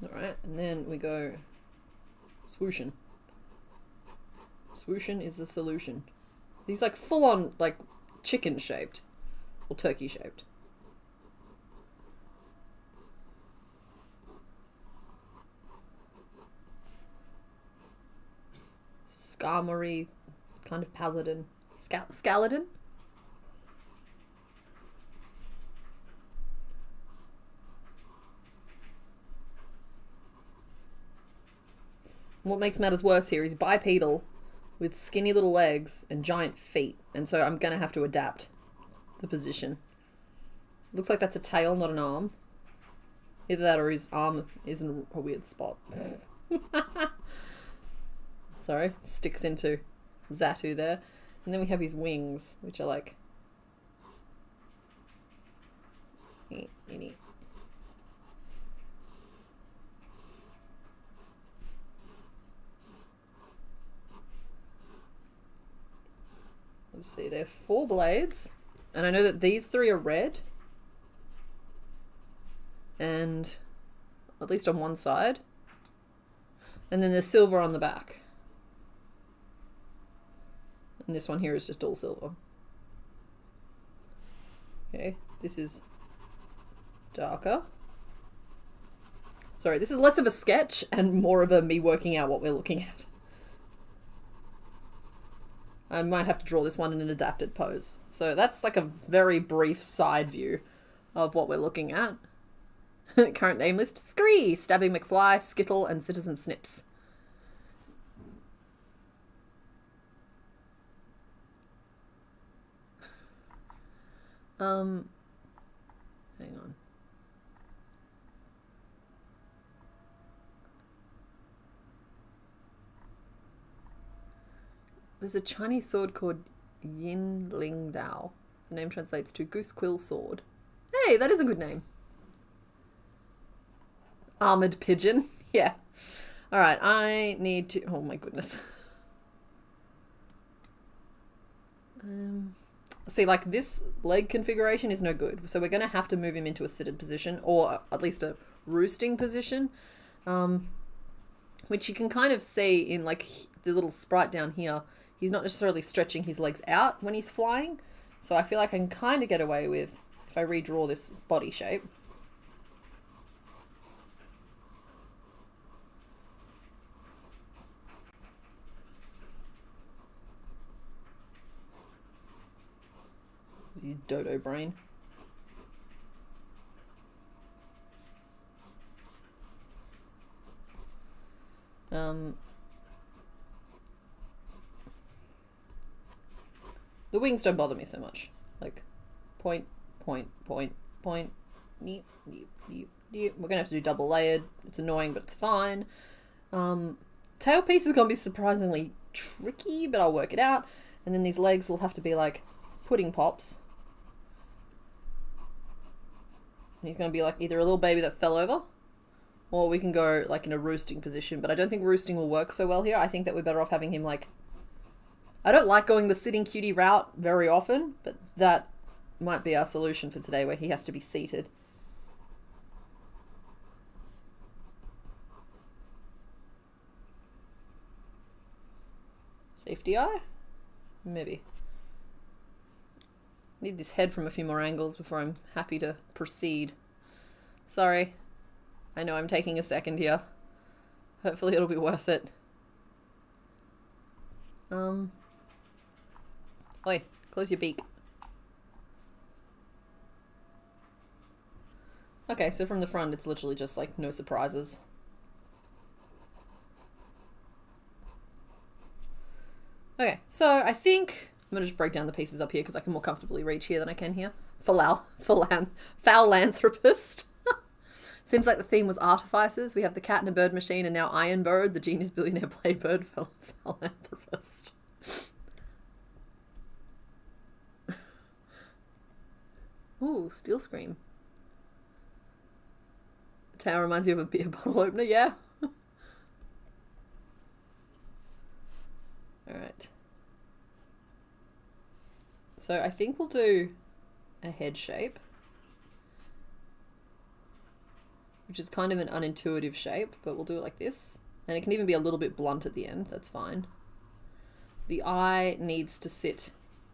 Alright, and then we go swooshin'. Swooshin' is the solution. He's like full on like chicken shaped. Or turkey shaped. Skarmory, kind of paladin. Scaladin? What makes matters worse here is bipedal with skinny little legs and giant feet, and so I'm gonna have to adapt the position. Looks like that's a tail, not an arm. Either that or his arm is in a weird spot. Sorry, sticks into Zatu there. And then we have his wings, which are like... Let's see, there are 4 blades. And I know that these 3 are red. And at least on one side. And then there's silver on the back. And this one here is just all silver. Okay, this is darker. Sorry, this is less of a sketch and more of a me working out what we're looking at. I might have to draw this one in an adapted pose. So that's like a very brief side view of what we're looking at. Current name list: Scree, Stabbing McFly, Skittle, and Citizen Snips. Hang on. There's a Chinese sword called Yin Ling Dao. The name translates to Goose Quill Sword. Hey, that is a good name. Armored Pigeon. Yeah. Alright, I need to... Oh my goodness. See, like, this leg configuration is no good. So we're going to have to move him into a seated position, or at least a roosting position. Which you can kind of see in, like, the little sprite down here. He's not necessarily stretching his legs out when he's flying. So I feel like I can kind of get away with, if I redraw this body shape. His dodo brain. The wings don't bother me so much. Like, point, point, point, point. Neep, neep, neep, neep. We're gonna have to do double layered. It's annoying, but it's fine. Tail piece is gonna be surprisingly tricky, but I'll work it out. And then these legs will have to be like pudding pops. And he's gonna be like either a little baby that fell over, or we can go like in a roosting position. But I don't think roosting will work so well here. I think that we're better off having him like... I don't like going the sitting cutie route very often, but that might be our solution for today, where he has to be seated. Safety eye? Maybe. Need this head from a few more angles before I'm happy to proceed. Sorry. I know I'm taking a second here. Hopefully it'll be worth it. Oi, close your beak. Okay, so from the front it's literally just like no surprises. Okay, so I think I'm gonna just break down the pieces up here because I can more comfortably reach here than I can here. Phaulanthropist. Seems like the theme was artificers. We have the cat and a bird machine, and now Iron Bird, the genius billionaire playbird philanthropist. Ooh, Steel Scream. The tail reminds you of a beer bottle opener, yeah. Alright. So I think we'll do a head shape, which is kind of an unintuitive shape, but we'll do it like this. And it can even be a little bit blunt at the end, that's fine. The eye needs to sit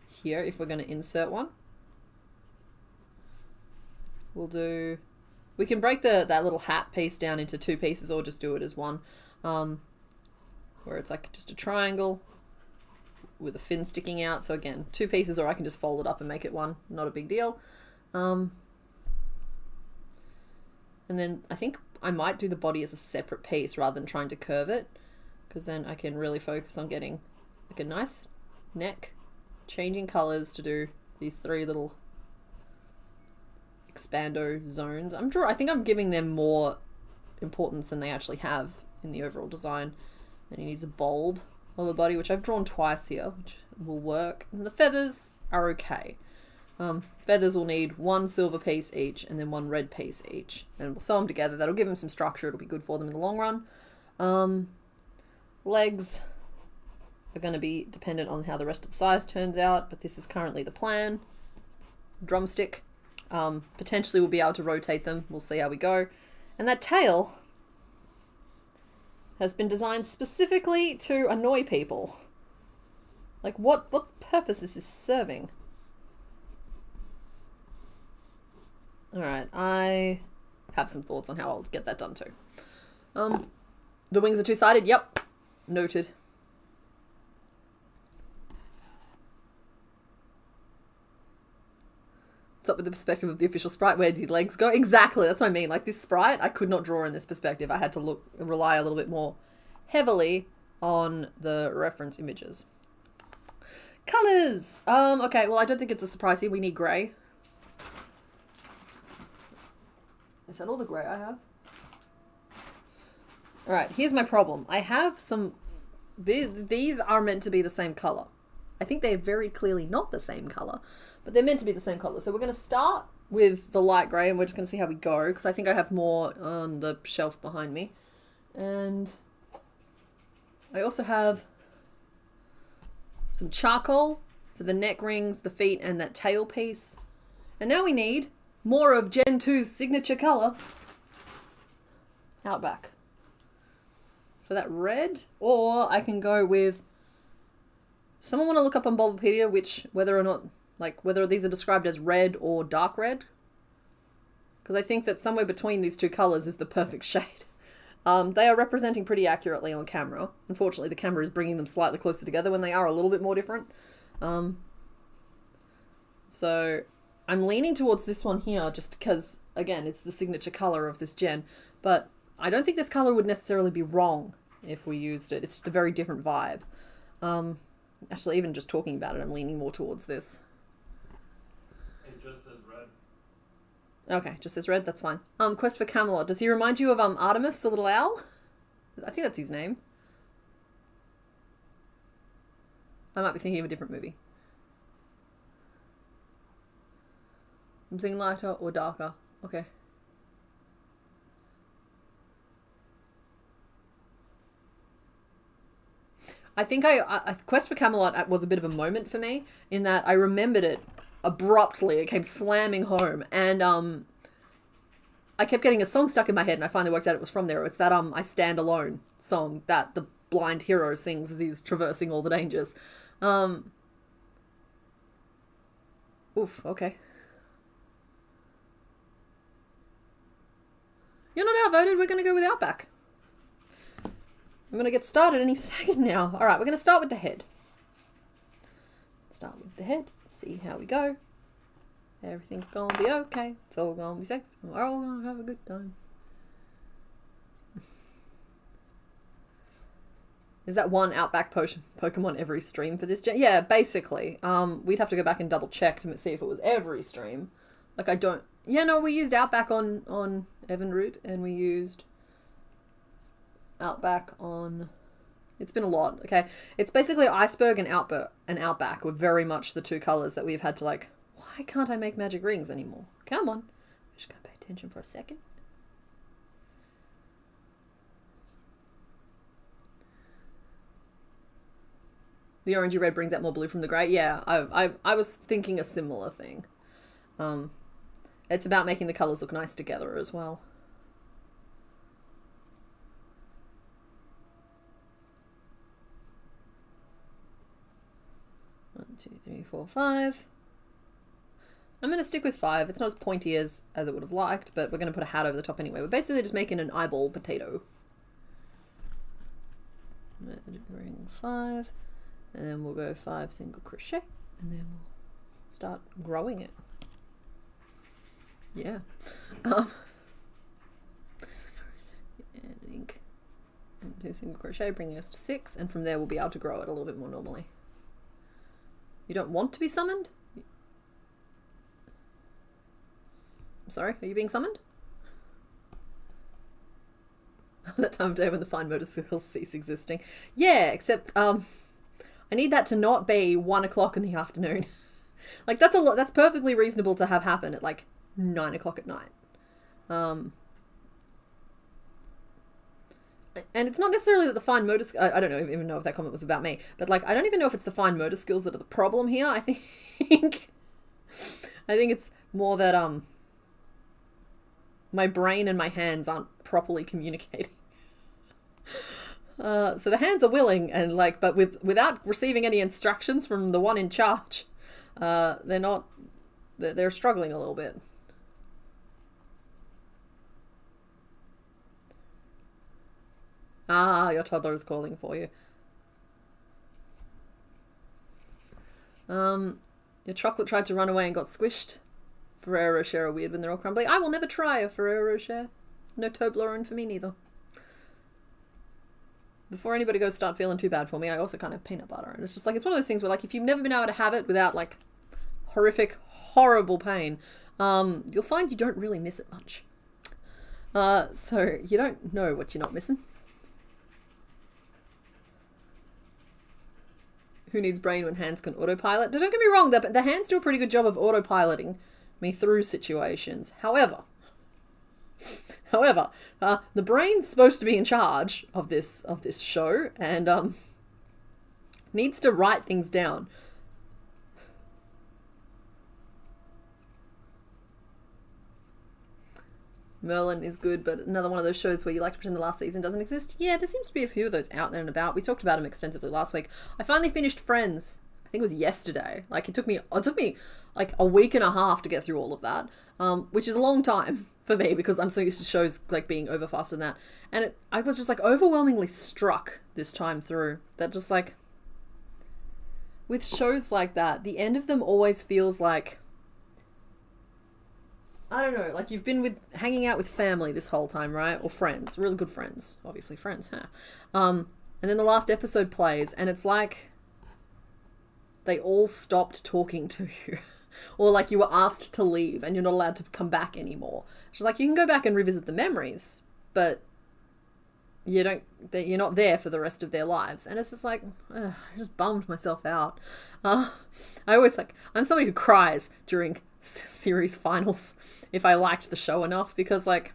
here if we're going to insert one. We can break that little hat piece down into 2 pieces or just do it as one, where it's like just a triangle with a fin sticking out. So again, 2 pieces, or I can just fold it up and make it one, not a big deal. And then I think I might do the body as a separate piece rather than trying to curve it, because then I can really focus on getting like a nice neck, changing colors to do these 3 little expando zones. I think I'm giving them more importance than they actually have in the overall design. Then he needs a bulb of a body, which I've drawn twice here, which will work. And the feathers are okay. Feathers will need 1 silver piece each and then 1 red piece each, and we'll sew them together. That'll give them some structure. It'll be good for them in the long run. Legs are going to be dependent on how the rest of the size turns out, but this is currently the plan. Drumstick, potentially we'll be able to rotate them. We'll see how we go. And that tail has been designed specifically to annoy people. Like, what purpose is this serving? Alright, I have some thoughts on how I'll get that done too. The wings are 2-sided. Yep. Noted. What's up with the perspective of the official sprite? Where did legs go? Exactly, that's what I mean. Like, this sprite, I could not draw in this perspective. I had to rely a little bit more heavily on the reference images. Colours! Okay, well, I don't think it's a surprise here. We need grey. Is that all the grey I have? Alright, here's my problem. I have some... These are meant to be the same colour. I think they're very clearly not the same colour, but they're meant to be the same colour. So we're going to start with the light grey, and we're just going to see how we go, because I think I have more on the shelf behind me. And I also have some charcoal for the neck rings, the feet, and that tail piece. And now we need more of Gen 2's signature colour, Outback. For that red, or I can go with... Someone want to look up on Bulbapedia whether or not, like, whether these are described as red or dark red? Because I think that somewhere between these 2 colours is the perfect shade. They are representing pretty accurately on camera. Unfortunately, the camera is bringing them slightly closer together when they are a little bit more different. So I'm leaning towards this one here just because, again, it's the signature colour of this gen. But I don't think this colour would necessarily be wrong if we used it. It's just a very different vibe. Actually, even just talking about it, I'm leaning more towards this. It just says red. Okay, just says red, that's fine. Quest for Camelot. Does he remind you of Artemis, the little owl? I think that's his name. I might be thinking of a different movie. I'm saying lighter or darker. Okay. I think Quest for Camelot was a bit of a moment for me in that I remembered it abruptly. It came slamming home, and I kept getting a song stuck in my head, and I finally worked out it was from there. It's that I Stand Alone song that the blind hero sings as he's traversing all the dangers. Oof, okay. You're not outvoted, we're going to go with Outback. I'm going to get started any second now. Alright, we're going to start with the head. Start with the head, see how we go. Everything's going to be okay. It's all going to be safe. We're all going to have a good time. Is that one Outback Pokemon every stream for this gen? Yeah, basically. We'd have to go back and double check to see if it was every stream. Like, I don't... Yeah, no, we used Outback on Evanroot, and we used Outback on... It's been a lot, okay? It's basically Iceberg and Outback were very much the 2 colours that we've had to, like... Why can't I make magic rings anymore? Come on. I'm just going to pay attention for a second. The orangey red brings out more blue from the grey. Yeah, I was thinking a similar thing. It's about making the colours look nice together as well. 2, 3, 4, 5. I'm going to stick with 5. It's not as pointy as I would have liked, but we're going to put a hat over the top anyway. We're basically just making an eyeball potato. Ring 5, and then we'll go 5 single crochet, and then we'll start growing it. Yeah. And 2 single crochet, bringing us to 6, and from there we'll be able to grow it a little bit more normally. You don't want to be summoned? I'm sorry, are you being summoned? That time of day when the fine motor skills cease existing. Yeah, except I need that to not be 1 o'clock in the afternoon. Like that's a lot. That's perfectly reasonable to have happen at like 9 o'clock at night. And it's not necessarily that the fine motor. I don't even know if that comment was about me, but like I don't even know if it's the fine motor skills that are the problem here. I think it's more that my brain and my hands aren't properly communicating. So the hands are willing and like, but without receiving any instructions from the one in charge, they're struggling a little bit. Ah, your toddler is calling for you. Your chocolate tried to run away and got squished. Ferrero Rocher are weird when they're all crumbly. I will never try a Ferrero Rocher. No Toblerone for me neither. Before anybody goes start feeling too bad for me, I also can't have peanut butter. And it's just like, it's one of those things where like, if you've never been able to have it without like horrific, horrible pain, you'll find you don't really miss it much. So you don't know what you're not missing. Who needs brain when hands can autopilot? Don't get me wrong, the hands do a pretty good job of autopiloting me through situations. However, the brain's supposed to be in charge of this show and needs to write things down. Merlin is good, but another one of those shows where you like to pretend the last season doesn't exist. Yeah, there seems to be a few of those out there and about. We talked about them extensively last week. I finally finished Friends. I think it was yesterday. Like it took me like a week and a half to get through all of that, which is a long time for me because I'm so used to shows like being over faster than that. And I was just like overwhelmingly struck this time through that just like with shows like that, the end of them always feels like, I don't know, like you've been hanging out with family this whole time, right? Or friends, really good friends, obviously friends, huh? And then the last episode plays and it's like they all stopped talking to you. Or like you were asked to leave and you're not allowed to come back anymore. It's like you can go back and revisit the memories, but you're not there for the rest of their lives. And it's just like, I just bummed myself out. I'm somebody who cries during series finals if I liked the show enough because like,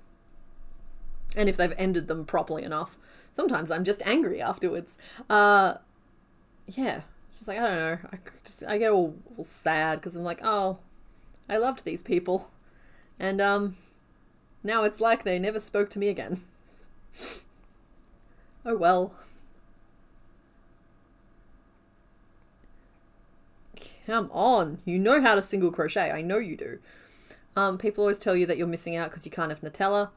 and if they've ended them properly enough. Sometimes I'm just angry afterwards. Yeah. Just like, I don't know, I get all sad because I'm like, oh, I loved these people. And now it's like they never spoke to me again. Oh well. Come on, you know how to single crochet, I know you do. People always tell you that you're missing out because you can't have Nutella.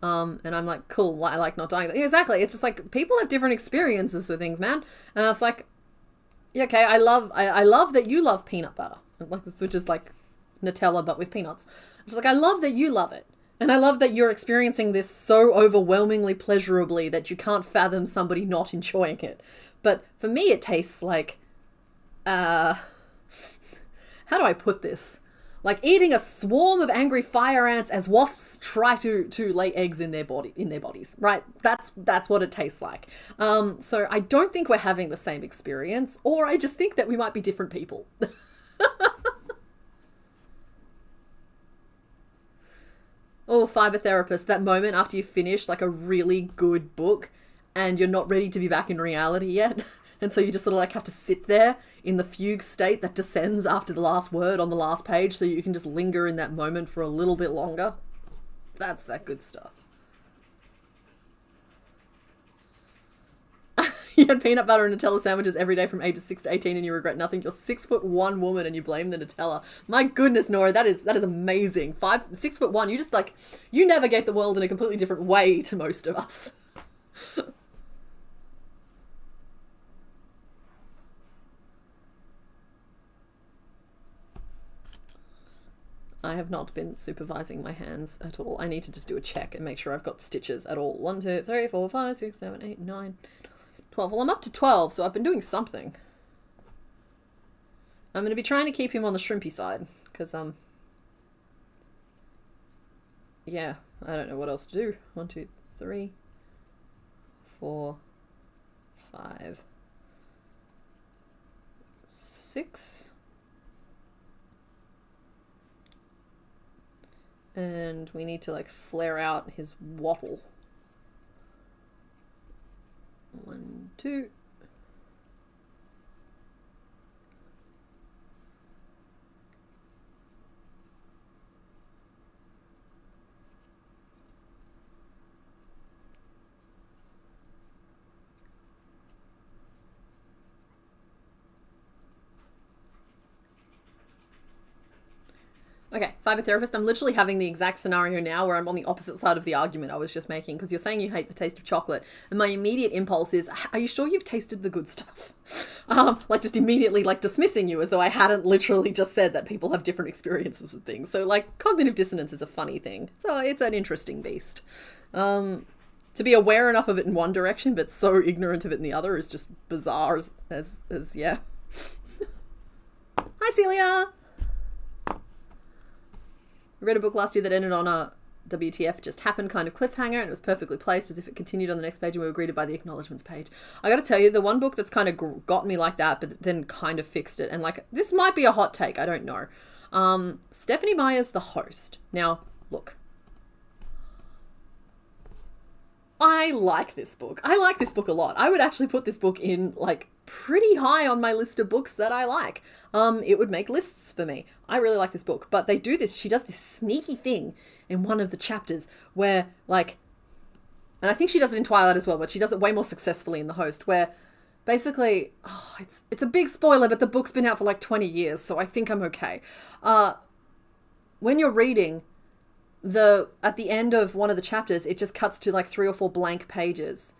And I'm like, cool, I like not dying. Yeah, exactly, it's just like, people have different experiences with things, man. And I was like, yeah, okay, I love that you love peanut butter, like which is like Nutella but with peanuts. Just like I love that you love it, and I love that you're experiencing this so overwhelmingly pleasurably that you can't fathom somebody not enjoying it. But for me, it tastes like, how do I put this? Like eating a swarm of angry fire ants as wasps try to lay eggs in their bodies, right? That's what it tastes like. So I don't think we're having the same experience, or I just think that we might be different people. Oh, fiber therapist, that moment after you finish like a really good book and you're not ready to be back in reality yet. And so you just sort of like have to sit there in the fugue state that descends after the last word on the last page so you can just linger in that moment for a little bit longer. That's that good stuff. You had peanut butter and Nutella sandwiches every day from ages 6 to 18 and you regret nothing. You're 6'1" woman and you blame the Nutella. My goodness, Nora, that is amazing. 6'1", you just like, you navigate the world in a completely different way to most of us. I have not been supervising my hands at all. I need to just do a check and make sure I've got stitches at all. 1, 2, 3, 4, 5, 6, 7, 8, 9, 12. Well, I'm up to 12, so I've been doing something. I'm going to be trying to keep him on the shrimpy side, because, yeah, I don't know what else to do. 1, 2, 3, 4, 5, 6. And we need to like flare out his wattle. 1, 2. Okay, fiber therapist, I'm literally having the exact scenario now where I'm on the opposite side of the argument I was just making, because you're saying you hate the taste of chocolate, and my immediate impulse is, are you sure you've tasted the good stuff? Like just immediately like dismissing you as though I hadn't literally just said that people have different experiences with things. So like cognitive dissonance is a funny thing. So it's an interesting beast. To be aware enough of it in one direction but so ignorant of it in the other is just bizarre as yeah. Hi Celia! I read a book last year that ended on a WTF just happened kind of cliffhanger, and it was perfectly placed as if it continued on the next page and we were greeted by the acknowledgements page. I gotta tell you, the one book that's kind of got me like that but then kind of fixed it, and like this might be a hot take, I don't know. Stephanie Meyer's The Host. Now, look. I like this book. I like this book a lot. I would actually put this book in like pretty high on my list of books that I like. It would make lists for me. I really like this book, but they do this. She does this sneaky thing in one of the chapters where like, and I think she does it in Twilight as well, but she does it way more successfully in The Host, where basically, it's a big spoiler, but the book's been out for like 20 years, so I think I'm okay. When you're reading, at the end of one of the chapters, it just cuts to like 3 or 4 blank pages,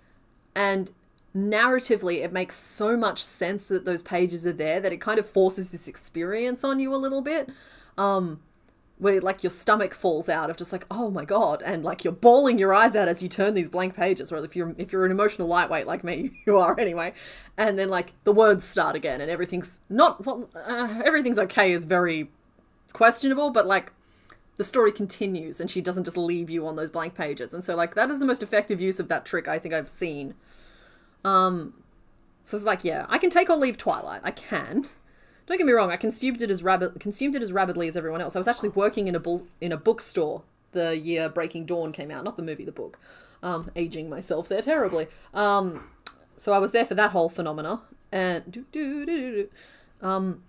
and narratively it makes so much sense that those pages are there that it kind of forces this experience on you a little bit, where like your stomach falls out of just like, oh my god, and like you're bawling your eyes out as you turn these blank pages, or if you're an emotional lightweight like me, you are anyway, and then like the words start again and everything's everything's okay is very questionable, but like the story continues and she doesn't just leave you on those blank pages. And so like that is the most effective use of that trick I think I've seen. So it's like, yeah, I can take or leave Twilight. I can. Don't get me wrong, I consumed it as rabidly as everyone else. I was actually working in a bookstore the year Breaking Dawn came out, not the movie, the book. Aging myself there terribly. So I was there for that whole phenomena. And come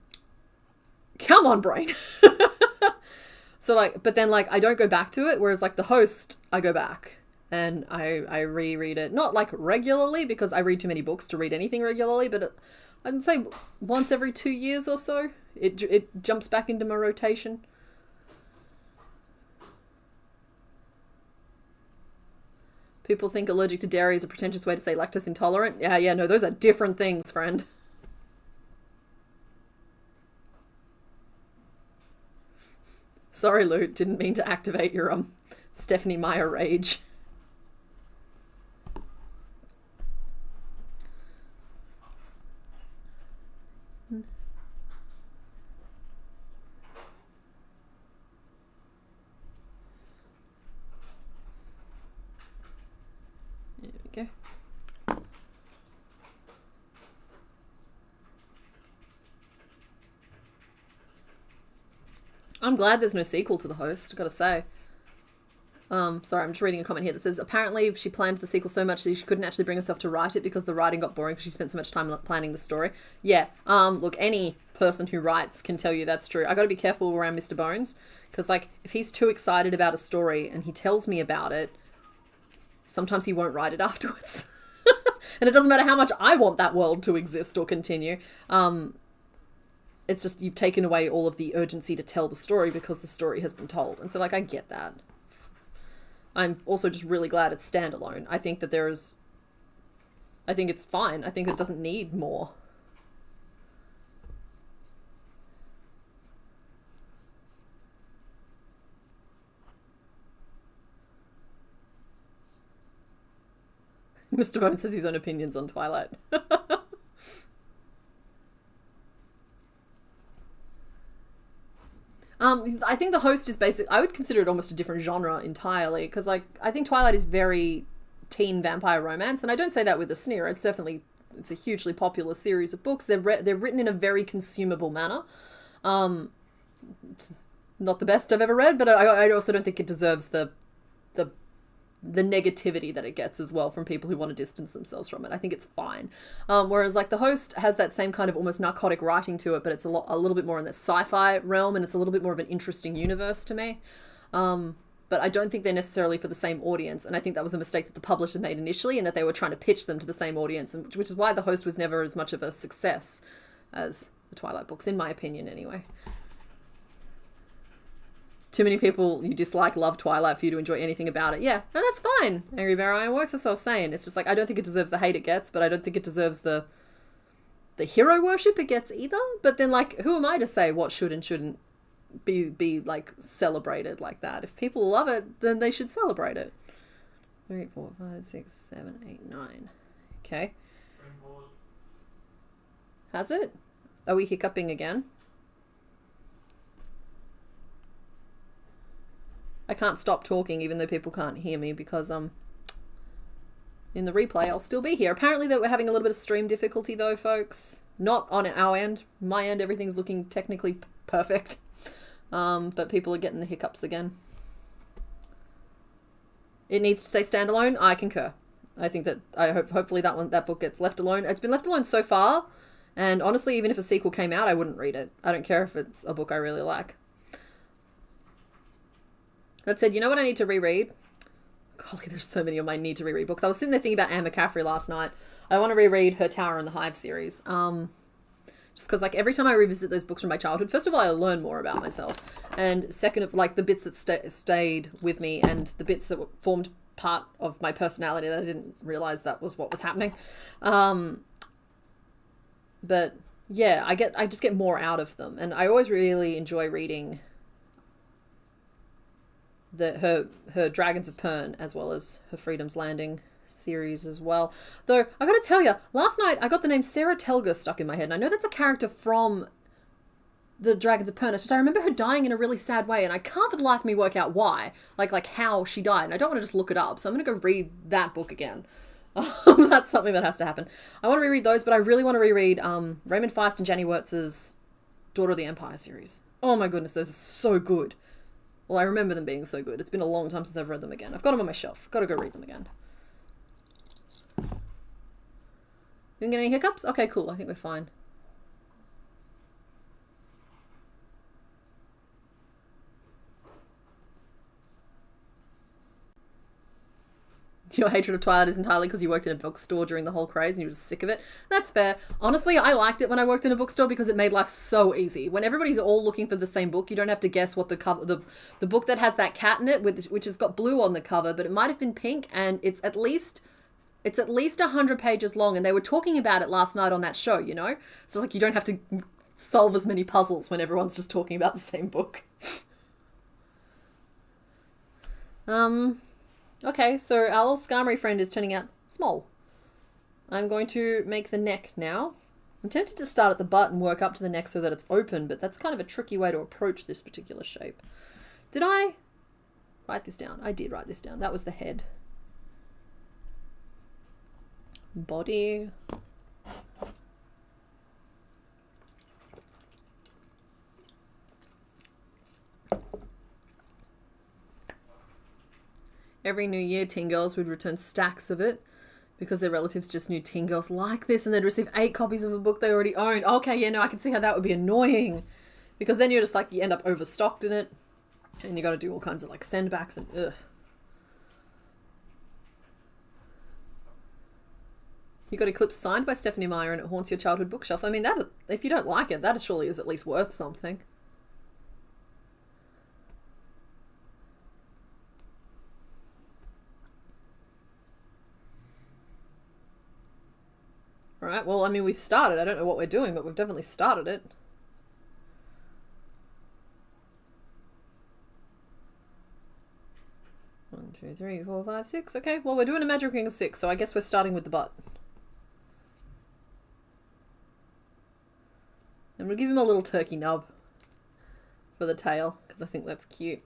on, brain. So like, but then like I don't go back to it, whereas like The Host, I go back and I reread it, not like regularly because I read too many books to read anything regularly, but I'd say once every 2 years or so it jumps back into my rotation. People think allergic to dairy is a pretentious way to say lactose intolerant. Yeah, no, those are different things, friend. Sorry, Lou, didn't mean to activate your Stephanie Meyer rage. There we go. I'm glad there's no sequel to The Host, gotta say. Sorry, I'm just reading a comment here that says, apparently she planned the sequel so much that she couldn't actually bring herself to write it because the writing got boring because she spent so much time planning the story. Yeah, look, any person who writes can tell you that's true. I gotta be careful around Mr. Bones, because, like, if he's too excited about a story and he tells me about it, sometimes he won't write it afterwards. And it doesn't matter how much I want that world to exist or continue. It's just you've taken away all of the urgency to tell the story because the story has been told. And so, like, I get that. I'm also just really glad it's standalone. I think that I think it's fine. I think it doesn't need more. Mr. Bones has his own opinions on Twilight. I think the host is I would consider it almost a different genre entirely, because like I think Twilight is very teen vampire romance, and I don't say that with a sneer. It's a hugely popular series of books. They're written in a very consumable manner. It's not the best I've ever read, but I also don't think it deserves the negativity that it gets as well from people who want to distance themselves from it. I think it's fine. Whereas like the host has that same kind of almost narcotic writing to it, but it's a little bit more in the sci-fi realm, and it's a little bit more of an interesting universe to me. But I don't think they're necessarily for the same audience, and I think that was a mistake that the publisher made initially, and that they were trying to pitch them to the same audience, which is why the host was never as much of a success as the Twilight books, in my opinion anyway. Too many people you dislike love Twilight for you to enjoy anything about it. Yeah, and that's fine. Angry Bear Ironworks, that's what I was saying. It's just like, I don't think it deserves the hate it gets, but I don't think it deserves the hero worship it gets either. But then, like, who am I to say what should and shouldn't be like celebrated like that? If people love it, then they should celebrate it. 3, 4, 5, 6, 7, 8, 9. Okay. Has it? Are we hiccuping again? I can't stop talking even though people can't hear me because in the replay I'll still be here. Apparently that we're having a little bit of stream difficulty though, folks. Not on our end. My end, everything's looking technically perfect. But people are getting the hiccups again. It needs to stay standalone. I concur. I think that hopefully that book gets left alone. It's been left alone so far, and honestly, even if a sequel came out, I wouldn't read it. I don't care if it's a book I really like. That said, you know what I need to reread? Golly, there's so many of my need to reread books. I was sitting there thinking about Anne McCaffrey last night. I want to reread her Tower and the Hive series. Just because, like, every time I revisit those books from my childhood, first of all, I learn more about myself. And second of, like, the bits that stayed with me and the bits that formed part of my personality that I didn't realize that was what was happening. But, yeah, I just get more out of them. And I always really enjoy reading her Dragons of Pern as well as her Freedom's Landing series as well. Though I gotta tell you, last night I got the name Sarah Telger stuck in my head, and I know that's a character from the Dragons of Pern. It's just I remember her dying in a really sad way, and I can't for the life of me work out why, like how she died, and I don't want to just look it up, so I'm gonna go read that book again. That's something that has to happen. I want to reread those, but I really want to reread Raymond Feist and Janny Wurtz's Daughter of the Empire series. Oh my goodness, those are so good. Well, I remember them being so good. It's been a long time since I've read them again. I've got them on my shelf. Got to go read them again. Didn't get any hiccups? Okay, cool. I think we're fine. Your hatred of Twilight is entirely because you worked in a bookstore during the whole craze and you were just sick of it. That's fair. Honestly, I liked it when I worked in a bookstore because it made life so easy. When everybody's all looking for the same book, you don't have to guess what the cover, the book that has that cat in it, which has got blue on the cover, but it might have been pink, and it's at least 100 pages long, and they were talking about it last night on that show, you know? So like you don't have to solve as many puzzles when everyone's just talking about the same book. Okay, so our little Skarmory friend is turning out small. I'm going to make the neck now. I'm tempted to start at the butt and work up to the neck so that it's open, but that's kind of a tricky way to approach this particular shape. Did I write this down? I did write this down. That was the head. Body. Every new year, teen girls would return stacks of it because their relatives just knew teen girls like this, and they'd receive 8 copies of the book they already owned. Okay, yeah, no, I can see how that would be annoying, because then you're just like, you end up overstocked in it, and you got to do all kinds of like sendbacks and ugh. You got Eclipse signed by Stephanie Meyer and it haunts your childhood bookshelf. I mean, that if you don't like it, that surely is at least worth something. Alright, well, I mean, we started. I don't know what we're doing, but we've definitely started it. One, two, three, four, five, six. Okay, well, we're doing a Magic Ring of 6, so I guess we're starting with the butt. And we'll give him a little turkey nub for the tail, because I think that's cute.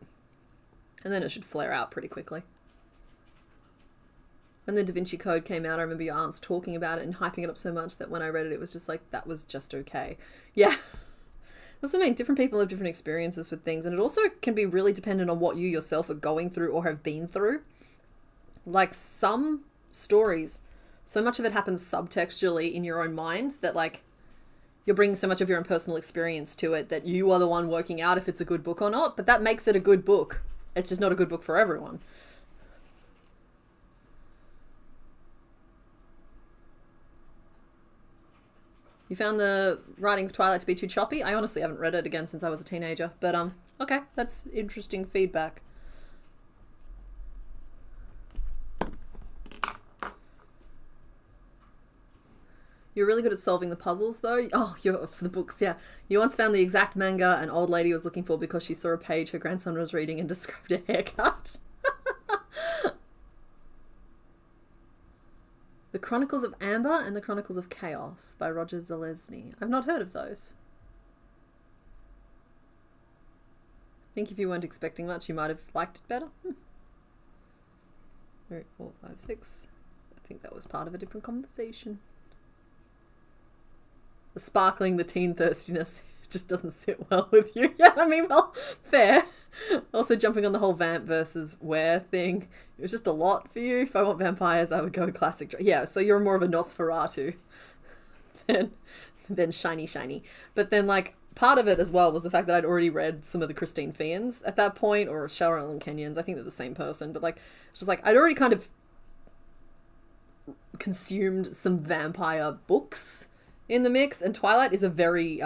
And then it should flare out pretty quickly. When the Da Vinci Code came out, I remember your aunts talking about it and hyping it up so much that when I read it, it was just like, that was just okay. Yeah. That's what I mean. Different people have different experiences with things, and it also can be really dependent on what you yourself are going through or have been through. Like, some stories, so much of it happens subtextually in your own mind that, like, you're bringing so much of your own personal experience to it that you are the one working out if it's a good book or not, but that makes it a good book. It's just not a good book for everyone. You found the writing of Twilight to be too choppy? I honestly haven't read it again since I was a teenager, but okay, that's interesting feedback. You're really good at solving the puzzles, though. Oh, you're for the books, yeah. You once found the exact manga an old lady was looking for because she saw a page her grandson was reading and described a haircut. The Chronicles of Amber and the Chronicles of Chaos by Roger Zelazny. I've not heard of those. I think if you weren't expecting much, you might have liked it better. 3, 4, 5, 6. I think that was part of a different conversation. The sparkling, the teen thirstiness just doesn't sit well with you. Yeah, I mean, well, fair. Also jumping on the whole vamp versus were thing. It was just a lot for you. If I want vampires, I would go classic. Yeah, so you're more of a Nosferatu than shiny. But then, like, part of it as well was the fact that I'd already read some of the Christine Fians at that point, or Cheryl and Kenyons. I think they're the same person. But, like, it's just like, I'd already kind of consumed some vampire books in the mix, and Twilight is a very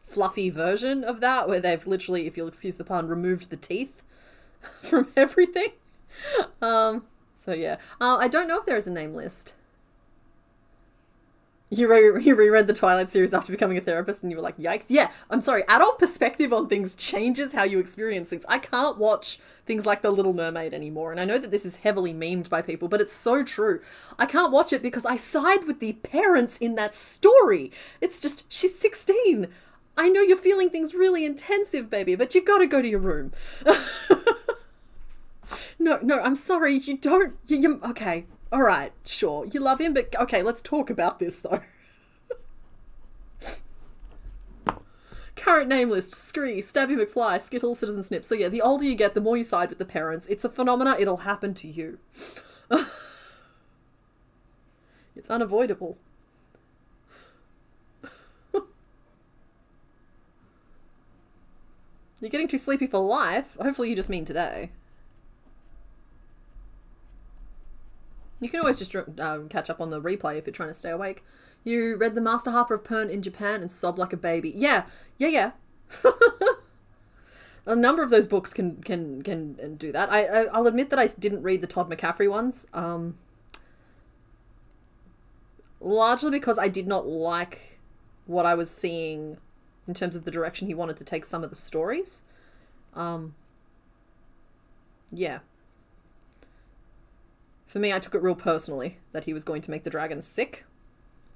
fluffy version of that, where they've literally, if you'll excuse the pun, removed the teeth from everything. So yeah. I don't know if there is a name list. You reread the Twilight series after becoming a therapist and you were like, yikes. Yeah, I'm sorry, adult perspective on things changes how you experience things. I can't watch things like The Little Mermaid anymore, and I know that this is heavily memed by people, but it's so true. I can't watch it because I side with the parents in that story. It's just, she's 16. I know you're feeling things really intensive, baby, but you gotta go to your room. No, I'm sorry, you don't, okay. All right, sure. You love him, but okay, let's talk about this, though. Current name list: Scree, Stabby McFly, Skittle, Citizen Snip. So yeah, the older you get, the more you side with the parents. It's a phenomena. It'll happen to you. It's unavoidable. You're getting too sleepy for life. Hopefully you just mean today. You can always just catch up on the replay if you're trying to stay awake. You read The Master Harper of Pern in Japan and sobbed like a baby. Yeah. A number of those books can do that. I'll admit that I didn't read the Todd McCaffrey ones. Largely because I did not like what I was seeing in terms of the direction he wanted to take some of the stories. Yeah. For me, I took it real personally that he was going to make the dragons sick.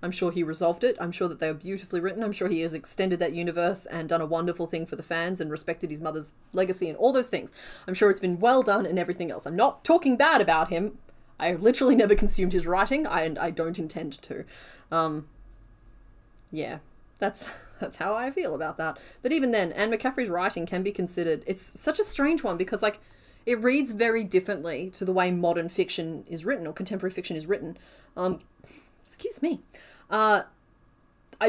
I'm sure he resolved it. I'm sure that they were beautifully written. I'm sure he has extended that universe and done a wonderful thing for the fans and respected his mother's legacy and all those things. I'm sure it's been well done and everything else. I'm not talking bad about him. I literally never consumed his writing, and I don't intend to. Yeah, that's how I feel about that. But even then, Anne McCaffrey's writing can be considered... It's such a strange one because, like, it reads very differently to the way modern fiction is written or contemporary fiction is written. Excuse me. I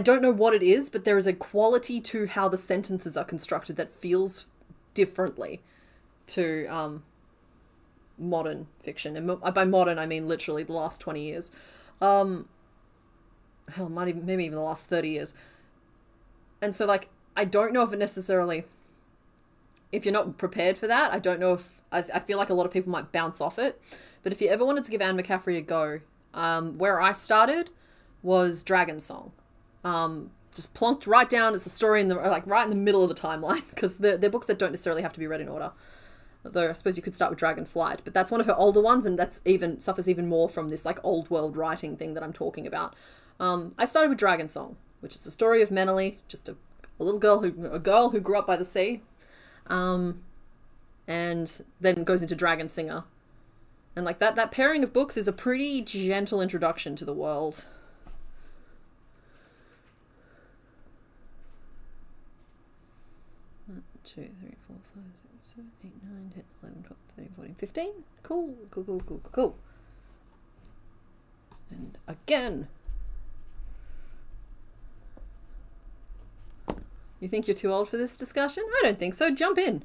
don't know what it is, but there is a quality to how the sentences are constructed that feels differently to modern fiction. And by modern, I mean literally the last 20 years. Hell, might even, maybe even the last 30 years. And so, like, I don't know if it necessarily, if you're not prepared for that, I don't know if, I feel like a lot of people might bounce off it. But if you ever wanted to give Anne McCaffrey a go, where I started was Dragon Song. Just plonked right down as a story in the, like, right in the middle of the timeline, because they're books that don't necessarily have to be read in order. Although I suppose you could start with Dragonflight, but that's one of her older ones, and that's even suffers even more from this like old world writing thing that I'm talking about. I started with Dragon Song, which is the story of Meneley, just a girl who grew up by the sea, and then goes into Dragon Singer, and like that pairing of books is a pretty gentle introduction to the world. One, 2, 3, 4, 5, 6, 7, 8, 9, 10, 11, 12, 13, 14, 15. Cool. And again. You think you're too old for this discussion? I don't think so. Jump in.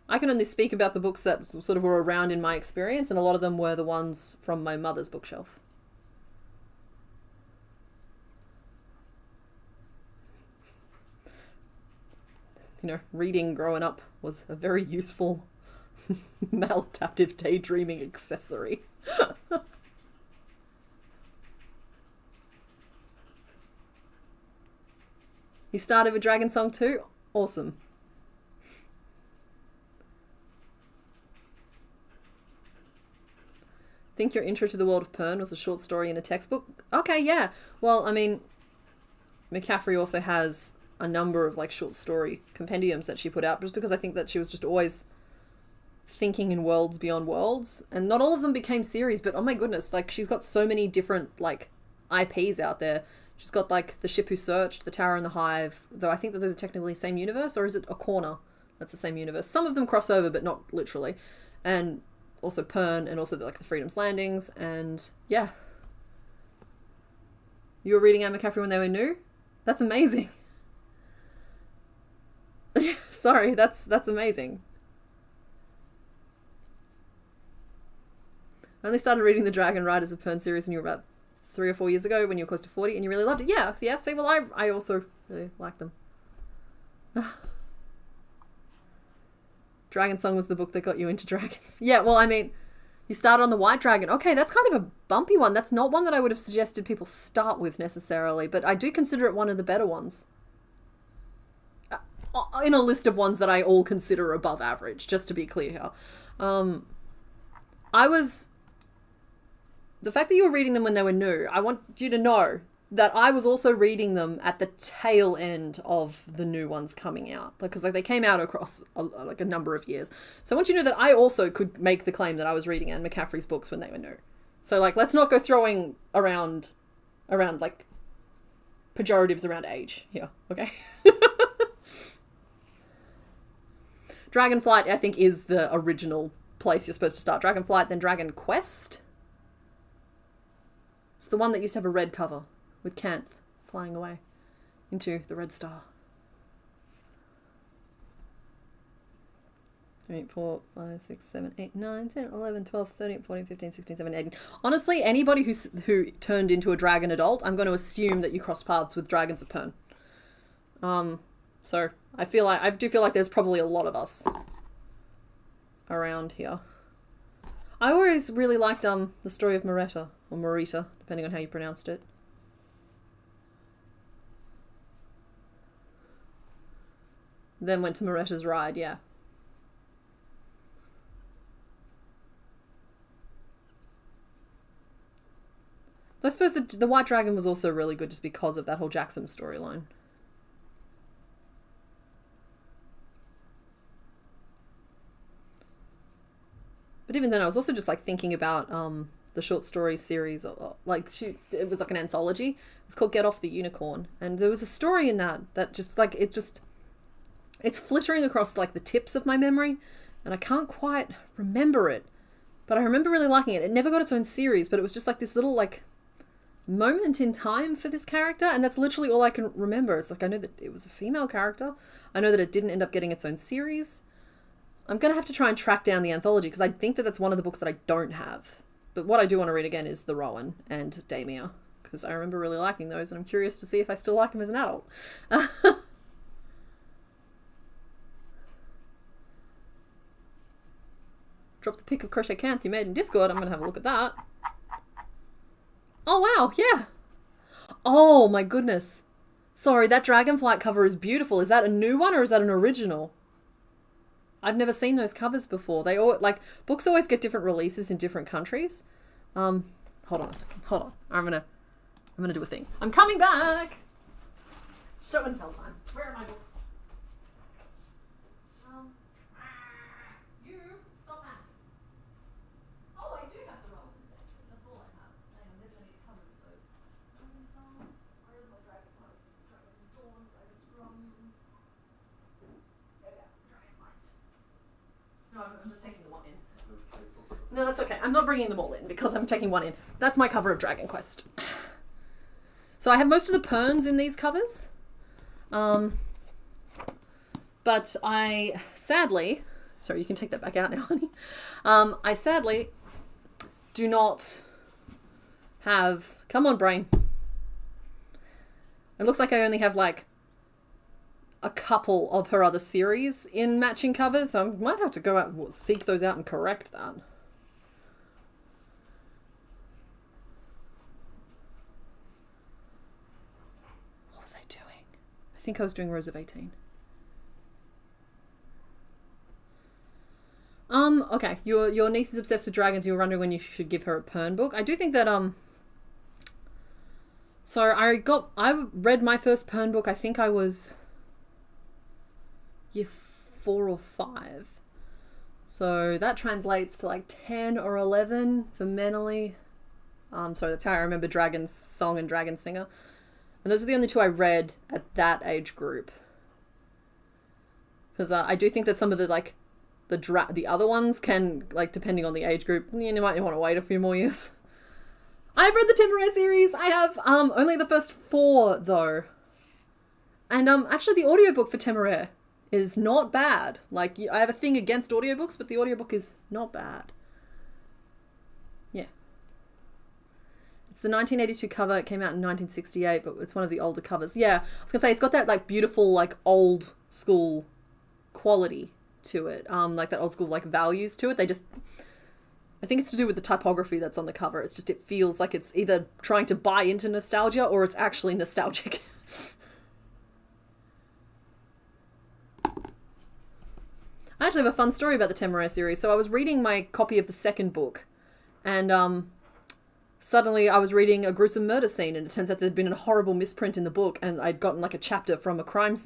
I can only speak about the books that sort of were around in my experience, and a lot of them were the ones from my mother's bookshelf. You know, reading growing up was a very useful maladaptive daydreaming accessory. You started with Dragon Song too? Awesome. Think your intro to the world of Pern was a short story in a textbook? Okay, yeah. Well, I mean, McCaffrey also has a number of like short story compendiums that she put out, just because I think that she was just always thinking in worlds beyond worlds, and not all of them became series, but oh my goodness, like she's got so many different like IPs out there. She's got like The Ship Who Searched, The Tower and the Hive, though I think that those are technically the same universe, or is it A Corner? That's the same universe. Some of them cross over, but not literally. And also Pern, and also like the Freedom's Landings, and yeah. You were reading Anne McCaffrey when they were new? That's amazing. Sorry, that's amazing. I only started reading the Dragon Riders of Pern series when you were about 3 or 4 years ago, when you were close to 40, and you really loved it. Yeah, see, well, I also really like them. Dragon Song was the book that got you into dragons. Yeah, well, I mean, you started on the White Dragon. Okay, that's kind of a bumpy one. That's not one that I would have suggested people start with necessarily, but I do consider it one of the better ones. In a list of ones that I all consider above average, just to be clear here. The fact that you were reading them when they were new, I want you to know that I was also reading them at the tail end of the new ones coming out, because like they came out across like a number of years. So I want you to know that I also could make the claim that I was reading Anne McCaffrey's books when they were new. So like, let's not go throwing around like pejoratives around age here, okay? Dragonflight, I think, is the original place you're supposed to start. Dragonflight, then Dragon Quest. It's the one that used to have a red cover with Canth flying away into the Red Star. 3, 4, 5, 6, 7, 8, 9, 10, 11, 12, 13, 14, 15, 16, 17, 18. Honestly, anybody who turned into a dragon adult, I'm going to assume that you crossed paths with Dragons of Pern. So I do feel like there's probably a lot of us around here. I always really liked the story of Marita, or Marita, depending on how you pronounced it. Then went to Marita's Ride, yeah. I suppose the White Dragon was also really good just because of that whole Jackson storyline. But even then, I was also just like thinking about the short story series. Like, it was like an anthology. It was called Get Off the Unicorn, and there was a story in that just like it's flittering across like the tips of my memory, and I can't quite remember it. But I remember really liking it. It never got its own series, but it was just like this little like moment in time for this character, and that's literally all I can remember. It's like, I know that it was a female character. I know that it didn't end up getting its own series. I'm going to have to try and track down the anthology, because I think that that's one of the books that I don't have. But what I do want to read again is The Rowan and Damia, because I remember really liking those, and I'm curious to see if I still like them as an adult. Drop the pic of Crochet Canth you made in Discord. I'm going to have a look at that. Oh, wow. Yeah. Oh, my goodness. Sorry, that Dragonflight cover is beautiful. Is that a new one or is that an original? I've never seen those covers before. They all, like, books always get different releases in different countries. Hold on a second. Hold on. I'm gonna do a thing. I'm coming back. Show and tell time. Where are my books? You stop that. Oh, I do have the relevant deck. That's all I have. Hang on, there's any covers of those. Where's my Dragon Quest? Dragon's Dawn, Dragon's Drums. There we go. Dragon's Quest. No, I'm just taking the one in. No, that's okay. I'm not bringing them all in because I'm taking one in. That's my cover of Dragon Quest. So I have most of the Perns in these covers. But I sadly... Sorry, you can take that back out now, honey. I sadly do not have... Come on, brain. It looks like I only have, like, a couple of her other series in matching covers, so I might have to go out and seek those out and correct that. What was I doing? I think I was doing Rose of 18. Okay, your niece is obsessed with dragons. You were wondering when you should give her a Pern book. I do think that, so I read my first Pern book, I think I was year 4 or 5. So that translates to like 10 or 11 for Meneley. So that's how I remember Dragon's Song and Dragon Singer. And those are the only two I read at that age group. Because I do think that some of the, like, the other ones can, like, depending on the age group, you might want to wait a few more years. I've read the Temeraire series. I have only the first 4, though. And actually the audiobook for Temeraire is not bad. Like, I have a thing against audiobooks, but the audiobook is not bad. Yeah. It's the 1982 cover. It came out in 1968, but it's one of the older covers. Yeah, I was going to say, it's got that, like, beautiful, like, old school quality to it. Like, that old school, like, values to it. I think it's to do with the typography that's on the cover. It's just, it feels like it's either trying to buy into nostalgia or it's actually nostalgic. I actually have a fun story about the Temeraire series. So I was reading my copy of the second book, and suddenly I was reading a gruesome murder scene, and it turns out there'd been a horrible misprint in the book, and I'd gotten like a chapter from a crime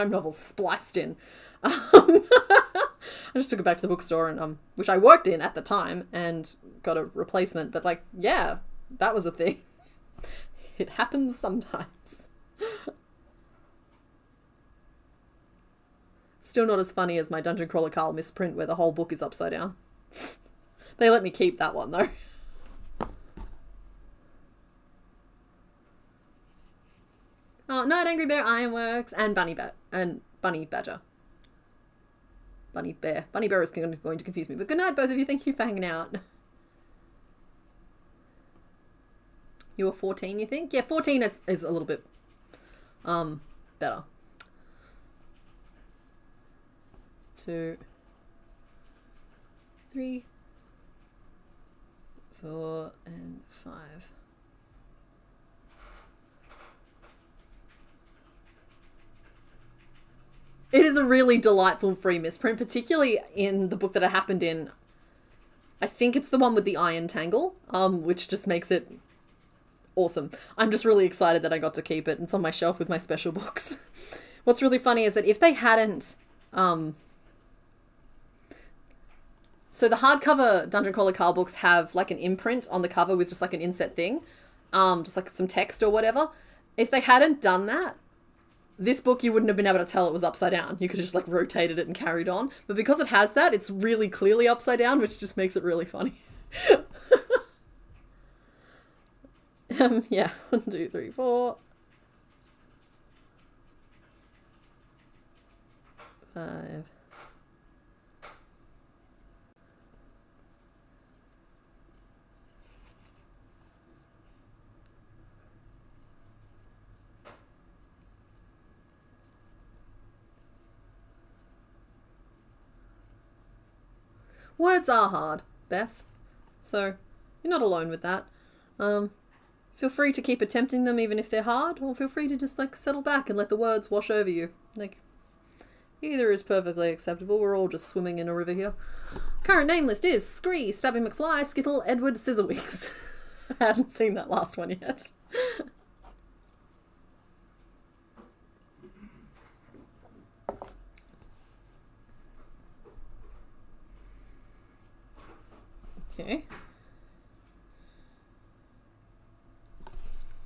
novel spliced in. I just took it back to the bookstore, and which I worked in at the time, and got a replacement. But like, yeah, that was a thing. It happens sometimes. Still not as funny as my Dungeon Crawler Carl misprint where the whole book is upside down. They let me keep that one though. Oh, Night Angry Bear Ironworks and Bunny Badger. Bunny Bear. Bunny Bear is going to confuse me. But good night, both of you. Thank you for hanging out. You were 14, you think? Yeah, 14 is a little bit better. 2, 3, 4, and 5. It is a really delightful free misprint, particularly in the book that it happened in. I think it's the one with the iron tangle, which just makes it awesome. I'm just really excited that I got to keep it. It's on my shelf with my special books. What's really funny is that if they hadn't... So the hardcover Dungeon Crawler Carl books have like an imprint on the cover with just like an inset thing. Just like some text or whatever. If they hadn't done that, this book you wouldn't have been able to tell it was upside down. You could have just like rotated it and carried on. But because it has that, it's really clearly upside down, which just makes it really funny. Yeah, 1, 2, 3, 4. 5. Words are hard, Beth. So, you're not alone with that. Feel free to keep attempting them even if they're hard, or feel free to just, like, settle back and let the words wash over you. Like, either is perfectly acceptable. We're all just swimming in a river here. Current name list is Scree, Stabby McFly, Skittle, Edward, Scissorwigs. I hadn't seen that last one yet. Okay.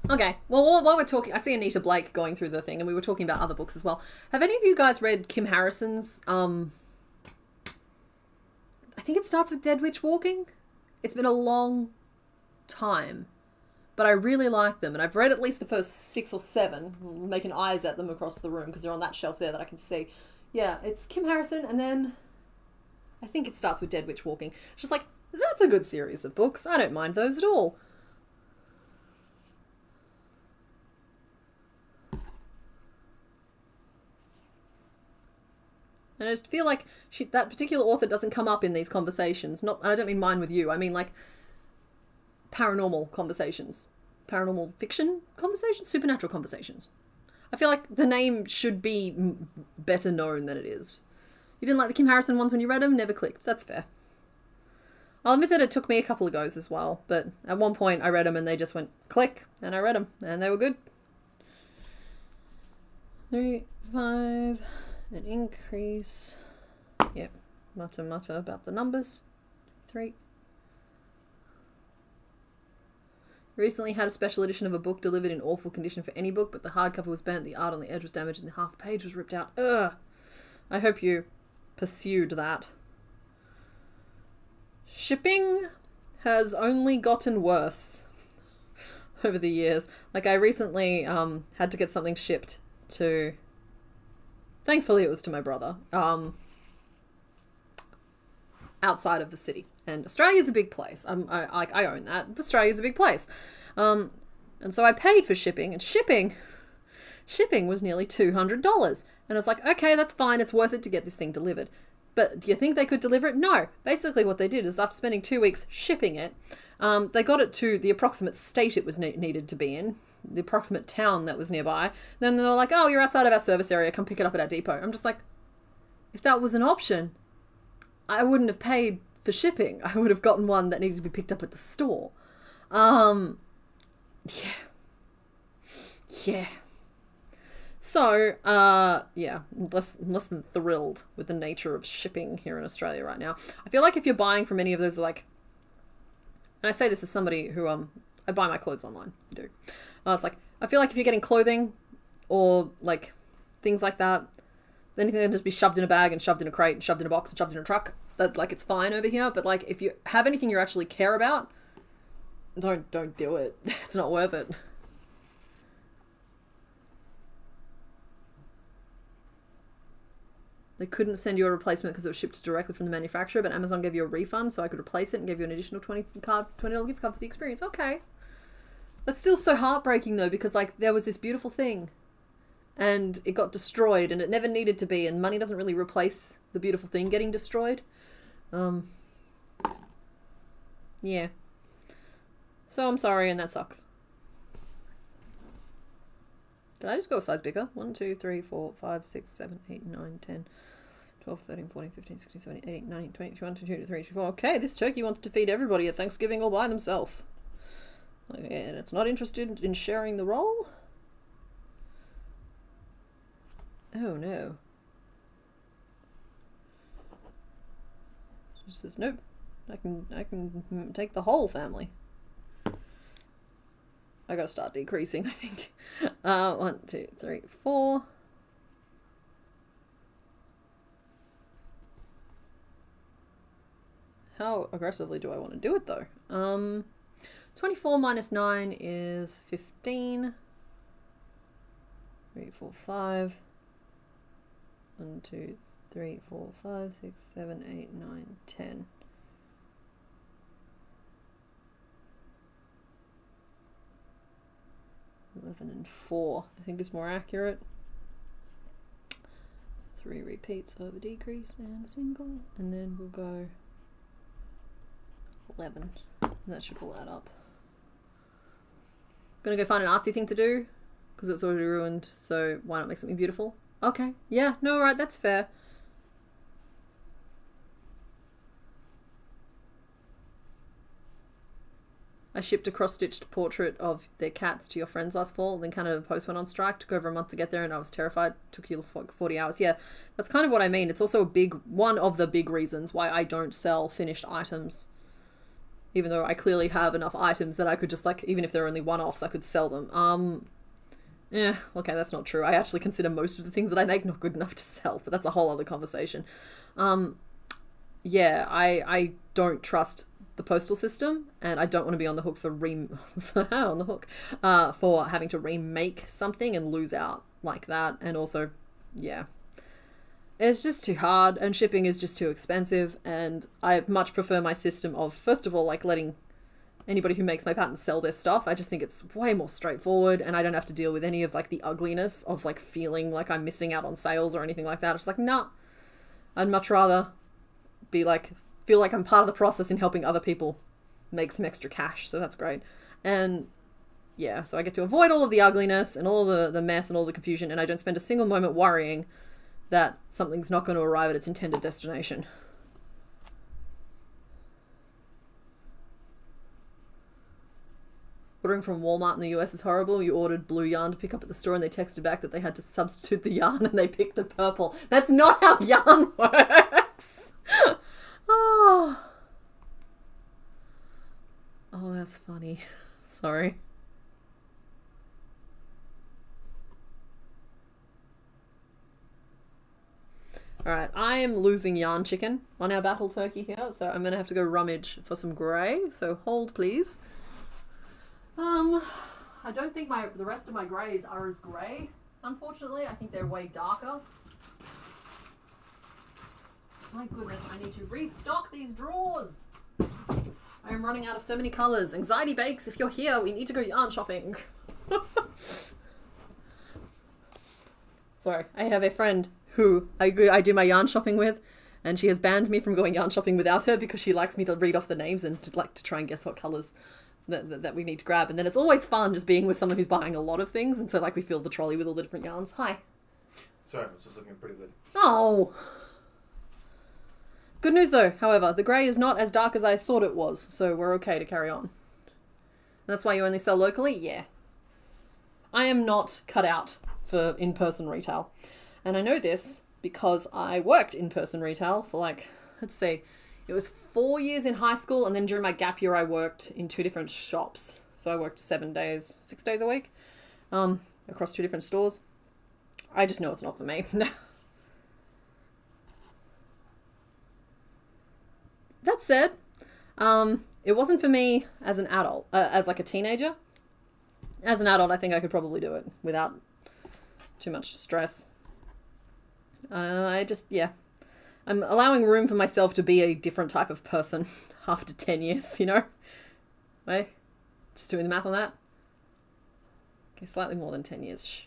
Okay, well, while we're talking, I see Anita Blake going through the thing, and we were talking about other books as well. Have any of you guys read Kim Harrison's, I think it starts with Dead Witch Walking? It's been a long time, but I really like them, and I've read at least the first 6 or 7, I'm making eyes at them across the room, because they're on that shelf there that I can see. Yeah, it's Kim Harrison, and then I think it starts with Dead Witch Walking. It's just like, that's a good series of books. I don't mind those at all. And I just feel like that particular author doesn't come up in these conversations. And I don't mean mine with you. I mean like paranormal conversations. Paranormal fiction conversations? Supernatural conversations. I feel like the name should be better known than it is. You didn't like the Kim Harrison ones when you read them? Never clicked. That's fair. I'll admit that it took me a couple of goes as well. But at one point I read them and they just went click. And I read them. And they were good. 3, 5... An increase. Yep. Mutter about the numbers. 3. Recently had a special edition of a book delivered in awful condition for any book, but the hardcover was bent, the art on the edge was damaged, and the half page was ripped out. Ugh. I hope you pursued that. Shipping has only gotten worse over the years. Like I recently had to get something shipped to... Thankfully, it was to my brother, outside of the city. And Australia's a big place. I own that. Australia's a big place. And so I paid for shipping, and shipping was nearly $200. And I was like, okay, that's fine. It's worth it to get this thing delivered. But do you think they could deliver it? No. Basically what they did is after spending 2 weeks shipping it, they got it to the approximate state it was needed to be in. The approximate town that was nearby. Then they were like, oh, you're outside of our service area, come pick it up at our depot. I'm just like, if that was an option, I wouldn't have paid for shipping. I would have gotten one that needed to be picked up at the store. Yeah. So, yeah, less than thrilled with the nature of shipping here in Australia right now. I feel like if you're buying from any of those, like, and I say this as somebody who, I buy my clothes online. I do. It's like, I feel like if you're getting clothing or like things like that, then anything can just be shoved in a bag and shoved in a crate and shoved in a box and shoved in a truck. That like it's fine over here. But like if you have anything you actually care about, don't do it. It's not worth it. They couldn't send you a replacement because it was shipped directly from the manufacturer, but Amazon gave you a refund so I could replace it and give you an additional $20 gift card for the experience. Okay. That's still so heartbreaking though, because like there was this beautiful thing and it got destroyed and it never needed to be, and money doesn't really replace the beautiful thing getting destroyed. Yeah. So I'm sorry, and that sucks. Did I just go a size bigger? 1, 2, 3, 4, 5, 6, 7, 8, 9, 10, 12, 13, 14, 15, 16, 17, 18, 19, 20, 21, 22, 23, 24. Okay, this turkey wants to feed everybody at Thanksgiving all by themselves. And it's not interested in sharing the roll? Oh no. It says nope. I can take the whole family. I gotta start decreasing, I think. 1, 2, 3, 4. How aggressively do I want to do it though? 24 minus 9 is 15. 3, 4, 5. 1, 2, 3, 4, 5, 6, 7, 8, 9, 10. 11 and 4, I think is more accurate. 3 repeats of a decrease and a single, and then we'll go 11. That should all add up. Gonna go find an artsy thing to do because it's already ruined, so why not make something beautiful? Okay, yeah, no, right, that's fair. I shipped a cross-stitched portrait of their cats to your friends last fall, then Canada Post went on strike. Took over a month to get there and I was terrified. Took you 40 hours. Yeah, that's kind of what I mean. It's also one of the big reasons why I don't sell finished items. Even though I clearly have enough items that I could just, like, even if they're only one-offs, I could sell them. Yeah, okay, that's not true. I actually consider most of the things that I make not good enough to sell, but that's a whole other conversation. Yeah, I don't trust the postal system, and I don't want to be on the hook for for having to remake something and lose out like that. And also, yeah, it's just too hard, and shipping is just too expensive. And I much prefer my system of, first of all, like, letting anybody who makes my patterns sell their stuff. I just think it's way more straightforward, and I don't have to deal with any of, like, the ugliness of, like, feeling like I'm missing out on sales or anything like that. It's just like, nah, I'd much rather be like, feel like I'm part of the process in helping other people make some extra cash. So that's great. And yeah, so I get to avoid all of the ugliness and all the mess and all the confusion, and I don't spend a single moment worrying that something's not going to arrive at its intended destination. Ordering from Walmart in the US is horrible. You ordered blue yarn to pick up at the store and they texted back that they had to substitute the yarn and they picked a purple. That's not how yarn works. Oh, that's funny. Sorry. Alright, I am losing yarn chicken on our battle turkey here, so I'm going to have to go rummage for some grey, so hold please. I don't think the rest of my greys are as grey, unfortunately. I think they're way darker. My goodness, I need to restock these drawers. I am running out of so many colours. Anxiety Bakes, if you're here, we need to go yarn shopping. Sorry, I have a friend who I do my yarn shopping with, and she has banned me from going yarn shopping without her because she likes me to read off the names and to try and guess what colours that we need to grab. And then it's always fun just being with someone who's buying a lot of things, and so, like, we fill the trolley with all the different yarns. Hi. Sorry, I was just looking pretty good. Oh. Good news though, however, the grey is not as dark as I thought it was, so we're okay to carry on. That's why you only sell locally? Yeah. I am not cut out for in-person retail. And I know this because I worked in-person retail for, like, let's see, it was 4 years in high school, and then during my gap year I worked in 2 different shops. So I worked 6 days a week, across 2 different stores. I just know it's not for me. That said, it wasn't for me as an adult, as like a teenager. As an adult, I think I could probably do it without too much stress. I'm allowing room for myself to be a different type of person after 10 years, you know? Wait, just doing the math on that. Okay, slightly more than 10 years. Shh.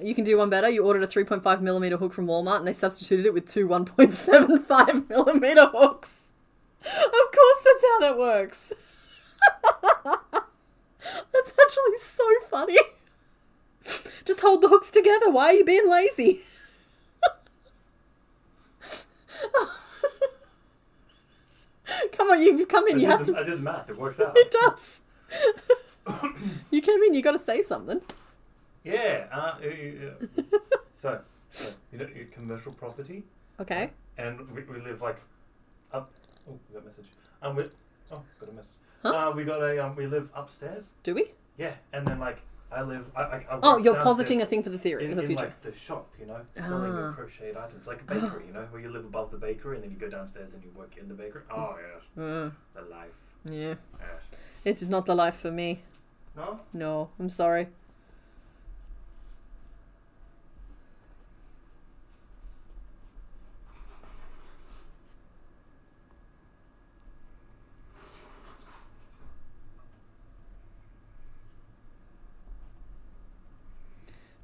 You can do one better. You ordered a 3.5mm hook from Walmart and they substituted it with 2 1.75mm hooks. Of course that's how that works. That's actually so funny. Just hold the hooks together. Why are you being lazy? Come on, you come in. I did the math. It works out. It does. You came in. You got to say something. Yeah. So, you know, commercial property. Okay. And we live like up. Oh, we got a message. Got a message. Huh? We live upstairs. Do we? Yeah, and then like I live. I oh, you're positing a thing for the theory in the future. Like the shop, you know, selling your crocheted items, like a bakery, you know, where you live above the bakery and then you go downstairs and you work in the bakery. Oh yes, the life. Yeah. Yes. It is not the life for me. No. No, I'm sorry.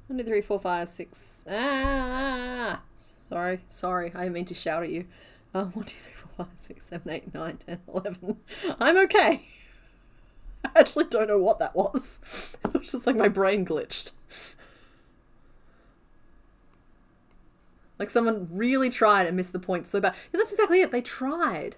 One, 2, 3, 4, 5, 6. Sorry. I didn't mean to shout at you. 1, 2, 3, 4, 5, 6, 7, 8, 9, 10, 11. I'm okay. I actually don't know what that was. It was just like my brain glitched. Like someone really tried and missed the point so bad. Yeah, that's exactly it. They tried.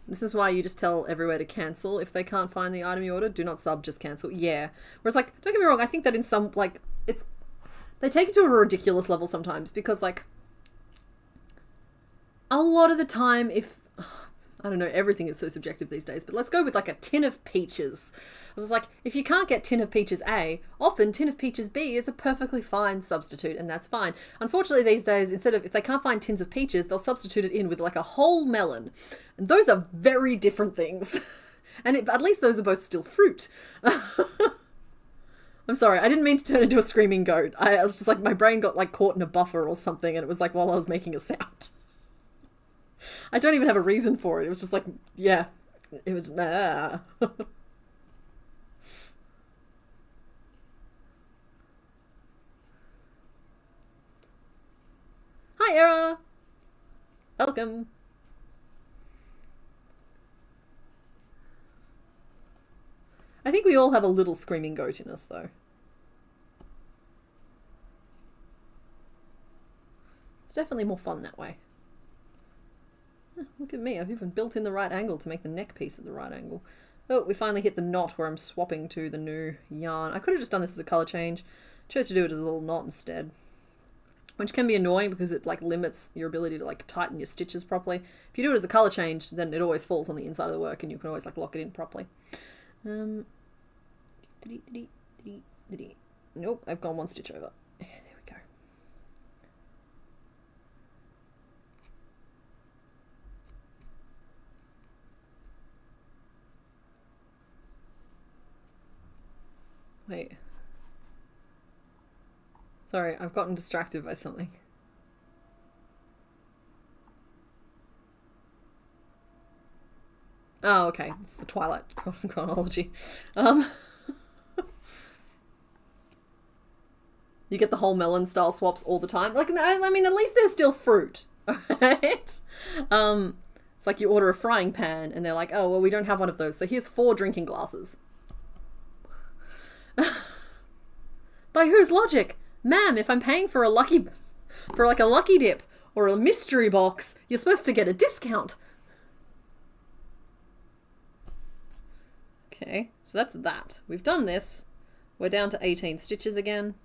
This is why you just tell everywhere to cancel. If they can't find the item you ordered, do not sub, just cancel. Yeah. Whereas, like, don't get me wrong, I think that in some, like, it's... They take it to a ridiculous level sometimes because, like, a lot of the time if... I don't know, everything is so subjective these days, but let's go with, like, a tin of peaches. I was like, if you can't get tin of peaches A, often tin of peaches B is a perfectly fine substitute, and that's fine. Unfortunately, these days, instead of, if they can't find tins of peaches, they'll substitute it in with, like, a whole melon. And those are very different things. And at least those are both still fruit. I'm sorry, I didn't mean to turn into a screaming goat. I was just like, my brain got, like, caught in a buffer or something, and it was like while I was making a sound. I don't even have a reason for it. It was just like, yeah, it was, nah. Hi, Era. Welcome. I think we all have a little screaming goat in us, though. It's definitely more fun that way. Look at me, I've even built in the right angle to make the neck piece at the right angle. Oh, we finally hit the knot where I'm swapping to the new yarn. I could have just done this as a colour change. Chose to do it as a little knot instead. Which can be annoying because it like limits your ability to like tighten your stitches properly. If you do it as a colour change, then it always falls on the inside of the work and you can always like lock it in properly. Nope, I've gone one stitch over. There we go. Wait. Sorry, I've gotten distracted by something. Oh, okay. It's the Twilight chronology. You get the whole melon style swaps all the time. Like, I mean, at least they're still fruit, right? It's like you order a frying pan and they're like, oh, well, we don't have one of those. So here's 4 drinking glasses. By whose logic? Ma'am, if I'm paying for a lucky dip or a mystery box, you're supposed to get a discount. Okay, so that's that. We've done this. We're down to 18 stitches again.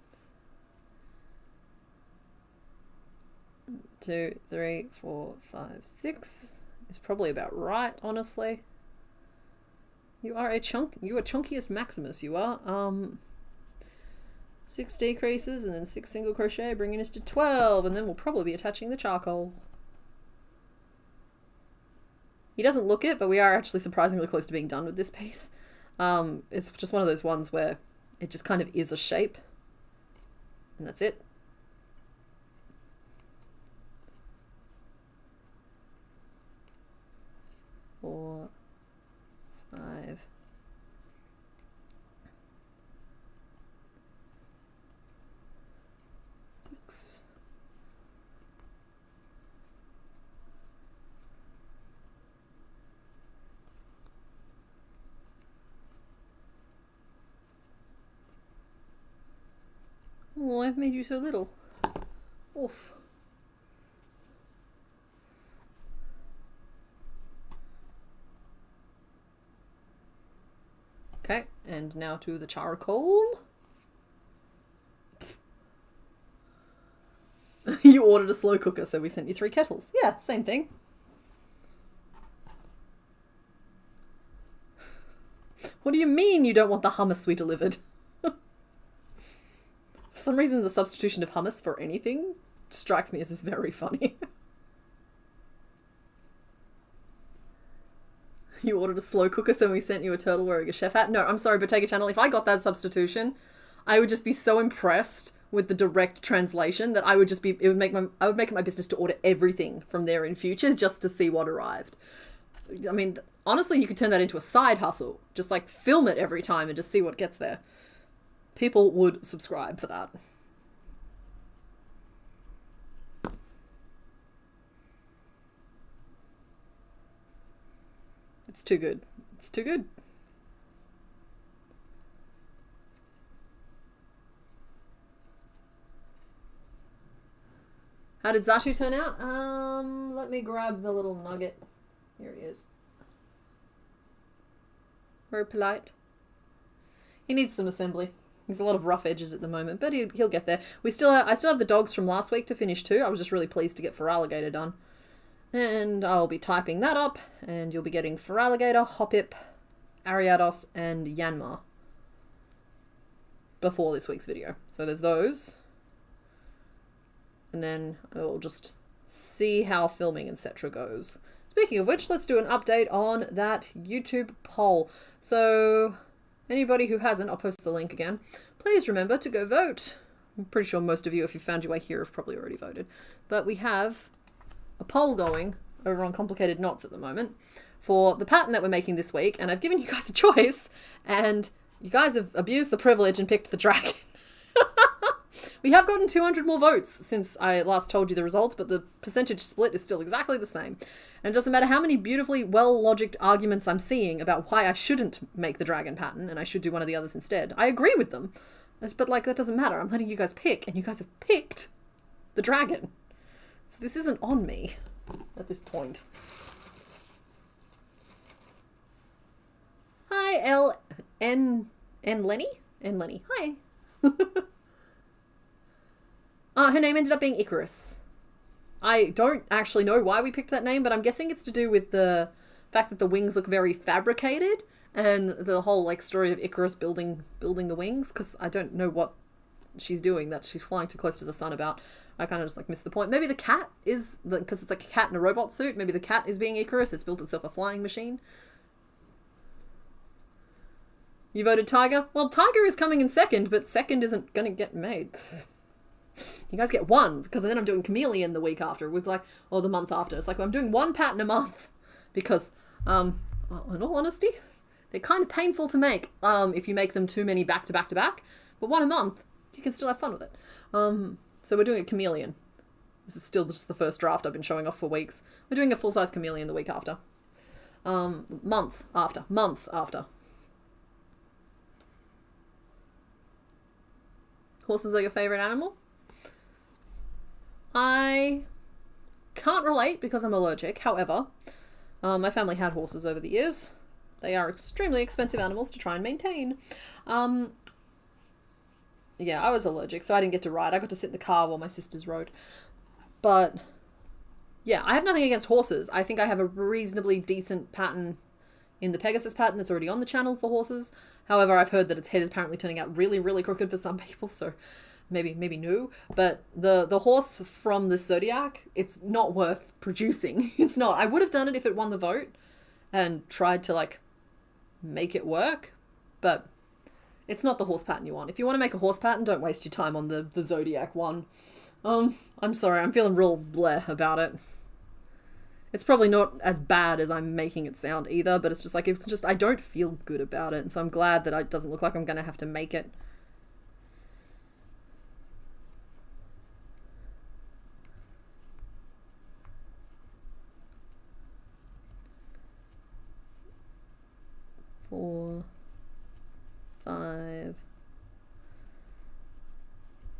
2, 3, 4, 5, 6 is probably about right, honestly. You are chunkiest Maximus, you are. 6 decreases and then 6 single crochet, bringing us to 12, and then we'll probably be attaching the charcoal. He doesn't look it, but we are actually surprisingly close to being done with this piece. It's just one of those ones where it just kind of is a shape, and that's it. Four, 5. Oh, I've made you so little. Oof. Okay, and now to the charcoal. You ordered a slow cooker, so we sent you 3 kettles. Yeah, same thing. What do you mean you don't want the hummus we delivered? For some reason, the substitution of hummus for anything strikes me as very funny. You ordered a slow cooker, so we sent you a turtle wearing a chef hat. No, I'm sorry, Bottega Channel. If I got that substitution, I would just be so impressed with the direct translation that I would just be, I would make it my business to order everything from there in future just to see what arrived. I mean, honestly, you could turn that into a side hustle. Just like film it every time and just see what gets there. People would subscribe for that. It's too good. It's too good. How did Zatu turn out? Let me grab the little nugget. Here he is. Very polite. He needs some assembly. There's a lot of rough edges at the moment, but he'll get there. I still have the dogs from last week to finish too. I was just really pleased to get Feraligator done. And I'll be typing that up, and you'll be getting Feraligator, Hoppip, Ariados, and Yanmar before this week's video. So there's those. And then I'll just see how filming, etc. goes. Speaking of which, let's do an update on that YouTube poll. So anybody who hasn't, I'll post the link again. Please remember to go vote. I'm pretty sure most of you, if you found your way here, have probably already voted. But we have a poll going over on Complicated Knots at the moment for the pattern that we're making this week. And I've given you guys a choice, and you guys have abused the privilege and picked the dragon. We have gotten 200 more votes since I last told you the results, but the percentage split is still exactly the same. And it doesn't matter how many beautifully well-logicked arguments I'm seeing about why I shouldn't make the dragon pattern and I should do one of the others instead. I agree with them. But, like, that doesn't matter. I'm letting you guys pick, and you guys have picked the dragon. So this isn't on me at this point. Hi, N Lenny? N Lenny. Hi. Her name ended up being Icarus. I don't actually know why we picked that name, but I'm guessing it's to do with the fact that the wings look very fabricated and the whole like story of Icarus building the wings, because I don't know what she's doing that she's flying too close to the sun about. I kind of just like missed the point. Maybe the cat is, because it's like a cat in a robot suit, maybe the cat is being Icarus. It's built itself a flying machine. You voted Tiger? Well, Tiger is coming in second, but second isn't going to get made. You guys get one, because then I'm doing Chameleon the week after, with like, or the month after. It's like, I'm doing one pattern a month, because, well, in all honesty, they're kind of painful to make, if you make them too many back to back to back, but one a month, you can still have fun with it. So we're doing a Chameleon. This is still just the first draft I've been showing off for weeks. We're doing a full-size Chameleon the week after. Month after. Horses are your favorite animal? I can't relate because I'm allergic. However, my family had horses over the years. They are extremely expensive animals to try and maintain. Yeah, I was allergic, so I didn't get to ride. I got to sit in the car while my sisters rode. But yeah, I have nothing against horses. I think I have a reasonably decent pattern in the Pegasus pattern that's already on the channel for horses. However, I've heard that its head is apparently turning out really, really crooked for some people, so maybe no. But the horse from the Zodiac, it's not worth producing. It's not. I would have done it if it won the vote and tried to like make it work, but it's not the horse pattern you want. If you want to make a horse pattern, don't waste your time on the Zodiac one. I'm sorry, I'm feeling real bleh about it. It's probably not as bad as I'm making it sound either, but it's just like, I don't feel good about it, and so I'm glad that it doesn't look like I'm going to have to make it. Four, 5,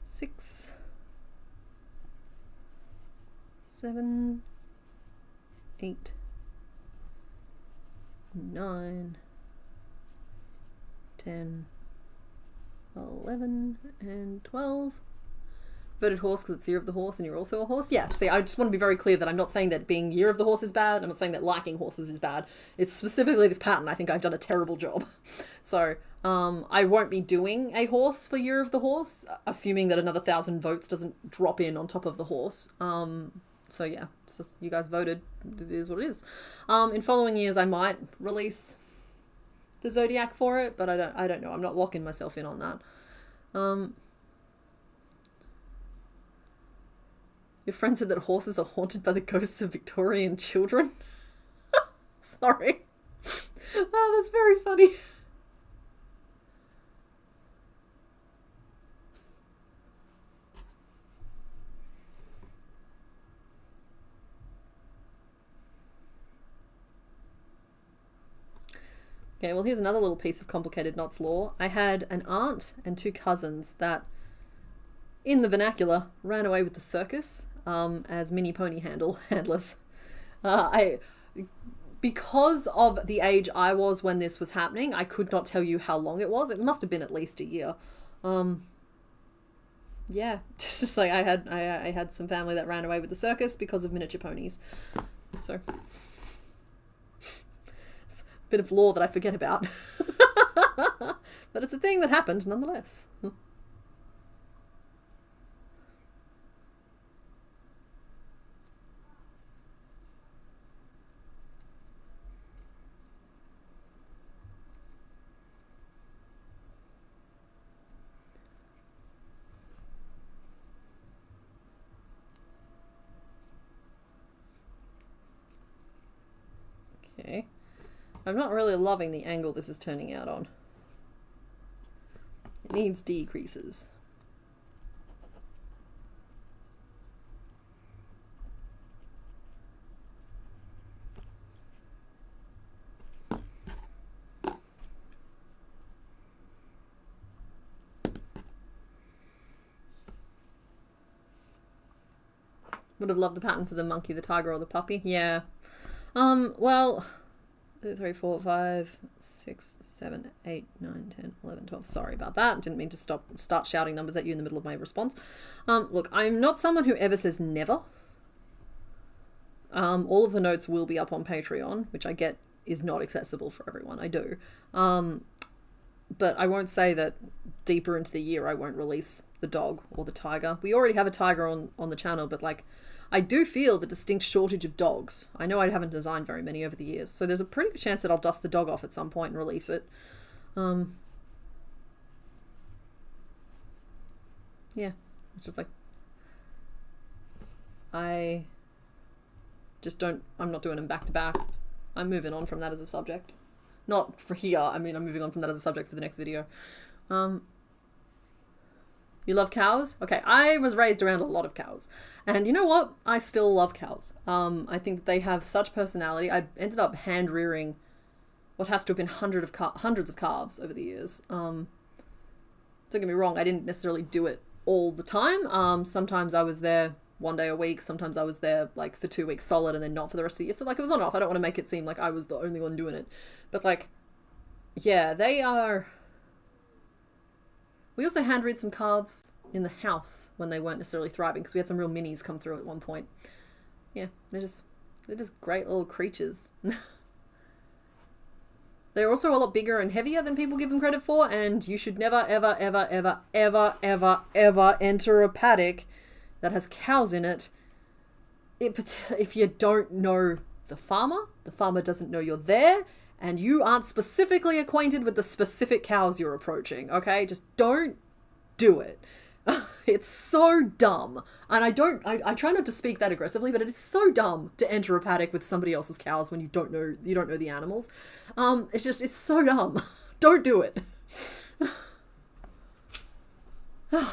6, 7, 8, 9, 10, 11, and 12. Voted horse because it's Year of the Horse and you're also a horse. Yeah, see, I just want to be very clear that I'm not saying that being Year of the Horse is bad. I'm not saying that liking horses is bad. It's specifically this pattern. I think I've done a terrible job. So, I won't be doing a horse for Year of the Horse, assuming that another 1,000 votes doesn't drop in on top of the horse. So yeah, so you guys voted. It is what it is. In following years, I might release the Zodiac for it, but I don't know. I'm not locking myself in on that. Your friend said that horses are haunted by the ghosts of Victorian children. Sorry. Oh, that's very funny. Okay, well, here's another little piece of complicated knots lore. I had an aunt and 2 cousins that, in the vernacular, ran away with the circus as mini pony handlers. Because of the age I was when this was happening, I could not tell you how long it was. It must have been at least a year. Yeah, just like I had some family that ran away with the circus because of miniature ponies. So, it's a bit of lore that I forget about. But it's a thing that happened nonetheless. Okay. I'm not really loving the angle this is turning out on. It needs decreases. Would have loved the pattern for the monkey, the tiger, or the puppy. Yeah. Well, 2, 3, 4, 5, 6, 7, 8, 9, 10, 11, 12. Sorry about that. Didn't mean to start shouting numbers at you in the middle of my response. Look, I'm not someone who ever says never. All of the notes will be up on Patreon, which I get is not accessible for everyone. I do. But I won't say that deeper into the year I won't release the dog or the tiger. We already have a tiger on the channel, but like, I do feel the distinct shortage of dogs. I know I haven't designed very many over the years, so there's a pretty good chance that I'll dust the dog off at some point and release it. Yeah, it's just like, I just don't, I'm not doing them back to back. I'm moving on from that as a subject. Not for here, I mean, I'm moving on from that as a subject for the next video. You love cows? Okay, I was raised around a lot of cows. And you know what? I still love cows. I think that they have such personality. I ended up hand-rearing what has to have been hundreds of calves over the years. Don't get me wrong, I didn't necessarily do it all the time. Sometimes I was there one day a week. Sometimes I was there like for 2 weeks solid and then not for the rest of the year. So like it was on and off. I don't want to make it seem like I was the only one doing it. But like, yeah, they are... We also hand-reared some calves in the house when they weren't necessarily thriving because we had some real minis come through at one point. Yeah, they're just great little creatures. They're also a lot bigger and heavier than people give them credit for, and you should never, ever, ever, ever, ever, ever, ever enter a paddock that has cows in it. If you don't know the farmer doesn't know you're there, and you aren't specifically acquainted with the specific cows you're approaching, okay? Just don't do it. It's so dumb. And I try not to speak that aggressively, but it is so dumb to enter a paddock with somebody else's cows when you don't know the animals. It's so dumb. Don't do it.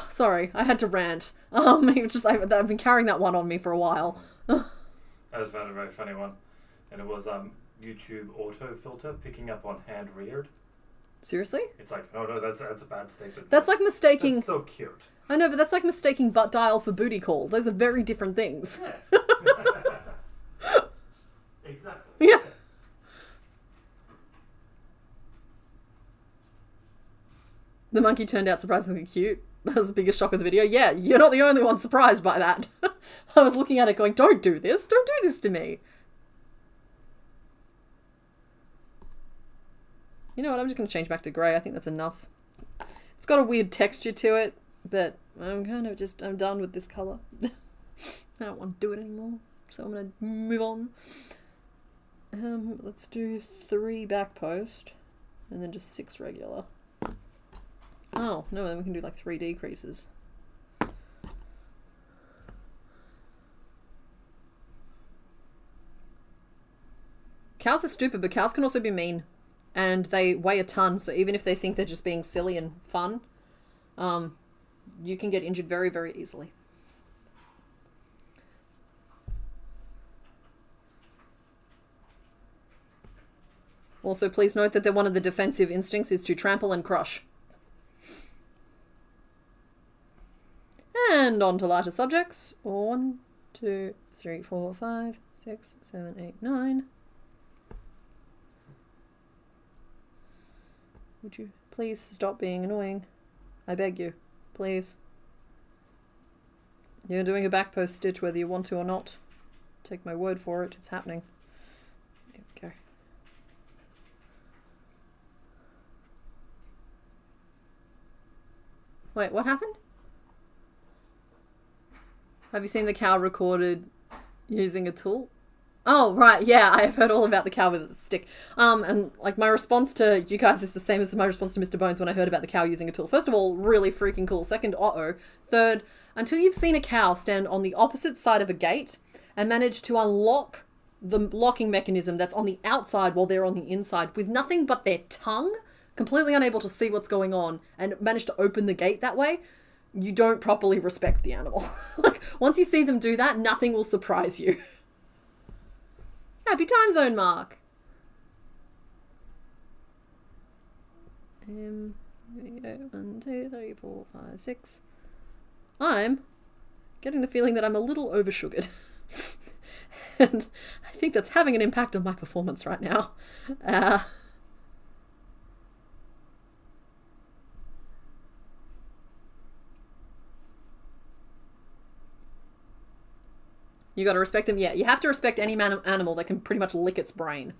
Sorry, I had to rant. I've been carrying that one on me for a while. I just found a very funny one. And it was YouTube autofilter picking up on hand-reared. Seriously? It's like, oh no, that's a bad statement. That's like mistaking... That's so cute. I know, but that's like mistaking butt dial for booty call. Those are very different things. Yeah. Exactly. Yeah. The monkey turned out surprisingly cute. That was the biggest shock of the video. Yeah, you're not the only one surprised by that. I was looking at it going, don't do this. Don't do this to me. You know what, I'm just going to change back to grey. I think that's enough. It's got a weird texture to it, but I'm done with this colour. I don't want to do it anymore, so I'm going to move on. Let's do 3 back post, and then just 6 regular. Oh, no, then we can do like 3 decreases. Cows are stupid, but cows can also be mean. And they weigh a ton, so even if they think they're just being silly and fun, you can get injured very, very easily. Also, please note that one of the defensive instincts is to trample and crush. And on to lighter subjects. 1, 2, 3, 4, 5, 6, 7, 8, 9. Would you please stop being annoying? I beg you. Please. You're doing a back post stitch whether you want to or not. Take my word for it, it's happening. There we go. Wait, what happened? Have you seen the cow recorded using a tool? Oh, right, yeah, I have heard all about the cow with a stick. And, like, my response to you guys is the same as my response to Mr. Bones when I heard about the cow using a tool. First of all, really freaking cool. Second, uh-oh. Third, until you've seen a cow stand on the opposite side of a gate and manage to unlock the locking mechanism that's on the outside while they're on the inside with nothing but their tongue, completely unable to see what's going on, and manage to open the gate that way, you don't properly respect the animal. Like, once you see them do that, nothing will surprise you. Happy time zone, Mark. Here we go. 1, 2, 3, 4, 5, 6. I'm getting the feeling that I'm a little oversugared. And I think that's having an impact on my performance right now. You gotta respect him. Yeah, you have to respect any animal that can pretty much lick its brain.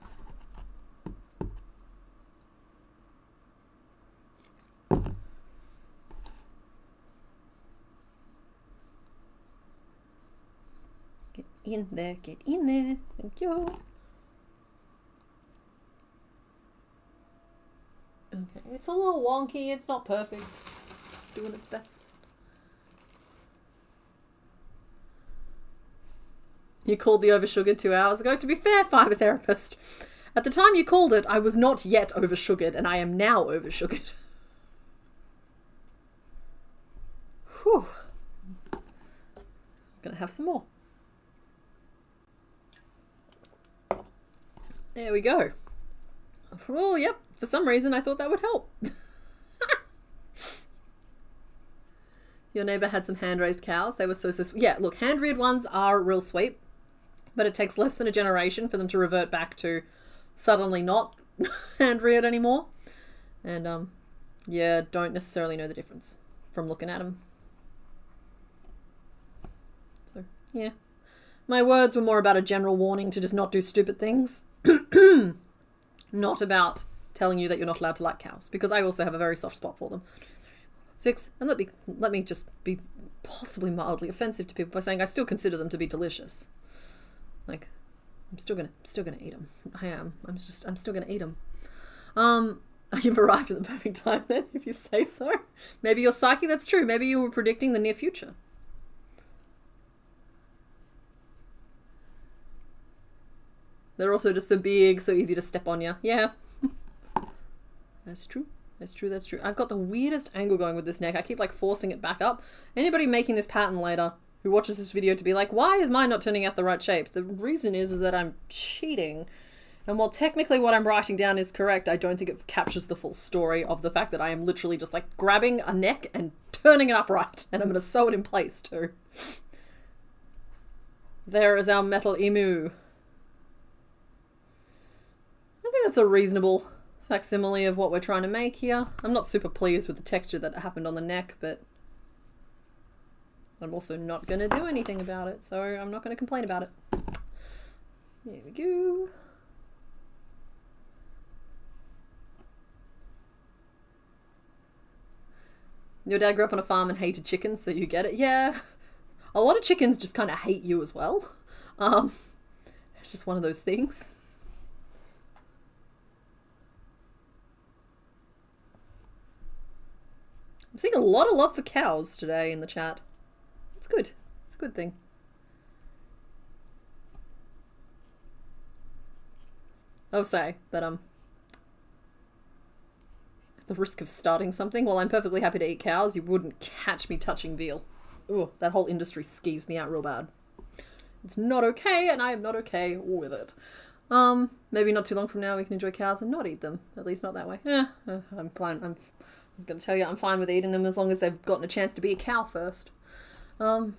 Get in there, get in there. Thank you. Okay, it's a little wonky, it's not perfect. It's doing its best. You called the oversugared 2 hours ago. To be fair, fiber therapist. At the time you called it, I was not yet oversugared, and I am now oversugared. Whew. I'm gonna have some more. There we go. Oh, yep. For some reason, I thought that would help. Your neighbour had some hand-raised cows. They were so sweet. Yeah, look, hand-reared ones are real sweet. But it takes less than a generation for them to revert back to suddenly not hand-reared anymore. And, yeah, don't necessarily know the difference from looking at them. So, yeah. My words were more about a general warning to just not do stupid things. Not about telling you that you're not allowed to like cows. Because I also have a very soft spot for them. 6. And let me just be possibly mildly offensive to people by saying I still consider them to be delicious. Like, I'm still gonna eat them. I am. I'm still gonna eat them. You've arrived at the perfect time then, if you say so. Maybe you're psychic. That's true. Maybe you were predicting the near future. They're also just so big, so easy to step on you. Yeah. That's true. That's true, that's true. I've got the weirdest angle going with this neck. I keep, like, forcing it back up. Anybody making this pattern later who watches this video to be like, why is mine not turning out the right shape? The reason is that I'm cheating. And while technically what I'm writing down is correct, I don't think it captures the full story of the fact that I am literally just, like, grabbing a neck and turning it upright. And I'm going to sew it in place, too. There is our metal emu. I think that's a reasonable facsimile of what we're trying to make here. I'm not super pleased with the texture that happened on the neck, but I'm also not going to do anything about it, so I'm not going to complain about it. There we go. Your dad grew up on a farm and hated chickens, so you get it. Yeah. A lot of chickens just kind of hate you as well. It's just one of those things. I'm seeing a lot of love for cows today in the chat. It's good. It's a good thing. I'll say that at the risk of starting something, while I'm perfectly happy to eat cows, you wouldn't catch me touching veal. Ugh, that whole industry skeeves me out real bad. It's not okay, and I am not okay with it. Maybe not too long from now we can enjoy cows and not eat them. At least not that way. I'm fine. I'm gonna tell you I'm fine with eating them as long as they've gotten a chance to be a cow first. Yeah.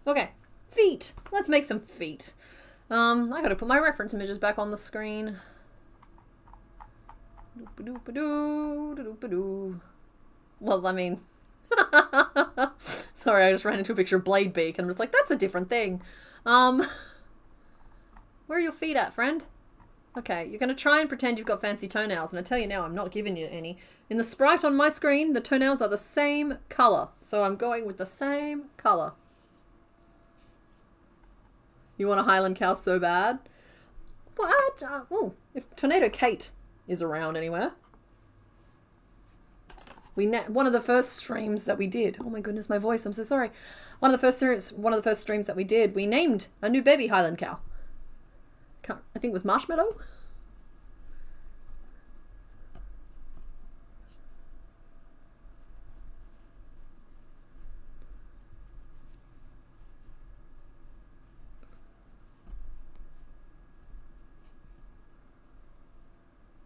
Okay. Feet! Let's make some feet. I gotta put my reference images back on the screen. Well, I mean... Sorry, I just ran into a picture of Blade Beak and was like, that's a different thing. Where are your feet at, friend? Okay, you're gonna try and pretend you've got fancy toenails, and I tell you now, I'm not giving you any. In the sprite on my screen, the toenails are the same colour, so I'm going with the same colour. You want a Highland cow so bad? What? Oh, if Tornado Kate is around anywhere. One of the first streams that we did. Oh my goodness, my voice! I'm so sorry. One of the first streams that we did, we named a new baby Highland cow. I think it was Marshmallow.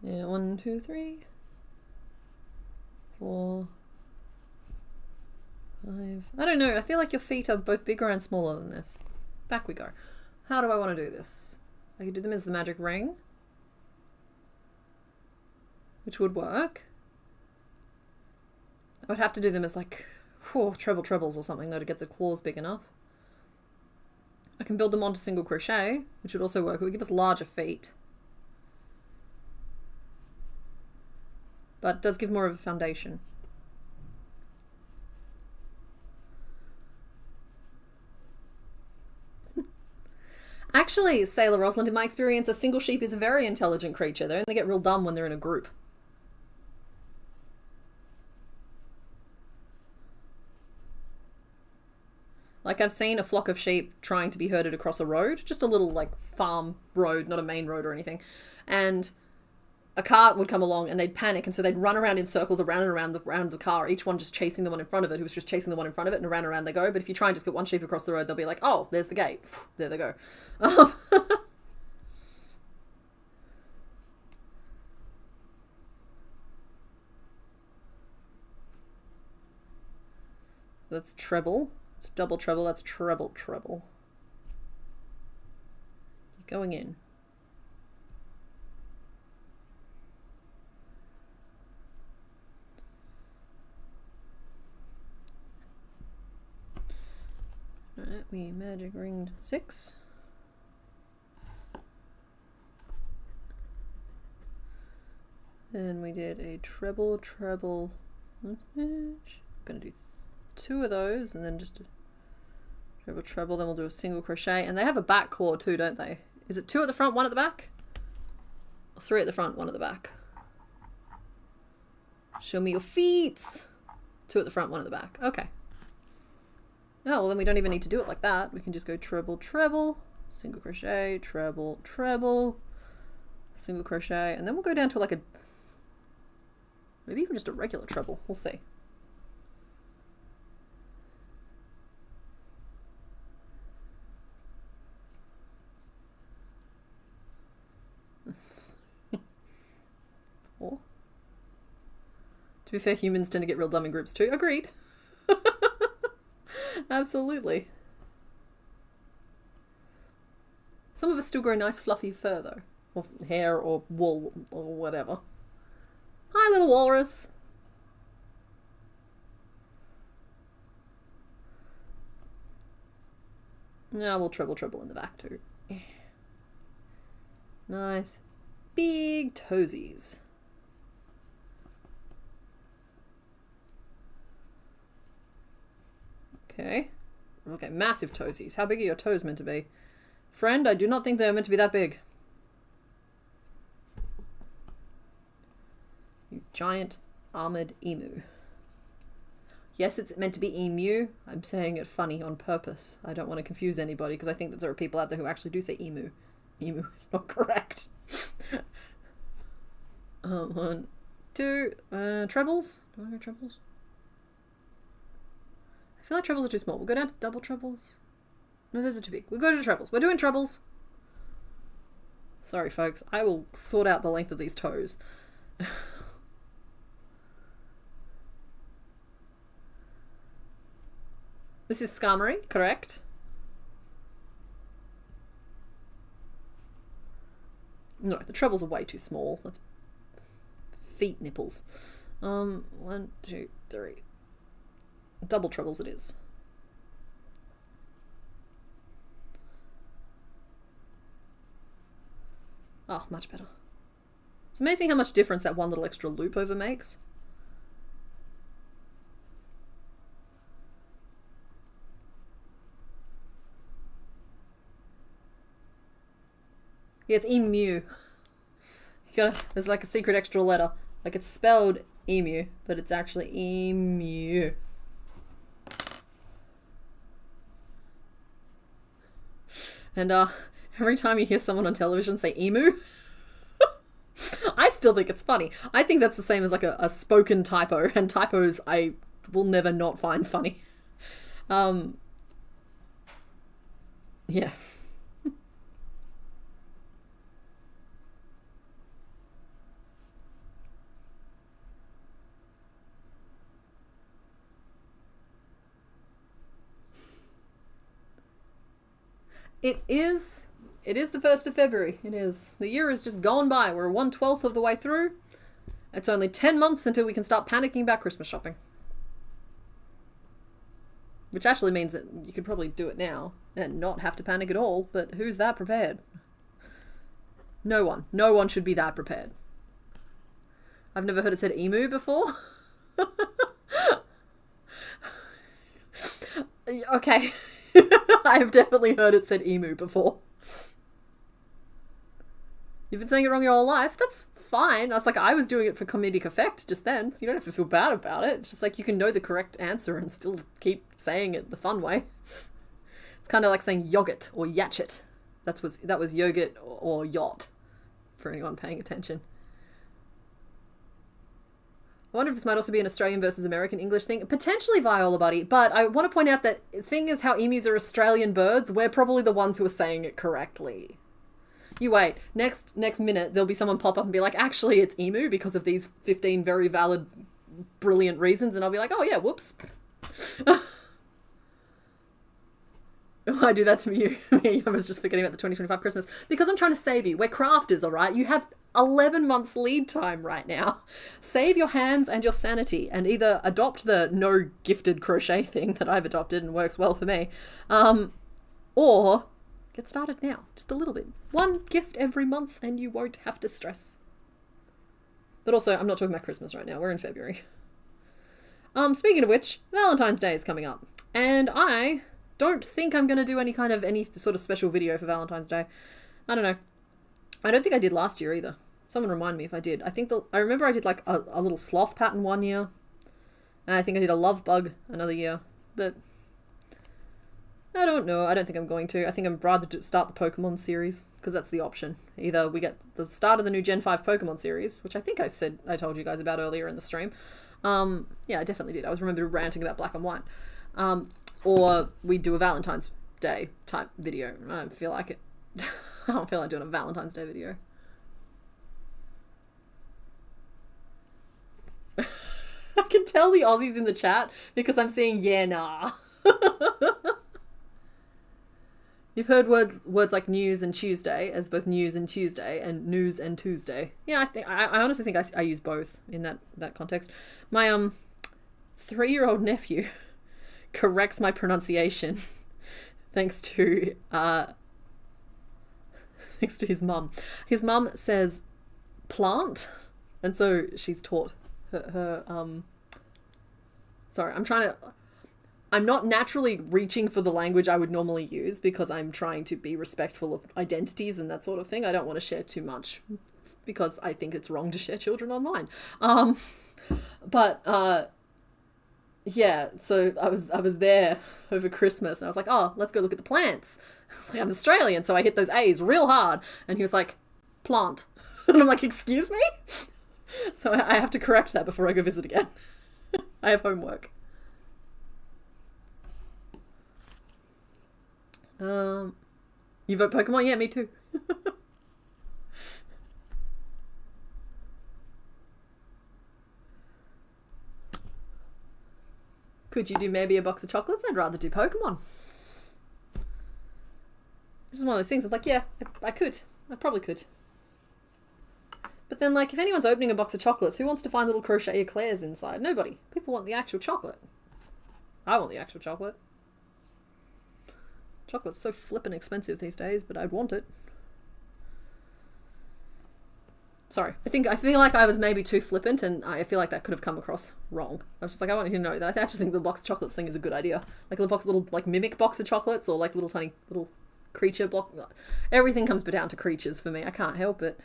Yeah, 1, 2, 3, 4, 5. I don't know. I feel like your feet are both bigger and smaller than this. Back we go. How do I want to do this? I could do them as the magic ring, which would work. I would have to do them as like trebles or something though to get the claws big enough. I can build them onto single crochet, which would also work. It would give us larger feet. But it does give more of a foundation. Actually, Sailor Rosalind, in my experience, a single sheep is a very intelligent creature. They only get real dumb when they're in a group. Like, I've seen a flock of sheep trying to be herded across a road. Just a little, like, farm road, not a main road or anything. And a cart would come along and they'd panic, and so they'd run around in circles around and around the car, each one just chasing the one in front of it, who was just chasing the one in front of it, and around and around they go. But if you try and just get one sheep across the road, they'll be like, oh, there's the gate. There they go. So that's treble. It's double treble. That's treble treble. Going in. Alright, we magic ringed 6. And we did a treble treble. I'm gonna do 2 of those and then just a treble treble, then we'll do a single crochet. And they have a back claw too, don't they? Is it 2 at the front, 1 at the back? Or 3 at the front, 1 at the back? Show me your feet. 2 at the front, 1 at the back. Okay. Oh, well then we don't even need to do it like that. We can just go treble treble, single crochet, treble treble, single crochet, and then we'll go down to like a, maybe even just a regular treble. We'll see. Or, to be fair, humans tend to get real dumb in groups too. Agreed. Absolutely. Some of us still grow nice fluffy fur though. Or hair or wool or whatever. Hi little walrus. Now we'll treble treble in the back too. Nice. Big toesies. Okay. Okay, massive toesies. How big are your toes meant to be? Friend, I do not think they're meant to be that big. You giant armored emu. Yes, it's meant to be emu. I'm saying it funny on purpose. I don't want to confuse anybody because I think that there are people out there who actually do say emu. Emu is not correct. 1, 2, trebles. Do I go trebles? I feel like trebles are too small. We'll go down to double trebles. No, those are too big. We'll go to trebles. We're doing trebles. Sorry, folks. I will sort out the length of these toes. This is skarmory, correct? No, the trebles are way too small. That's feet nipples. 1, 2, 3. Double trebles it is. Oh, much better. It's amazing how much difference that one little extra loop over makes. Yeah, it's emu. You gotta, there's like a secret extra letter. Like it's spelled emu, but it's actually emu. And every time you hear someone on television say emu, I still think it's funny. I think that's the same as like a spoken typo, and typos I will never not find funny. Yeah. It is the 1st of February. It is. The year has just gone by. We're 1/12 of the way through. It's only 10 months until we can start panicking about Christmas shopping. Which actually means that you could probably do it now and not have to panic at all, but who's that prepared? No one. No one should be that prepared. I've never heard it said emu before. Okay. I've definitely heard it said emu before. You've been saying it wrong your whole life. That's fine. I was doing it for comedic effect just then. So you don't have to feel bad about it. It's just like you can know the correct answer and still keep saying it the fun way. It's kind of like saying yogurt or yatchet. That was yogurt or yacht for anyone paying attention. I wonder if this might also be an Australian versus American English thing. Potentially, Viola Buddy, but I want to point out that seeing as how emus are Australian birds, we're probably the ones who are saying it correctly. You wait. Next minute, there'll be someone pop up and be like, actually, it's emu because of these 15 very valid, brilliant reasons. And I'll be like, oh yeah, whoops. I do that to you. I was just forgetting about the 2025 Christmas. Because I'm trying to save you. We're crafters, alright? You have 11 months lead time right now. Save your hands and your sanity and either adopt the no gifted crochet thing that I've adopted and works well for me, or get started now. Just a little bit. One gift every month and you won't have to stress. But also, I'm not talking about Christmas right now. We're in February. Speaking of which, Valentine's Day is coming up. And I don't think I'm going to do any sort of special video for Valentine's Day. I don't know. I don't think I did last year either. Someone remind me if I did. I remember I did like a little sloth pattern one year. And I think I did a love bug another year. But I don't know. I don't think I'm going to. I think I'm rather start the Pokemon series because that's the option. Either we get the start of the new Gen 5 Pokemon series, which I think I told you guys about earlier in the stream. Yeah, I definitely did. I was remember ranting about Black and White. Or we do a Valentine's Day type video. I don't feel like it. I don't feel like doing a Valentine's Day video. I can tell the Aussies in the chat because I'm seeing yeah nah. You've heard words like news and Tuesday as both news and Tuesday and news and Tuesday. Yeah, I honestly think I use both in that context. My 3-year-old nephew corrects my pronunciation thanks to his mum. His mum says plant, and so she's taught her sorry, I'm not naturally reaching for the language I would normally use because I'm trying to be respectful of identities and that sort of thing. I don't want to share too much because I think it's wrong to share children online. But yeah, so I was there over Christmas and I was like, oh, let's go look at the plants. I was like, I'm Australian, so I hit those A's real hard. And he was like, plant. And I'm like, excuse me? So I have to correct that before I go visit again. I have homework. You vote Pokemon? Yeah, me too. Could you do maybe a box of chocolates? I'd rather do Pokemon. This is one of those things. I'm like, yeah, I could. I probably could. But then, like, if anyone's opening a box of chocolates, who wants to find little crochet eclairs inside? Nobody. People want the actual chocolate. I want the actual chocolate. Chocolate's so flippin' expensive these days, but I'd want it. Sorry. I feel like I was maybe too flippant, and I feel like that could have come across wrong. I was just like, I want you to know that I actually think the box of chocolates thing is a good idea. Like a little like mimic box of chocolates, or like little tiny little creature block. Everything comes down to creatures for me. I can't help it.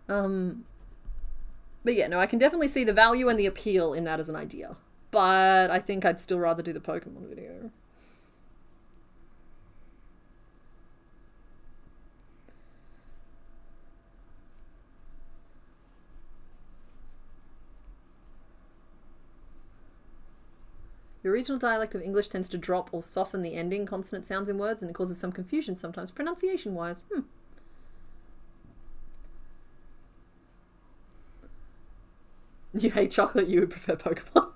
But yeah, no, I can definitely see the value and the appeal in that as an idea. But I think I'd still rather do the Pokemon video. Your regional dialect of English tends to drop or soften the ending consonant sounds in words, and it causes some confusion sometimes, pronunciation-wise. You hate chocolate, you would prefer Pokemon.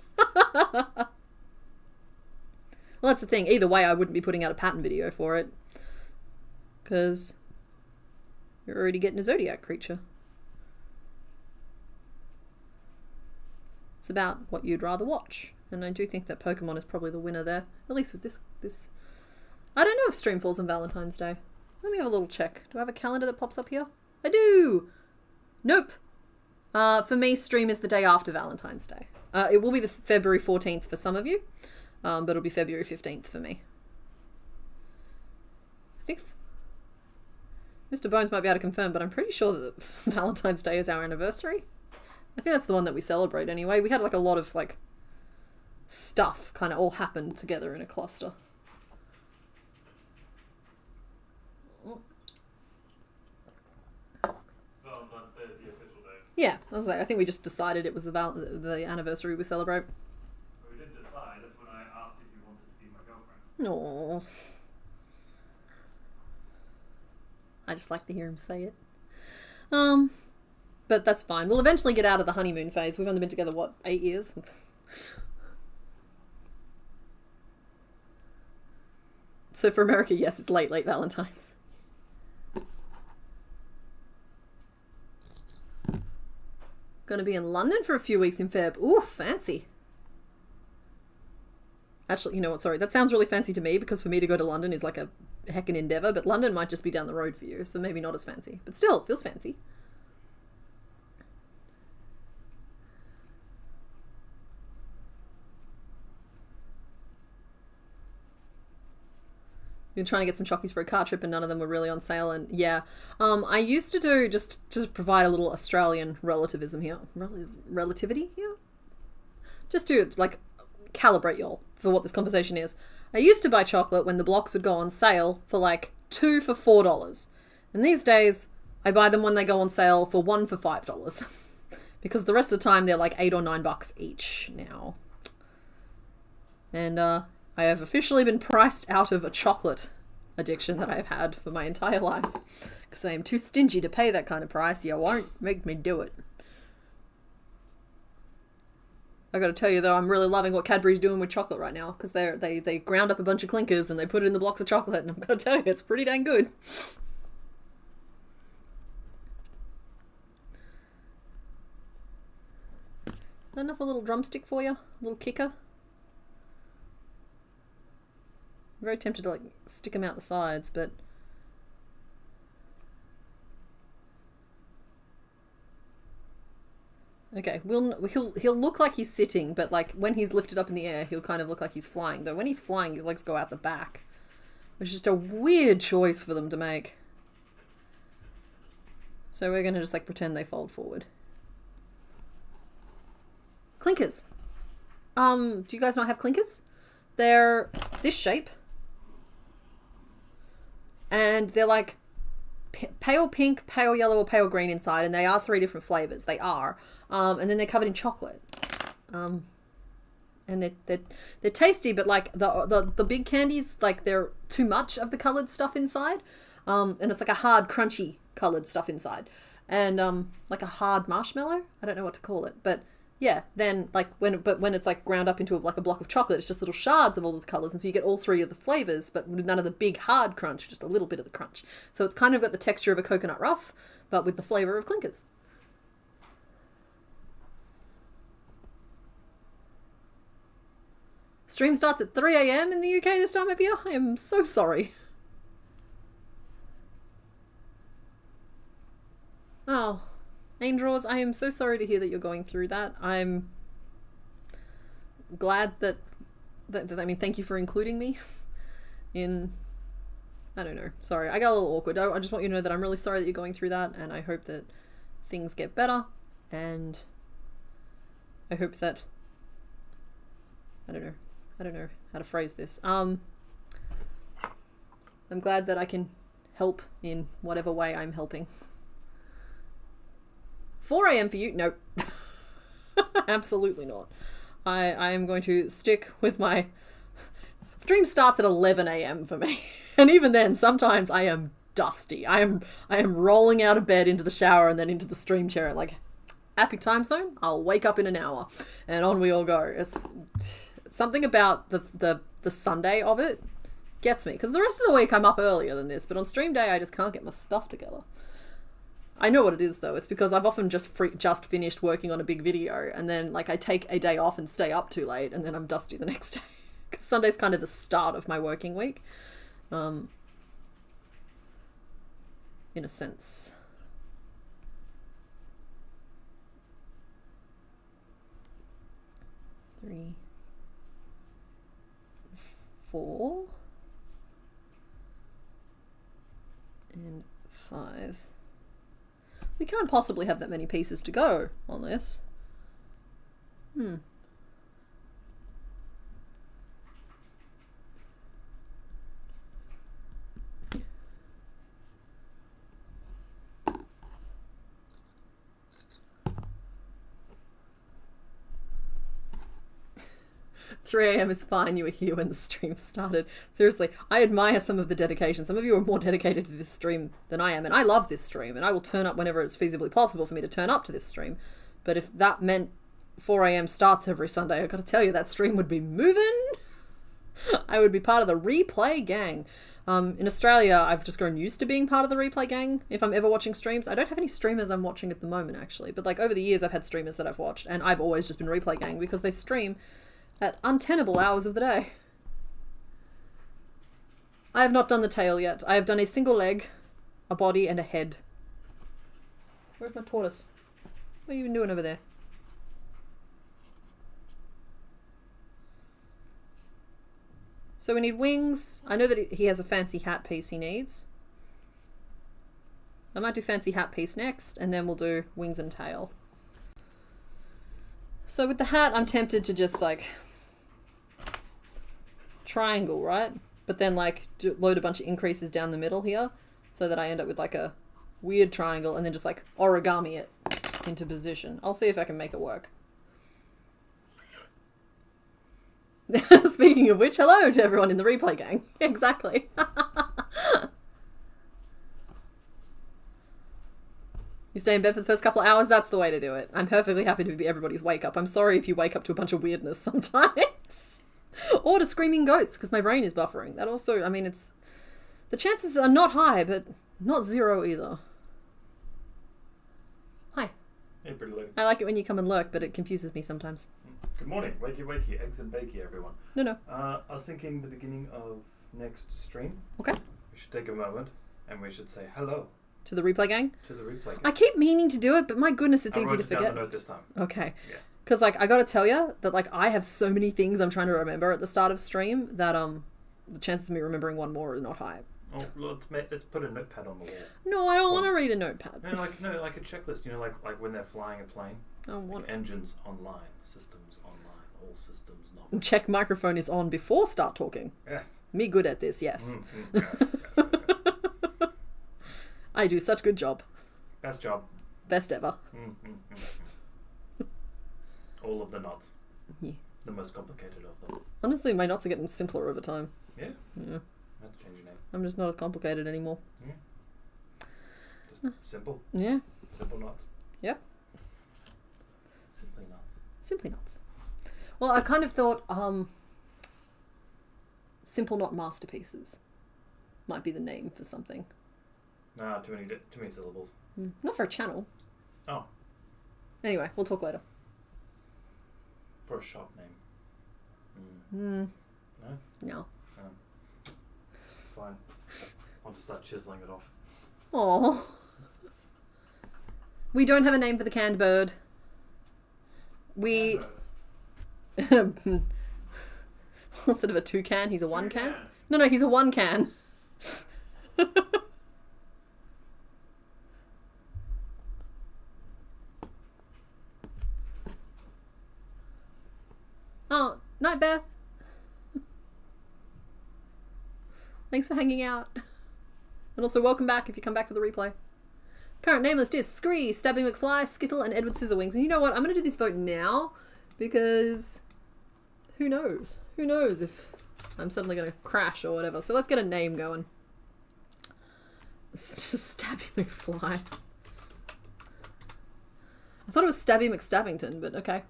Well, that's the thing. Either way, I wouldn't be putting out a pattern video for it. Because you're already getting a Zodiac creature. It's about what you'd rather watch. And I do think that Pokemon is probably the winner there. At least with this. I don't know if stream falls on Valentine's Day. Let me have a little check. Do I have a calendar that pops up here? I do! Nope. For me, stream is the day after Valentine's Day. It will be the February 14th for some of you. But it'll be February 15th for me. I think Mr. Bones might be able to confirm, but I'm pretty sure that Valentine's Day is our anniversary. I think that's the one that we celebrate anyway. We had like a lot of like stuff kind of all happened together in a cluster. Valentine's Day is the official day. Yeah, I think we just decided it was the anniversary we celebrate. We didn't decide. That's when I asked if you wanted to be my girlfriend. No. I just like to hear him say it. But that's fine. We'll eventually get out of the honeymoon phase. We've only been together, what, 8 years? So for America, yes, it's late Valentine's. Gonna be in London for a few weeks in Feb. Ooh, fancy. Actually, you know what, sorry, that sounds really fancy to me because for me to go to London is like a heckin' endeavour, but London might just be down the road for you, so maybe not as fancy. But still, it feels fancy. Been trying to get some chockies for a car trip and none of them were really on sale, and yeah. I used to do, just provide a little Australian relativism here. Relativity here? Just to, like, calibrate y'all for what this conversation is. I used to buy chocolate when the blocks would go on sale for like 2 for $4. And these days, I buy them when they go on sale for 1 for $5. Because the rest of the time, they're like $8 or $9 each now. And, I have officially been priced out of a chocolate addiction that I've had for my entire life. Because I am too stingy to pay that kind of price. You won't make me do it. I gotta tell you though, I'm really loving what Cadbury's doing with chocolate right now. Because they ground up a bunch of clinkers and they put it in the blocks of chocolate. And I'm gonna tell you, it's pretty dang good. Is that enough a little drumstick for you? A little kicker? I'm very tempted to like stick them out the sides, but okay, he'll look like he's sitting, but like when he's lifted up in the air, he'll kind of look like he's flying. Though when he's flying, his legs go out the back, which is just a weird choice for them to make. So we're gonna just like pretend they fold forward. Clinkers. Do you guys not have clinkers? They're this shape. And they're like pale pink, pale yellow, or pale green inside, and they are 3 different flavors. They are. And then they're covered in chocolate. And they're tasty, but like the big candies, like they're too much of the colored stuff inside. And it's like a hard, crunchy colored stuff inside. And like a hard marshmallow. I don't know what to call it, but yeah, then like when it's like ground up into like a block of chocolate, it's just little shards of all the colors, and so you get all 3 of the flavors, but with none of the big hard crunch, just a little bit of the crunch. So it's kind of got the texture of a coconut ruff, but with the flavor of clinkers. Stream starts at 3 a.m. in the UK this time of year. I am so sorry. Oh. Angels, I am so sorry to hear that you're going through that. I'm glad that I mean, thank you for including me in, I don't know. Sorry, I got a little awkward. I just want you to know that I'm really sorry that you're going through that, and I hope that things get better, and I hope that, I don't know how to phrase this. I'm glad that I can help in whatever way I'm helping. 4 a.m. for you? Nope. Absolutely not. I am going to stick with my... Stream starts at 11 a.m. for me. And even then, sometimes I am dusty. I am rolling out of bed into the shower and then into the stream chair. Like, happy time zone? I'll wake up in an hour. And on we all go. It's something about the Sunday of it gets me. Because the rest of the week I'm up earlier than this. But on stream day, I just can't get my stuff together. I know what it is though. It's because I've often just finished working on a big video, and then like I take a day off and stay up too late, and then I'm dusty the next day. Because Sunday's kind of the start of my working week, in a sense. Three, 4, and 5. We can't possibly have that many pieces to go on this. 3 a.m. is fine. You were here when the stream started. Seriously, I admire some of the dedication. Some of you are more dedicated to this stream than I am, and I love this stream, and I will turn up whenever it's feasibly possible for me to turn up to this stream. But if that meant 4 a.m. starts every Sunday, I've got to tell you, that stream would be moving. I would be part of the replay gang. In Australia, I've just grown used to being part of the replay gang if I'm ever watching streams. I don't have any streamers I'm watching at the moment, actually. But like over the years, I've had streamers that I've watched, and I've always just been replay gang because they stream at untenable hours of the day. I have not done the tail yet. I have done a single leg, a body, and a head. Where's my tortoise? What are you even doing over there? So we need wings. I know that he has a fancy hat piece he needs. I might do fancy hat piece next, and then we'll do wings and tail. So with the hat, I'm tempted to just like triangle, right? But then like load a bunch of increases down the middle here so that I end up with like a weird triangle and then just like origami it into position. I'll see if I can make it work. Speaking of which, hello to everyone in the replay gang. Exactly. You stay in bed for the first couple of hours, that's the way to do it. I'm perfectly happy to be everybody's wake up. I'm sorry if you wake up to a bunch of weirdness sometimes. Or to screaming goats, because my brain is buffering. That also, I mean, it's... The chances are not high, but not zero either. Hi. Hey, pretty lady. I like it when you come and lurk, but it confuses me sometimes. Good morning. Wakey, wakey. Eggs and bakey, everyone. No. I was thinking the beginning of next stream. Okay. We should take a moment and we should say hello. To the replay gang? To the replay gang. I keep meaning to do it, but my goodness, it's easy to forget. I wrote it down the note this time. Okay. Yeah. Because, like, I gotta tell you that, like, I have so many things I'm trying to remember at the start of stream that, the chances of me remembering one more are not high. Oh, well, let's put a notepad on the wall. No, I don't want to read a notepad. No, like a checklist. You know, like when they're flying a plane. I don't want engines online, systems online, all systems not. Check microphone is on before start talking. Yes. Me good at this, yes. Yes. I do such good job. Best job. Best ever. All of the knots. Yeah. The most complicated of them. Honestly, my knots are getting simpler over time. Yeah? Yeah. I have to change your name. I'm just not as complicated anymore. Just simple. Yeah. Simple knots. Yep. Simply knots. Simply knots. Well, I kind of thought simple knot masterpieces might be the name for something. Nah, too many syllables. Not for a channel. Oh. Anyway, we'll talk later. For a shop name. No? No. Fine. I'll just start chiseling it off. Oh. We don't have a name for the canned bird. We... Instead of a toucan, he's a one can? No, he's a one can. Oh, night, Beth. Thanks for hanging out. And also welcome back if you come back for the replay. Current name list is Scree, Stabbing McFly, Skittle, and Edward Scissorwings. And you know what? I'm going to do this vote now because who knows? Who knows if I'm suddenly going to crash or whatever. So let's get a name going. It's just Stabbing McFly. I thought it was Stabby McStabbington, but okay.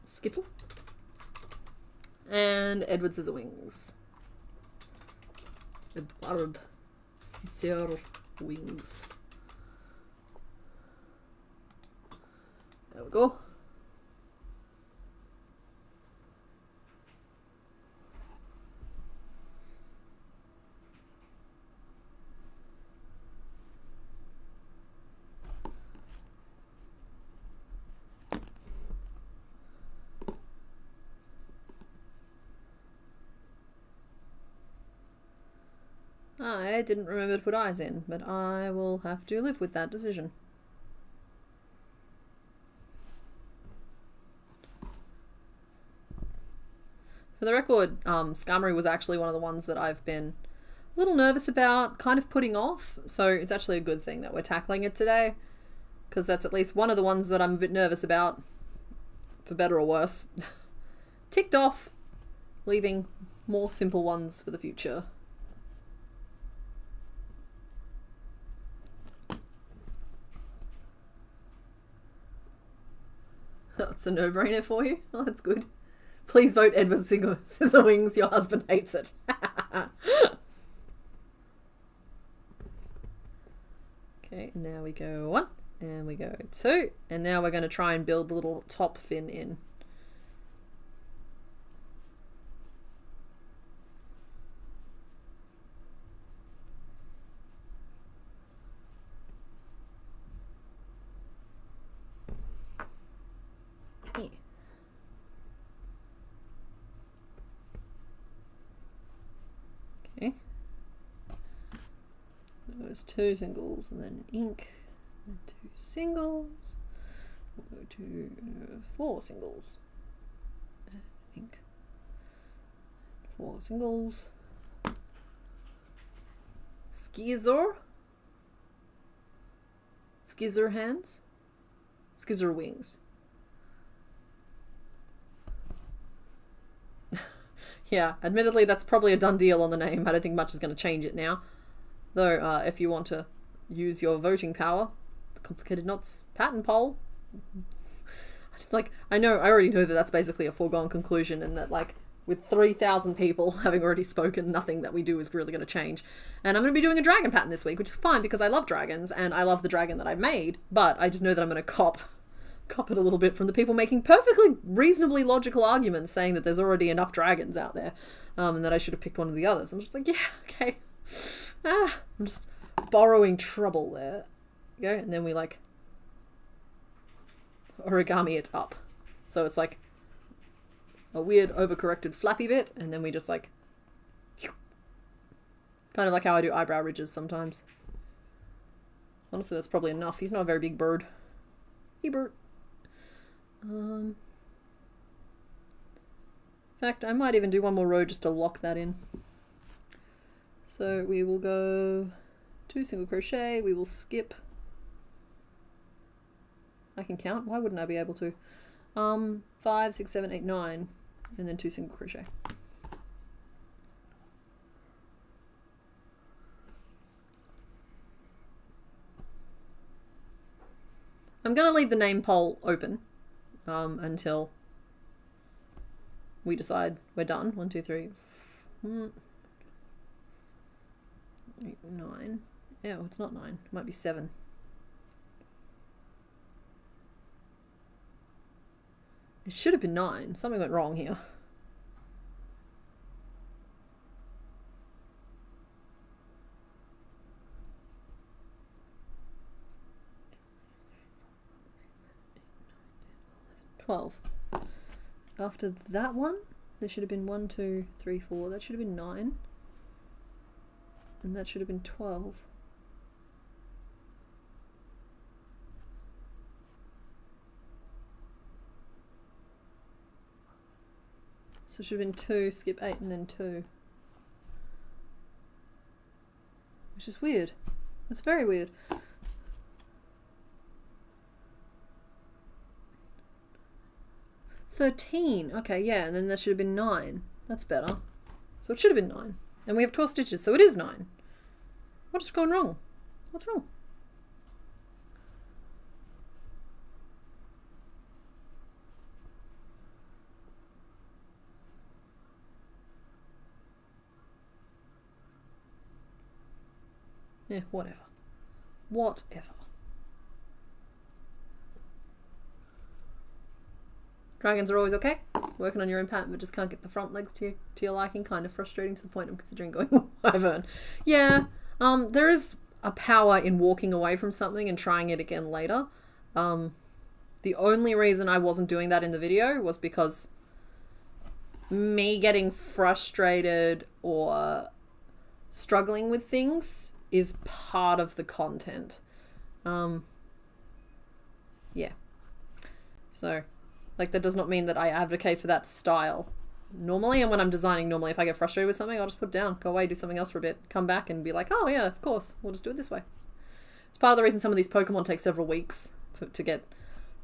Skittle. And Edward Scissorwings. Edward Scissorwings. There we go. I didn't remember to put eyes in, but I will have to live with that decision. For the record, Skarmory was actually one of the ones that I've been a little nervous about, kind of putting off, so it's actually a good thing that we're tackling it today, because that's at least one of the ones that I'm a bit nervous about, for better or worse. Ticked off, leaving more simple ones for the future. That's a no-brainer for you. Oh, that's good. Please vote Edward Scissorwings. Your husband hates it. Okay, now we go 1, and we go 2, and now we're going to try and build the little top fin in. Okay. Those 2 singles, and then ink, and 2 singles. We'll go to 4 singles, and ink, 4 singles. Skizzer hands, Skizzer wings. Yeah, admittedly that's probably a done deal on the name. I don't think much is going to change it now. Though, if you want to use your voting power, the Complicated Knots pattern poll. I already know that that's basically a foregone conclusion, and that, like, with 3,000 people having already spoken, nothing that we do is really going to change. And I'm going to be doing a dragon pattern this week, which is fine because I love dragons, and I love the dragon that I've made, but I just know that I'm going to cop it a little bit from the people making perfectly reasonably logical arguments saying that there's already enough dragons out there, and that I should have picked one of the others. I'm just like, yeah, okay. I'm just borrowing trouble there. Go, and then we like origami it up. So it's like a weird overcorrected flappy bit, and then we just like kind of like how I do eyebrow ridges sometimes. Honestly, that's probably enough. He's not a very big bird. Hey, bird. In fact, I might even do one more row just to lock that in. So we will go 2 single crochet, we will skip. I can count, why wouldn't I be able to? 5, 6, 7, 8, 9, and then 2 single crochet. I'm going to leave the name poll open until we decide we're done. 1, 2, 3, 4, 8, 9. Yeah, well, it's not 9. It might be 7. It should have been 9. Something went wrong here. After that one, there should have been 1, 2, 3, 4. That should have been 9. And that should have been 12. So it should have been 2, skip 8 and then 2. Which is weird. That's very weird. $13. Okay, yeah, and then that should have been 9. That's better. So it should have been 9. And we have 12 stitches, so it is 9. What is going wrong? What's wrong? Yeah, whatever. Whatever. Dragons are always okay. Working on your own pattern, but just can't get the front legs to your liking. Kind of frustrating to the point I'm considering going wyvern. Yeah, there is a power in walking away from something and trying it again later. The only reason I wasn't doing that in the video was because me getting frustrated or struggling with things is part of the content. Yeah. So, like, that does not mean that I advocate for that style normally. And when I'm designing, normally if I get frustrated with something, I'll just put it down, go away, do something else for a bit, come back and be like, oh yeah, of course, we'll just do it this way. It's part of the reason some of these Pokemon take several weeks to get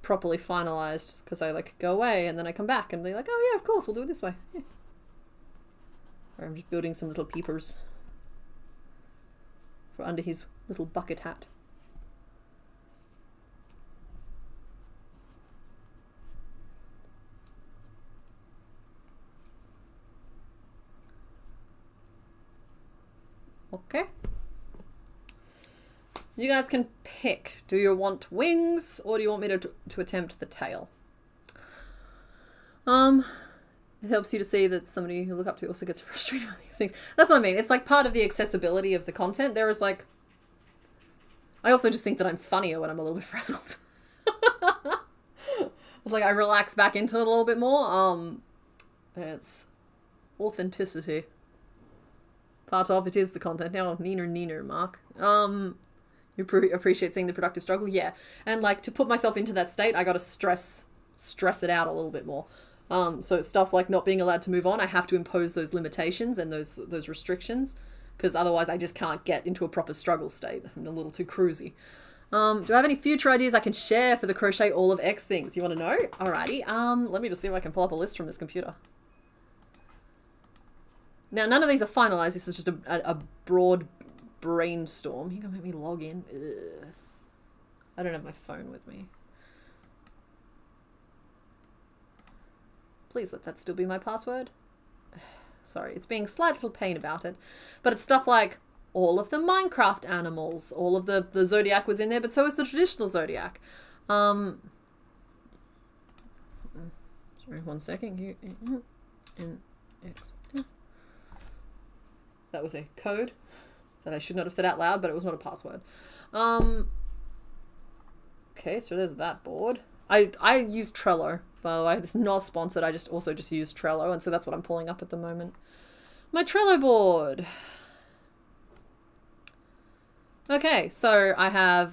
properly finalized, because I like go away and then I come back and they're like, oh yeah, of course, we'll do it this way. Yeah. Or I'm just building some little peepers for under his little bucket hat. Okay. You guys can pick. Do you want wings or do you want me to attempt the tail? It helps you to see that somebody you look up to also gets frustrated with these things. That's what I mean. It's like part of the accessibility of the content. There is like... I also just think that I'm funnier when I'm a little bit frazzled. It's like I relax back into it a little bit more. It's authenticity. Part of it is the content. Now, neener, Mark. You appreciate seeing the productive struggle? Yeah. And like, to put myself into that state, I gotta stress it out a little bit more. So stuff like not being allowed to move on, I have to impose those limitations and those restrictions, because otherwise I just can't get into a proper struggle state. I'm a little too cruisy. Do I have any future ideas I can share for the Crochet All of X things? You want to know? Alrighty. Let me just see if I can pull up a list from this computer. Now, none of these are finalized. This is just a broad brainstorm. You're gonna make me log in? Ugh. I don't have my phone with me. Please let that still be my password. Sorry, it's being a slight little pain about it. But it's stuff like all of the Minecraft animals, all of the Zodiac was in there, but so is the traditional Zodiac. Sorry, 1 second. That was a code that I should not have said out loud, but it was not a password. Okay, so there's that board. I use Trello, by the way. This is not sponsored. I just use Trello, and so that's what I'm pulling up at the moment. My Trello board. Okay, so I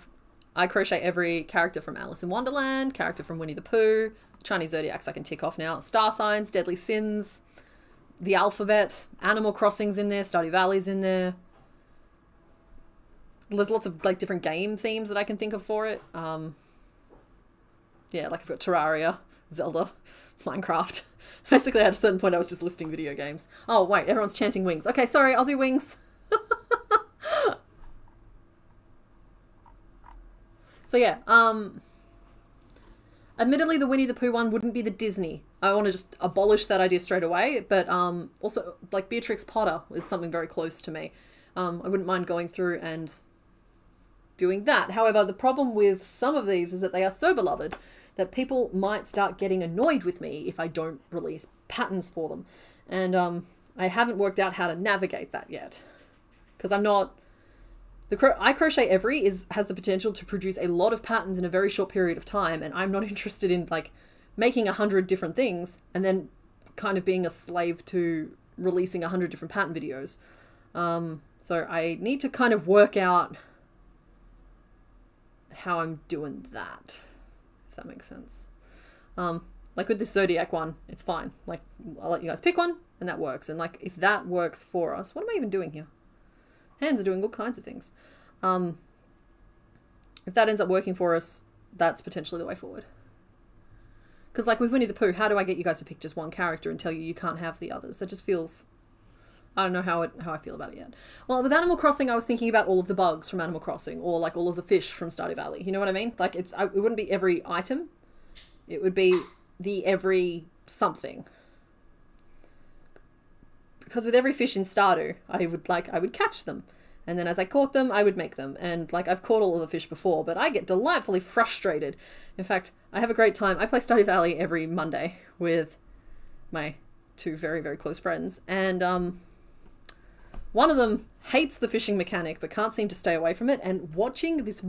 crochet every character from Alice in Wonderland, character from Winnie the Pooh, Chinese zodiacs I can tick off now, star signs, deadly sins, the alphabet, Animal Crossing's in there, Stardew Valley's in there. There's lots of like different game themes that I can think of for it. Yeah, like I've got Terraria, Zelda, Minecraft. Basically, at a certain point, I was just listing video games. Oh, wait, everyone's chanting wings. Okay, sorry, I'll do wings. So yeah, admittedly, the Winnie the Pooh one wouldn't be the Disney. I want to just abolish that idea straight away. But also, like Beatrix Potter is something very close to me. I wouldn't mind going through and doing that. However, the problem with some of these is that they are so beloved that people might start getting annoyed with me if I don't release patterns for them. And I haven't worked out how to navigate that yet. Because I'm not... I Crochet Every has the potential to produce a lot of patterns in a very short period of time, and I'm not interested in like making 100 different things and then kind of being a slave to releasing 100 different pattern videos. So I need to kind of work out how I'm doing that, if that makes sense. Like with this Zodiac one, it's fine. Like, I'll let you guys pick one, and that works. And like, if that works for us, what am I even doing here? Hands are doing all kinds of things. If that ends up working for us, that's potentially the way forward. Because like with Winnie the Pooh, how do I get you guys to pick just one character and tell you can't have the others? It just feels... I don't know how I feel about it yet. Well, with Animal Crossing, I was thinking about all of the bugs from Animal Crossing, or like all of the fish from Stardew Valley. You know what I mean? Like it wouldn't be every item. It would be the every something. Because with every fish in Stardew, I would catch them. And then as I caught them, I would make them. And like I've caught all of the fish before, but I get delightfully frustrated. In fact, I have a great time. I play Stardew Valley every Monday with my two very, very close friends. And one of them hates the fishing mechanic, but can't seem to stay away from it. And watching this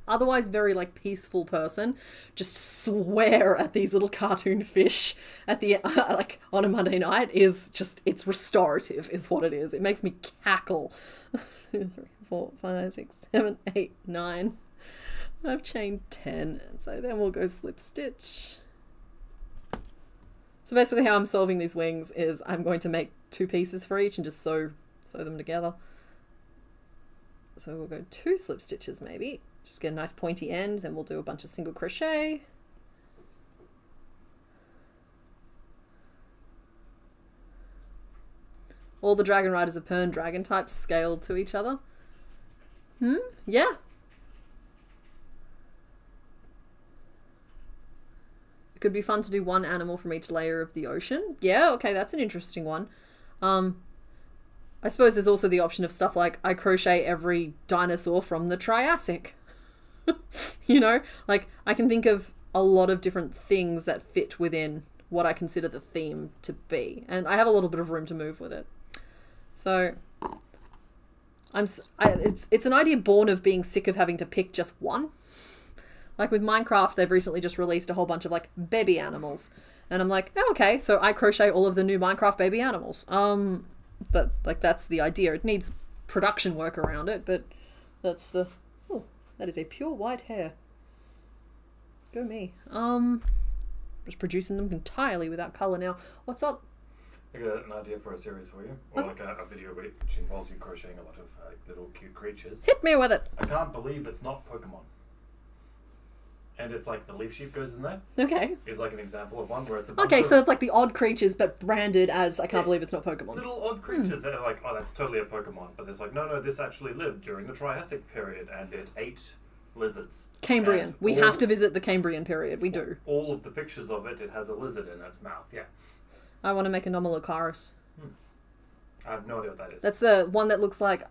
otherwise very like peaceful person just swear at these little cartoon fish at the like on a Monday night is just, it's restorative is what it is. It makes me cackle. 2, 3, 4, 5, 6, 7, 8, 9. I've chained 10, so then we'll go slip stitch. So basically how I'm solving these wings is I'm going to make 2 pieces for each and just sew them together. So we'll go 2 slip stitches maybe. Just get a nice pointy end, then we'll do a bunch of single crochet. All the Dragon Riders of Pern dragon types scaled to each other. Yeah. It could be fun to do one animal from each layer of the ocean. Yeah, okay, that's an interesting one. I suppose there's also the option of stuff like I crochet every dinosaur from the Triassic. You know, like I can think of a lot of different things that fit within what I consider the theme to be, and I have a little bit of room to move with it. So it's an idea born of being sick of having to pick just one. Like with Minecraft, they've recently just released a whole bunch of like baby animals, and I'm like, oh, okay, so I crochet all of the new Minecraft baby animals. But like that's the idea. It needs production work around it, but that's the... Oh, that is a pure white hair. Go me. Just producing them entirely without colour now. What's up? I got an idea for a series for you, or like a video which involves you crocheting a lot of little cute creatures. Hit me with it. I can't believe it's not Pokemon. And it's like the leaf sheep goes in there. Okay. Is like an example of one where it's a bunch Okay, so it's like the odd creatures, but branded as I can't believe it's not Pokemon. Little odd creatures that are like, oh, that's totally a Pokemon. But there's like, no, this actually lived during the Triassic period and it ate lizards. Cambrian. We have to visit the Cambrian period. We do. All of the pictures of it has a lizard in its mouth. Yeah. I want to make a Nomolocaris. I have no idea what that is. That's the one that looks like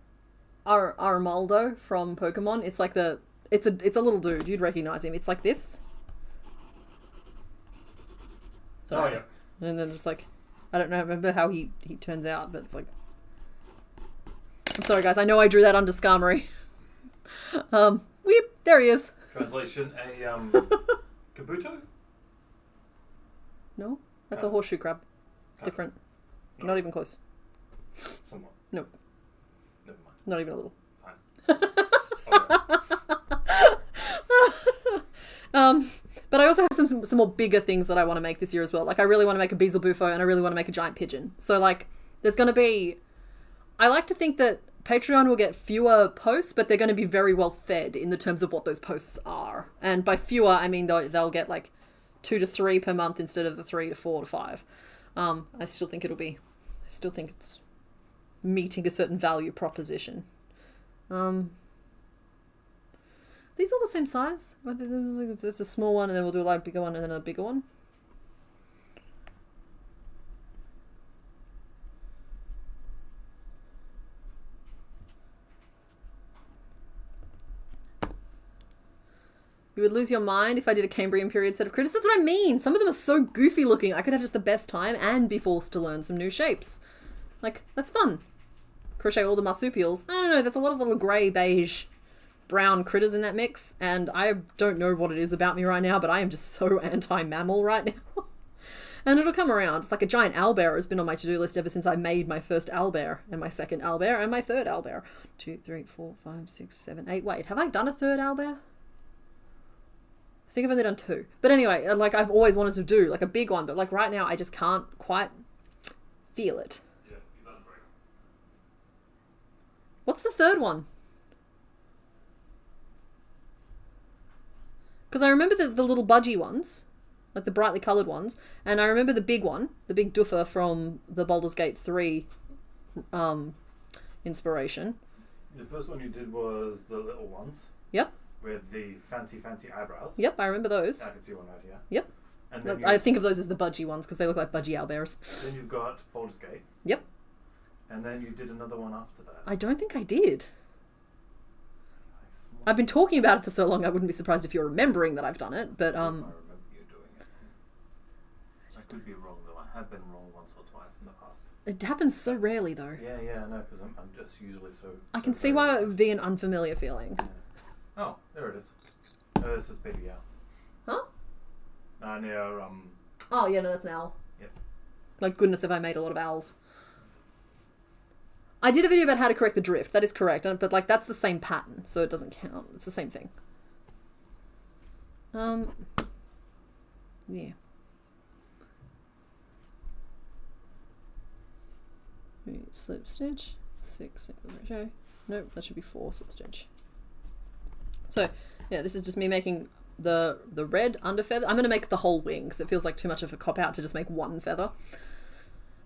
Armaldo from Pokemon. It's like the... It's a little dude. You'd recognize him. It's like this. Sorry. Oh, yeah. And then just like... I don't know. Remember how he turns out, but it's like... I'm sorry, guys. I know I drew that under Skarmory. Weep. There he is. Translation, a Kabuto? No? That's a horseshoe crab. Different. No. Not even close. Somewhat. Nope. Never mind. Not even a little. Fine. But I also have some more bigger things that I want to make this year as well. Like I really want to make a Beazle Bufo and I really want to make a giant pigeon. So like there's going to be, I like to think that Patreon will get fewer posts, but they're going to be very well fed in the terms of what those posts are. And by fewer, I mean they'll get like 2 to 3 per month instead of the 3 to 4 to 5. I still think it's meeting a certain value proposition. These all the same size? There's a small one and then we'll do like a bigger one and then a bigger one. You would lose your mind if I did a Cambrian period set of critters. That's what I mean. Some of them are so goofy looking. I could have just the best time and be forced to learn some new shapes. Like, that's fun. Crochet all the marsupials. I don't know, there's a lot of little grey, beige, brown critters in that mix. And I don't know what it is about me right now, but I am just so anti-mammal right now. And it'll come around. It's like a giant owlbear has been on my to-do list ever since I made my first owlbear, and my second owlbear, and my third owlbear. 2, 3, 4, 5, 6, 7, 8. Wait, have I done a third owlbear? I think I've only done 2. But anyway, like I've always wanted to do like a big one, but like right now I just can't quite feel it. Yeah, you've done great. What's the third one? Because I remember the little budgie ones, like the brightly coloured ones, and I remember the big one, the big doofer from the Baldur's Gate 3 inspiration. The first one you did was the little ones. Yep. With the fancy eyebrows. Yep, I remember those. I can see one right here. Yep. And then I think of those as the budgie ones because they look like budgie owlbears. Then you've got Baldur's Gate. Yep. And then you did another one after that. I don't think I did. I've been talking about it for so long I wouldn't be surprised if you're remembering that I've done it, but I remember you doing it. I could be wrong though. I have been wrong once or twice in the past. It happens so rarely though. Yeah, no, because I'm just usually so... I can see why it would be an unfamiliar feeling. Yeah. Oh, there it is. This is Baby Owl. Huh? Near, Oh, yeah, no, that's an owl. Yep. Like, goodness, have I made a lot of owls. I did a video about how to correct the drift. That is correct. But, like, that's the same pattern, so it doesn't count. It's the same thing. Yeah. Slip stitch. 6 single crochet. Nope, that should be 4 slip stitch. So, yeah, this is just me making the red under feather. I'm going to make the whole wing because it feels like too much of a cop-out to just make one feather.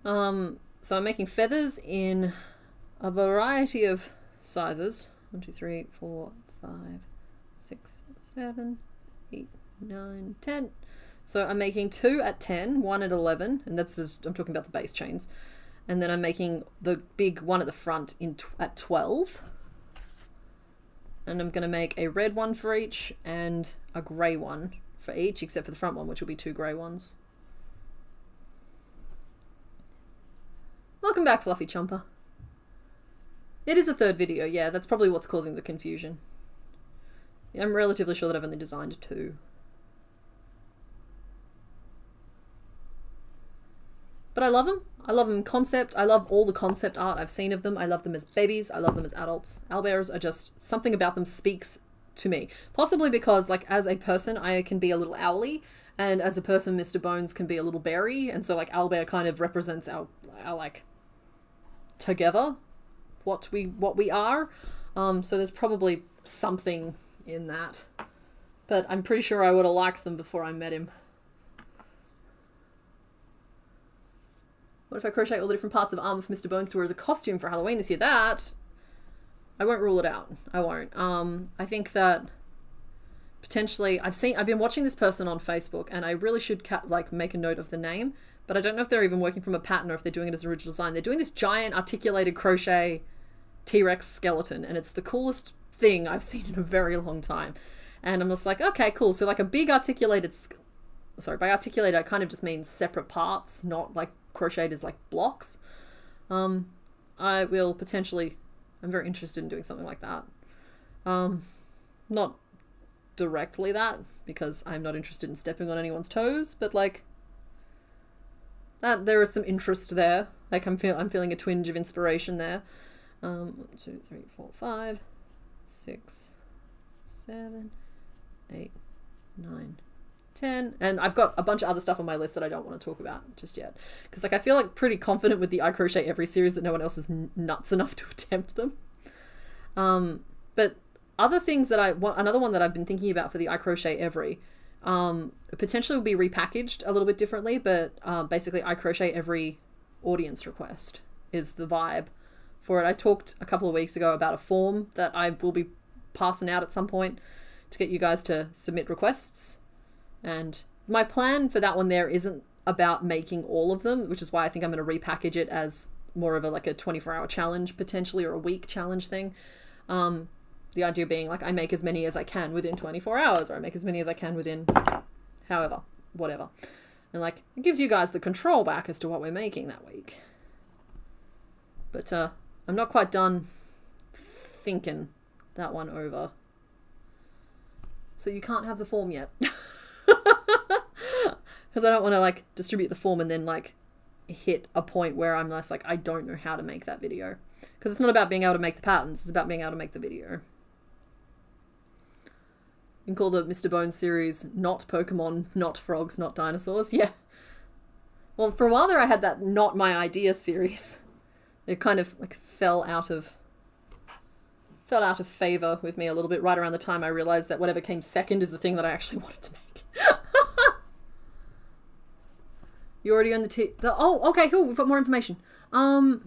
So I'm making feathers in a variety of sizes. 1, 2, 3, 4, 5, 6, 7, 8, 9, 10. So I'm making 2 at 10, 1 at 11, and that's just, I'm talking about the base chains. And then I'm making the big one at the front at 12. And I'm going to make a red one for each and a grey one for each, except for the front one, which will be 2 grey ones. Welcome back, Fluffy Chomper. It is a third video, yeah, that's probably what's causing the confusion. I'm relatively sure that I've only designed 2. But I love them. I love them in concept. I love all the concept art I've seen of them. I love them as babies. I love them as adults. Owlbears are just, something about them speaks to me. Possibly because, like, as a person, I can be a little owly, and as a person, Mr. Bones can be a little berry, and so, like, owlbear kind of represents our like, together, what we are. So there's probably something in that. But I'm pretty sure I would have liked them before I met him. What if I crochet all the different parts of armor for Mr. Bones to wear as a costume for Halloween this year? That, I won't rule it out. I won't. I think that potentially, I've been watching this person on Facebook, and I really should make a note of the name, but I don't know if they're even working from a pattern or if they're doing it as an original design. They're doing this giant articulated crochet T-Rex skeleton, and it's the coolest thing I've seen in a very long time. And I'm just like, okay, cool. So like a big articulated, sorry, by articulated I kind of just mean separate parts, not like crocheted as like blocks. I will potentially, I'm very interested in doing something like that. Not directly that, because I'm not interested in stepping on anyone's toes, but like that, there is some interest there. Like I'm feeling a twinge of inspiration there. 1, 2, 3, 4, 5, 6, 7, 8, 9, 10. And I've got a bunch of other stuff on my list that I don't want to talk about just yet. Because like I feel like pretty confident with the I Crochet Every series that no one else is nuts enough to attempt them. But other things that another one that I've been thinking about for the I Crochet Every, potentially will be repackaged a little bit differently, but basically I Crochet Every audience request is the vibe for it. I talked a couple of weeks ago about a form that I will be passing out at some point to get you guys to submit requests. And my plan for that one there isn't about making all of them, which is why I think I'm going to repackage it as more of a 24-hour challenge potentially, or a week challenge thing. The idea being like I make as many as I can within 24 hours, or I make as many as I can within whatever. And like it gives you guys the control back as to what we're making that week. But I'm not quite done thinking that one over. So you can't have the form yet. Because I don't want to like distribute the form and then like hit a point where I'm less like, I don't know how to make that video. Because it's not about being able to make the patterns, it's about being able to make the video. You can call the Mr. Bones series not Pokemon, not frogs, not dinosaurs. Yeah. Well, for a while there I had that not my idea series. It kind of like fell out of favor with me a little bit right around the time I realized that whatever came second is the thing that I actually wanted to make. You already own oh, okay, cool. We've got more information. Already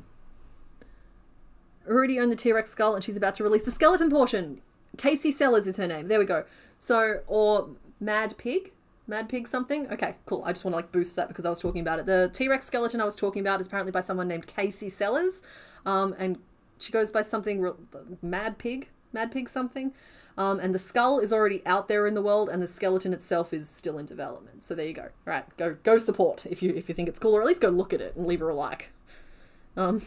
own the T-Rex skull, and she's about to release the skeleton portion. Casey Sellers is her name. There we go. So, or Mad Pig something. Okay, cool. I just want to like boost that because I was talking about it. The T-Rex skeleton I was talking about is apparently by someone named Casey Sellers, and she goes by something Mad Pig something. And the skull is already out there in the world, and the skeleton itself is still in development. So there you go. All right, go support if you think it's cool, or at least go look at it and leave her a like. How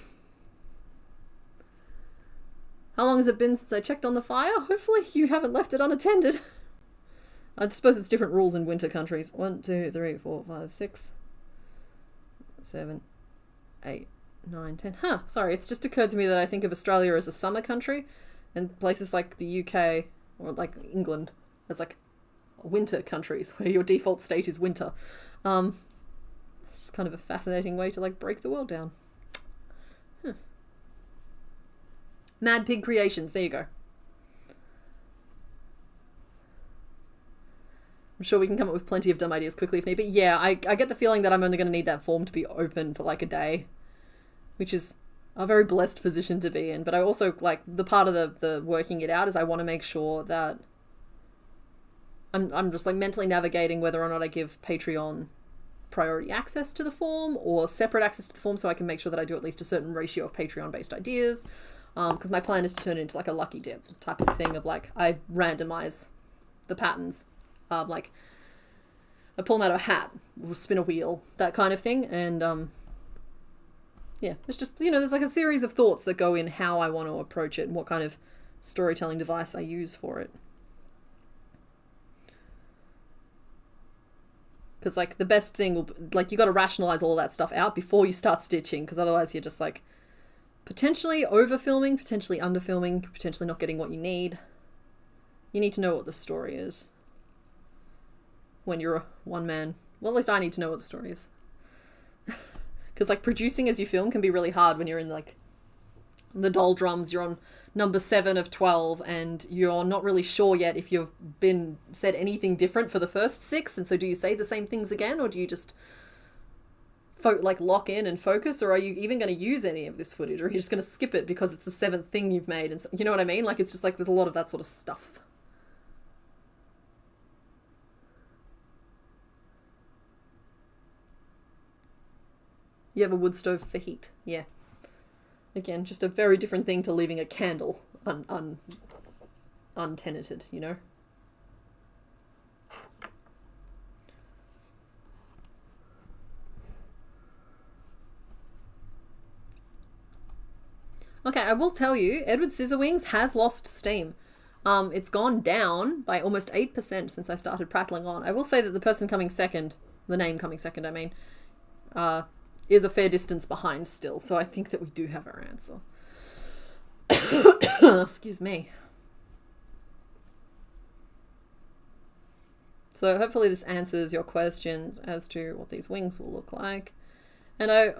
long has it been since I checked on the fire? Hopefully you haven't left it unattended. I suppose it's different rules in winter countries. 1, 2, 3, 4, 5, 6, 7, 8, 9, 10. Huh, sorry, it's just occurred to me that I think of Australia as a summer country, and places like the UK or like England as like winter countries where your default state is winter. It's just kind of a fascinating way to like break the world down. Mad Pig Creations, there you go. I'm sure we can come up with plenty of dumb ideas quickly if need be. Yeah, I get the feeling that I'm only going to need that form to be open for like a day, which is a very blessed position to be in. But I also like the part of the working it out is I want to make sure that I'm just like mentally navigating whether or not I give Patreon priority access to the form or separate access to the form, so I can make sure that I do at least a certain ratio of Patreon based ideas. Because my plan is to turn it into like a lucky dip type of thing of like I randomize the patterns. Like I pull them out of a hat, or spin a wheel, that kind of thing. And yeah, it's just, there's like a series of thoughts that go in how I want to approach it and what kind of storytelling device I use for it. Because like the best thing will like you got to rationalize all that stuff out before you start stitching, because otherwise you're just like potentially over filming, potentially under filming, potentially not getting what you need. You need to know what the story is when you're a one man. Well, at least I need to know what the story is. Because like producing as you film can be really hard when you're in like the doldrums. You're on number 7 of 12 and you're not really sure yet if you've been said anything different for the first 6. And so do you say the same things again, or do you just lock in and focus, or are you even going to use any of this footage, or are you just going to skip it because it's the 7th thing you've made? And so, you know what I mean? Like it's just like there's a lot of that sort of stuff. You have a wood stove for heat. Yeah. Again, just a very different thing to leaving a candle untenanted, Okay, I will tell you, Edward Scissorwings has lost steam. It's gone down by almost 8% since I started prattling on. I will say that the person coming second, the name coming second, I mean, is a fair distance behind still, so I think that we do have our answer. Excuse me. So hopefully this answers your questions as to what these wings will look like. And I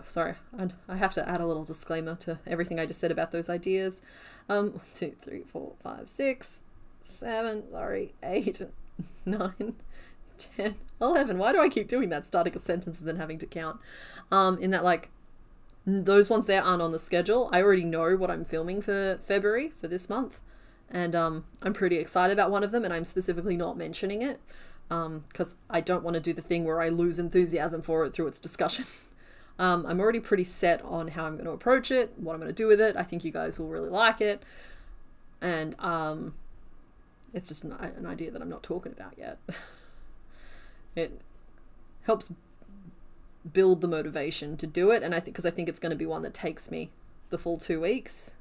have to add a little disclaimer to everything I just said about those ideas. 1, 2, 3, 4, 5, 6, 7, 8, 9, 10, 11. Why do I keep doing that? Starting a sentence and then having to count. In that, like, those ones there aren't on the schedule. I already know what I'm filming for February, for this month. And I'm pretty excited about one of them, and I'm specifically not mentioning it because I don't want to do the thing where I lose enthusiasm for it through its discussion. I'm already pretty set on how I'm going to approach it, what I'm going to do with it. I think you guys will really like it. And it's just an idea that I'm not talking about yet. It helps build the motivation to do it, and because I think it's going to be one that takes me the full 2 weeks.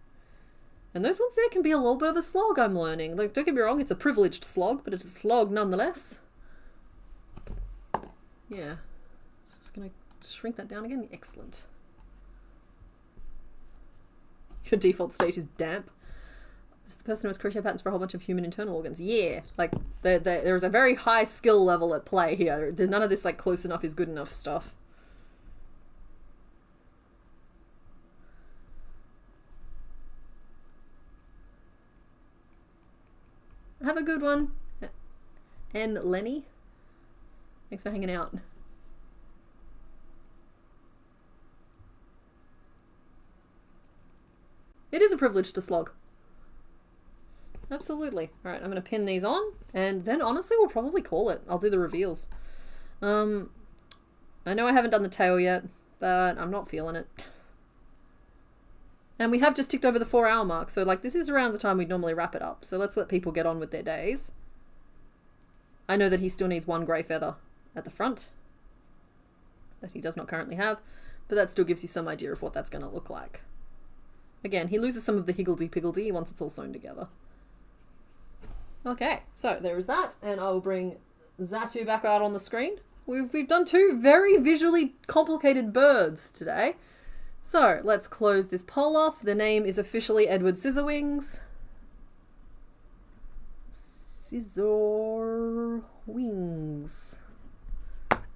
And those ones there can be a little bit of a slog, I'm learning. Like, don't get me wrong, it's a privileged slog, but it's a slog nonetheless. Yeah. Just going to shrink that down again. Excellent. Your default state is damp. This is the person who has crochet patterns for a whole bunch of human internal organs. Yeah, like there is a very high skill level at play here. There's none of this like close enough is good enough stuff. Have a good one. And Lenny, thanks for hanging out. It is a privilege to slog. Absolutely. All right, I'm going to pin these on, and then honestly we'll probably call it. I'll do the reveals. I know I haven't done the tail yet, but I'm not feeling it. And we have just ticked over the 4-hour mark, so like this is around the time we'd normally wrap it up. So let's let people get on with their days. I know that he still needs 1 grey feather at the front that he does not currently have, but that still gives you some idea of what that's going to look like. Again, he loses some of the higgledy-piggledy once it's all sewn together. Okay, so there is that, and I will bring Zatu back out on the screen. We've done 2 very visually complicated birds today. So let's close this poll off. The name is officially Edward Scissorwings. Scissor Wings.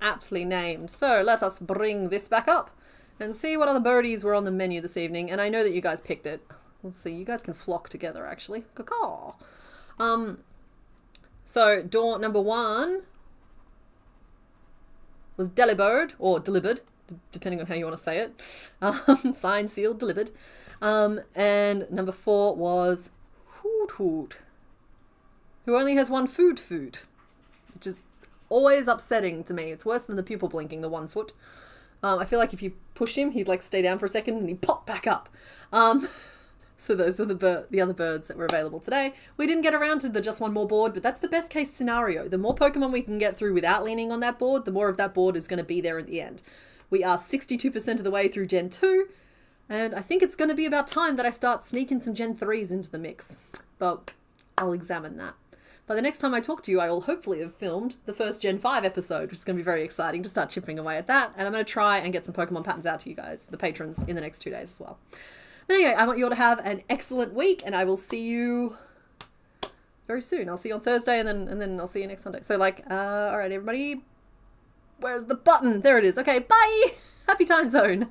Aptly named. So let us bring this back up and see what other birdies were on the menu this evening. And I know that you guys picked it. Let's see, you guys can flock together actually. Caw-caw. So door number 1 was Delibird, or Delivered, depending on how you want to say it. Signed, sealed, delivered. And number 4 was Hoot Hoot, who only has 1 food, which is always upsetting to me. It's worse than the pupil blinking, the 1 foot. I feel like if you push him, he'd like stay down for a second and he'd pop back up. So those were the other birds that were available today. We didn't get around to the just 1 more board, but that's the best case scenario. The more Pokemon we can get through without leaning on that board, the more of that board is going to be there at the end. We are 62% of the way through Gen 2, and I think it's going to be about time that I start sneaking some Gen 3s into the mix. But I'll examine that. By the next time I talk to you, I will hopefully have filmed the first Gen 5 episode, which is going to be very exciting to start chipping away at that. And I'm going to try and get some Pokemon patterns out to you guys, the patrons, in the next 2 days as well. But anyway, I want you all to have an excellent week, and I will see you very soon. I'll see you on Thursday, and then I'll see you next Sunday. So, like, all right, everybody, where's the button? There it is. Okay, bye! Happy time zone.